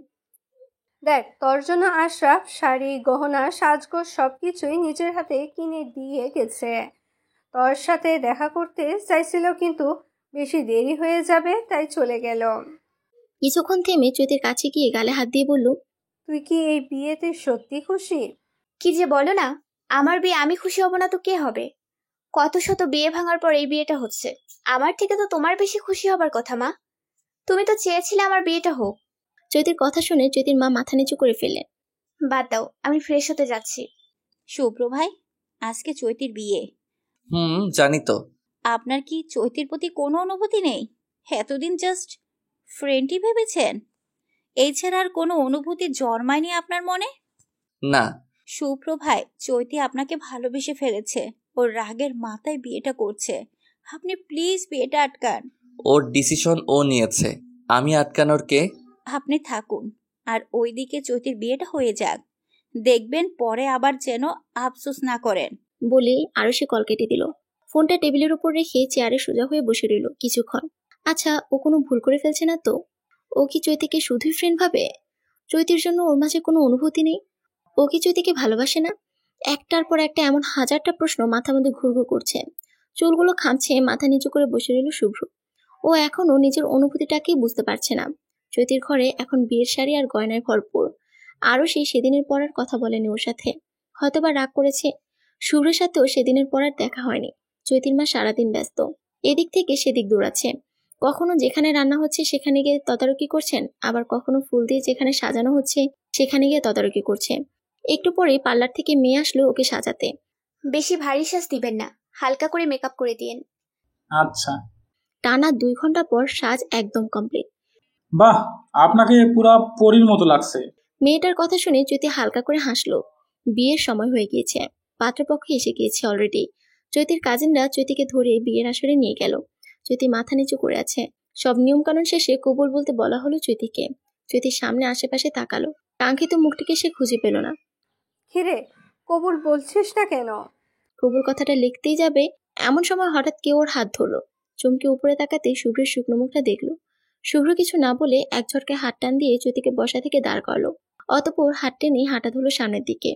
দেখ, তোর জন্য আশরাফ শাড়ি, গহনা, সাজগোজ সবকিছুই নিজের হাতে কিনে দিয়ে গেছে। তোর সাথে দেখা করতে চাইছিল, কিন্তু বেশি দেরি হয়ে যাবে তাই চলে গেল। কিছুক্ষণ থেমে চৈতির কাছে গিয়ে গালে হাত দিয়ে বলল, তুই কি এই বিয়েতে সত্যি খুশি? কি যে বলো না, আমার বিয়ে আমি খুশি হব না তো কে হবে? কত শত বিয়ে ভাঙার পর এই বিয়েটা হচ্ছে, আমার থেকে তো তোমার বেশি খুশি হবার কথা মা। তুমি তো চেয়েছিলে আমার বিয়েটা হোক। চৈতির কথা শুনে চৈতির মা মাথা নিচু করে ফেললেন। বাদ দাও, আমি ফ্রেশ হতে যাচ্ছি। শুভ্র ভাই, আজকে চৈতির বিয়ে। জানি তো। আপনার কি চৈতির প্রতি কোনো অনুভূতি নেই? এতদিন জাস্ট ফ্রেন্ডই ভেবেছেন? এই ছাড়া আর কোনো অনুভূতি জন্মায়নি আপনার মনে? না। শুভ্র ভাই, চৈতি আপনাকে ভালোবেসে ফেলেছে, ওর রাগের মাথায় বিয়েটা করছে। আপনি প্লিজ বিয়েটা আটকান। ওর ডিসিশন ও নিয়েছে, আমি আটকানোর কে? আপনি থাকুন, আর ওইদিকে চৈতির বিয়েটা হয়ে যাক। দেখবেন পরে আবার যেন আফসোস না করেন। বলে আরো সে কল কেটে দিল। ফোনটা টেবিলের উপর রেখে চেয়ারে সোজা হয়ে বসে রইল কিছুক্ষণ। আচ্ছা, ও কোনো ভুল করে ফেলছে না তো? ও কি চৈতিকে শুধুই ফ্রেন্ড ভাবে? চৈতির জন্য ওর মাঝে কোনো অনুভূতি নেই? ও কি চৈতিকে ভালোবাসে না? একটার পর একটা এমন হাজারটা প্রশ্ন মাথার মধ্যে ঘুরঘুর করছে। চুলগুলো খামছে, মাথা নিচু করে বসে রইল শুভ্র। ও এখনো নিজের অনুভূতিটাকেই বুঝতে পারছে না। চৈতির ঘরে এখন বিয়ের শাড়ি আর গয়নায় ভরপুর। আরও সেই সেদিনের পরার কথা বলেনি ওর সাথে, হয়তোবা রাগ করেছে। শুভ্রের সাথেও সেদিনের পর আর দেখা হয়নি। চৈতির মা সারাদিন ব্যস্ত, এদিক থেকে সেদিক দৌড়াচ্ছে। কখনো যেখানে রান্না হচ্ছে সেখানে গিয়ে তদারকি করছেন, আবার কখনো ফুল দিয়ে যেখানে সাজানো হচ্ছে সেখানে গিয়ে তদারকি করছে। একটু পরেই পার্লার থেকে মেয়ে আসলো ওকে সাজাতে। বেশি ভারী সাজ দিবেন না, হালকা করে মেকআপ করে দিয়েন। আচ্ছা। টানা 2 ঘন্টা পর সাজ একদম কমপ্লিট। বাহ, আপনাকে পুরা পরীর মতো লাগছে। মেয়েটার কথা শুনে চৈতি হালকা করে হাসলো। বিয়ের সময় হয়ে গিয়েছে, পাত্রপক্ষ এসে গিয়েছে অলরেডি। চৈতির কাজিনরা চৈতিকে ধরে বিয়ের আসরে নিয়ে গেল। চৈতি মাথা নিচু করে আছে। সব নিয়মকানুন শেষে কবুল বলতে বলা হলো চৈতিকে। চৈতির সামনে আশেপাশে তাকালো, কাঙ্ক্ষিত মুখটিকে সে খুঁজে পেল না। কিরে, কবুল বলছিস না কেন? কবুল কথাটা লিখতেই যাবে এমন সময় হঠাৎ কেউ ওর হাত ধরলো। চমকে উপরে তাকাতে শুভ্রের শুকনো মুখটা দেখলো। শুভ্র কিছু না বলে এক ঝটকায় হাত টান দিয়ে চৈতিকে বসা থেকে দাঁড় করালো। অতঃপর হাত টেনে হাঁটা ধরলো সামনের দিকে।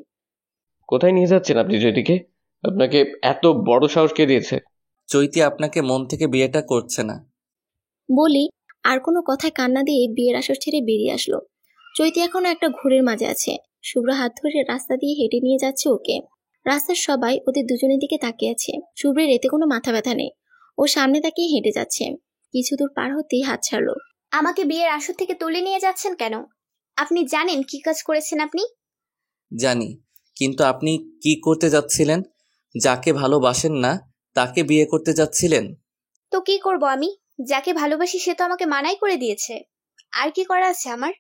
কোথায় নিয়ে যাচ্ছেন আপনি চৈতিকে? আপনাকে এত বড় সাহস কে দিয়েছে? চৈতি আপনাকে মন থেকে বিয়েটা করছে না বলি আর কোনো কথায় কান্না দিয়ে বিয়ের আসর ছেড়ে বেরিয়ে আসলো। চৈতি এখনো একটা ঘোরের মাঝে আছে। শুভ্র হাত ধরে রাস্তা দিয়ে হেঁটে নিয়ে যাচ্ছে ওকে। রাস্তার সবাই ওদের দুজনের দিকে তাকিয়ে আছে। শুভ্রের এতে কোনো মাথা ব্যথা নেই, ও সামনে তাকিয়ে হেঁটে যাচ্ছে। কিছু দূর পার হতেই হাত ছাড়লো। আমাকে বিয়ের আসর থেকে তুলে নিয়ে যাচ্ছেন কেন? আপনি জানেন কি কাজ করেছেন আপনি? জানি, কিন্তু আপনি কি করতে যাচ্ছিলেন? যাকে ভালোবাসেন না তাকে বিয়ে করতে যাচ্ছিলেন। তো কি করব আমি? যাকে ভালোবাসি সে তো আমাকে মানাই করে দিয়েছে, আর কি করা আছে আমার?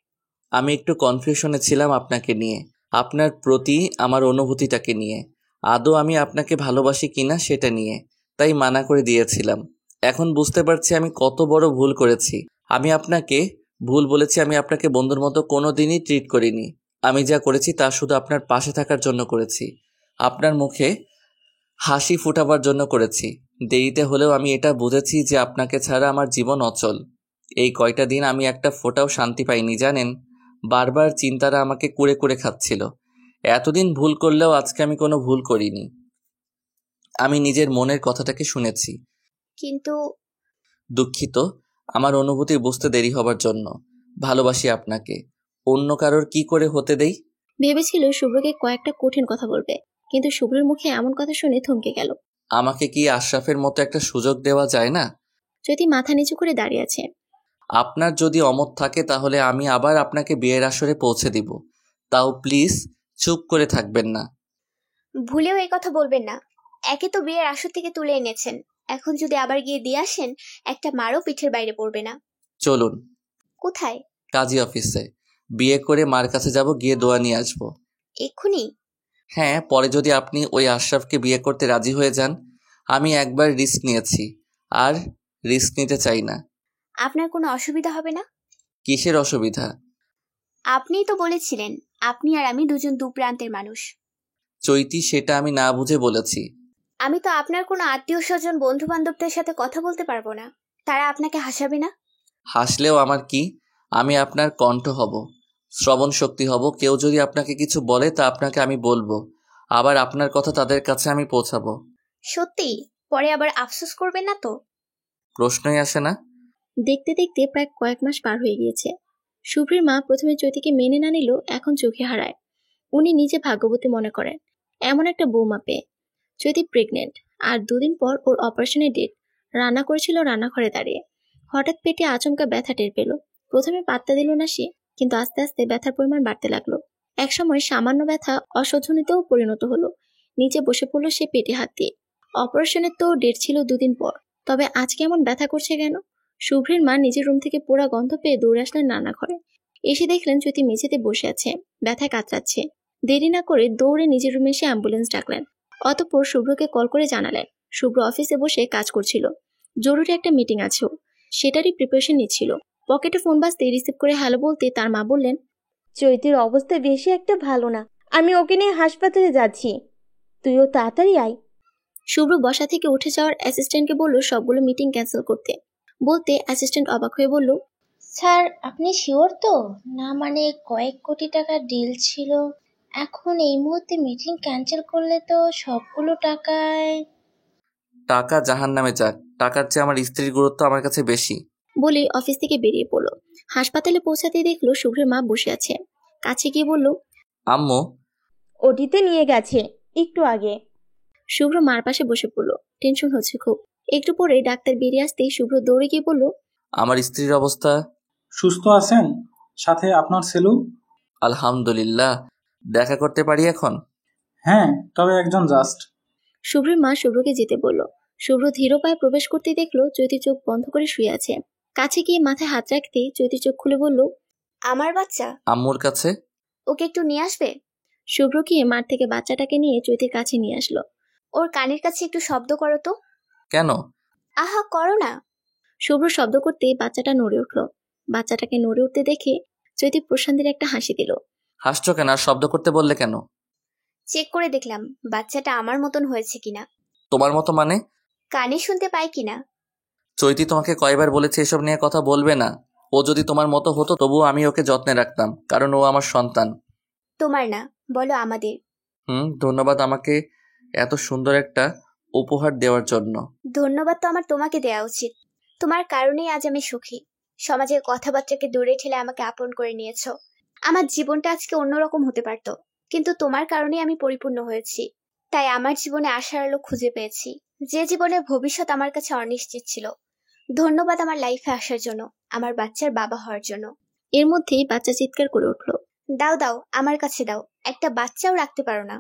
আমি একটু কনফিউশনে ছিলাম আপনাকে নিয়ে, আপনার প্রতি আমার অনুভূতিটাকে নিয়ে। আদৌ আমি আপনাকে ভালোবাসি কিনা সেটা নিয়ে, তাই মানা করে দিয়েছিলাম। এখন বুঝতে পারছি আমি কত বড় ভুল করেছি। আমি আপনাকে ভুল বলেছি। আমি আপনাকে বন্ধুর মতো কোনো দিনই ট্রিট করিনি। আমি যা করেছি তা শুধু আপনার পাশে থাকার জন্য করেছি, আপনার মুখে হাসি ফুটাবার জন্য করেছি। দেরিতে হলেও আমি এটা বুঝেছি যে আপনাকে ছাড়া আমার জীবন অচল। এই কয়টা দিন আমি একটা ফোঁটাও শান্তি পাইনি জানেন। বারবার চিন্তারা আমাকে কুড়ে কুড়ে খাচ্ছিল। এতদিন ভুল করলেও আজকে আমি কোনো ভুল করিনি। আমি নিজের মনের কথাটাকে শুনেছি। কিন্তু দুঃখিত আমার অনুভূতি বুঝতে দেরি হবার জন্য। ভালোবাসি আপনাকে, অন্য কারোর কি করে হতে দেই? ভেবেছিল শুভ্রকে কয়েকটা কঠিন কথা বলবে, কিন্তু শুভ্রের মুখে এমন কথা শুনে থমকে গেল। আমাকে কি আশরাফের মতো একটা সুযোগ দেওয়া যায় না? যদি মাথা নিচু করে দাঁড়িয়ে আছে। আপনার যদি অমত থাকে তাহলে আমি আবার আপনাকে বিয়ের আসরে পৌঁছে দিব, তাও প্লিজ চুপ করে থাকবেন না। ভুলেও এই কথা বলবেন না। একে তো বিয়ের আসর থেকে তুলে এনেছেন, এখন যদি আবার গিয়ে দিয়ে আসেন একটা মারও পিঠের বাইরে পড়বে না। চলুন। কোথায়? কাজী অফিসে। বিয়ে করে মার কাছে যাব, গিয়ে দোয়া নিয়ে আসবো। এক্ষুনি? হ্যাঁ, পরে যদি আপনি ওই আশরাফকে বিয়ে করতে রাজি হয়ে যান। আমি একবার রিস্ক নিয়েছি, আর রিস্ক নিতে চাই না। আপনার কোনো অসুবিধা হবে না? কিসের অসুবিধা? আপনিই তো বলেছিলেন আপনি আর আমি দুজন দু প্রান্তের মানুষ। চৈতি, সেটা আমি না বুঝে বলেছি। আমি তো আপনার কোনো আত্মীয় স্বজন বন্ধু বান্ধবদের সাথে কথা বলতে পারবো না, তারা আপনাকে হাসাবে না? হাসলেও আমার কি? আমি আপনার কণ্ঠ হব, শ্রবণ শক্তি হব। কেউ যদি আপনাকে কিছু বলে তা আপনাকে আমি বলবো, আবার আপনার কথা তাদের কাছে আমি পৌঁছাবো। সত্যি? পরে আবার আফসোস করবেন না তো? প্রশ্নই আসে না। দেখতে দেখতে প্রায় কয়েক মাস পার হয়ে গিয়েছে। শুভ্রের মা প্রথমে চৈতিকে মেনে না নিলেও এখন চোখে হারায়। উনি নিজে ভাগ্যবতী মনে করেন এমন একটা বৌমা পেয়ে। চৈতি প্রেগনেন্ট, আর 2 দিন পর ওর অপারেশনের ডেট। রান্না করেছিল রান্নাঘরে দাঁড়িয়ে। হঠাৎ পেটে আচমকা ব্যথা টের পেল। প্রথমে পাত্তা দিল না সে, কিন্তু আস্তে আস্তে ব্যথার পরিমাণ বাড়তে লাগলো। একসময় সামান্য ব্যথা অসহ্যনীতেও পরিণত হলো। নিচে বসে পড়লো সে পেটে হাত দিয়ে। অপারেশনের তো ডেট ছিল 2 দিন পর, তবে আজ কেমন ব্যথা করছে কেন? শুভ্রের মা নিজের রুম থেকে পোড়া গন্ধ পেয়ে দৌড়ে আসলেন রান্নাঘরে। এসে দেখলেন চৈতি মেঝেতে বসে আছে, ব্যথায় কাতরাচ্ছে। দেরি না করে দৌড়ে নিজের রুমে এসে অ্যাম্বুলেন্স ডাকলেন। অতঃপর শুভ্রকে কল করে জানালেন শুভ্র অফিসে বসে কাজ করছিল, জরুরি একটা মিটিং আছে, সেটারই প্রিপারেশন নিচ্ছিল। পকেটে ফোন বাজতে রিসিভ করে হ্যালো বলতে তার মা বললেন, চৈতির অবস্থা বেশি একটা ভালো না, আমি ওকে নিয়ে হাসপাতালে যাচ্ছি, তুইও তাড়াতাড়ি আয়। শুভ্র বসা থেকে উঠে যাওয়ার অ্যাসিস্ট্যান্টকে বলল সবগুলো মিটিং ক্যান্সেল করতে। বলতে অ্যাসিস্ট্যান্ট অবাক হয়ে বলল, স্যার আপনি শিওর তো? না মানে কয়েক কোটি টাকার ডিল ছিল, এখন এই মুহূর্তে মিটিং ক্যান্সেল করলে তো সবগুলো টাকায়। টাকা জাহান্নামে যাক, টাকার চেয়ে আমার স্ত্রীর গুরুত্ব আমার কাছে বেশি। বলে অফিস থেকে বেরিয়ে পড়ল। হাসপাতালে পৌঁছাতে দেখলো শুভ্রের মা বসে আছে। কাছে গিয়ে বলল, আম্মু। ওটিতে নিয়ে গেছে একটু আগে। শুভ্র মার পাশে বসে পড়লো। টেনশন হচ্ছে খুব। একটু পরে ডাক্তার বেরিয়ে আসতেই শুভ্র দৌড়ে গিয়ে বলল, আমার স্ত্রীর অবস্থা? সুস্থ আছেন? সাথে আপনার ছেলু? আলহামদুলিল্লাহ। দেখা করতে পারি এখন? হ্যাঁ, তবে একজন জাস্ট। শুভ্রের মা শুভ্রকে যেতে বলল। শুভ্র ধীর পায়ে প্রবেশ করতে দেখলো চৈতি চোখ বন্ধ করে শুয়ে আছে। কাছে গিয়ে মাথায় হাত রাখতে চৈতি চোখ খুলে বলল, আমার বাচ্চা, আম্মুর কাছে। ওকে একটু নিয়ে আসবে? শুভ্র গিয়ে মাঠ থেকে বাচ্চাটাকে নিয়ে চৈতির কাছে নিয়ে আসলো। ওর কানের কাছে একটু শব্দ করো তো। কেন? আহা, করো না। শুভ্র শব্দ করতেই বাচ্চাটা নড়ে উঠলো। বাচ্চাটাকে নড়ে উঠতে দেখে চৈতি প্রশান্তির একটা হাসি দিল। হাসছো কেন? আর শব্দ করতে বললে কেন? চেক করে দেখলাম বাচ্চাটা আমার মতন হয়েছে কিনা। তোমার মতো মানে? কানে শুনতে পাই কিনা। চৈতি তোমাকে কয়বার বলেছে এসব নিয়ে কথা বলবে না? ও যদি তোমার মতো হতো তবুও আমি ওকে যত্নে রাখতাম, কারণ ও আমার সন্তান। তোমার না, বলো আমাদের। ধন্যবাদ আমাকে এত সুন্দর একটা উপহার দেওয়ার জন্য। ধন্যবাদ তো আমার তোমাকে দেওয়া উচিত। তোমার কারণেই আজ আমি সুখী। সমাজের কথাবার্তাকে দূরে ঠেলে আমাকে আপন করে নিয়েছো। আমার জীবনটা আজকে অন্যরকম হতে পারত, কিন্তু তোমার কারণে আমি পরিপূর্ণ হয়েছি। তাই আমার জীবনে আশার আলো খুঁজে পেয়েছি, যে জীবনের ভবিষ্যৎ আমার কাছে অনিশ্চিত ছিল। ধন্যবাদ আমার লাইফে আসার জন্য, আমার বাচ্চার বাবা হওয়ার জন্য। এর মধ্যেই বাচ্চা চিৎকার করে উঠলো, দাও দাও, আমার কাছে দাও। একটা বাচ্চাও রাখতে পারো না।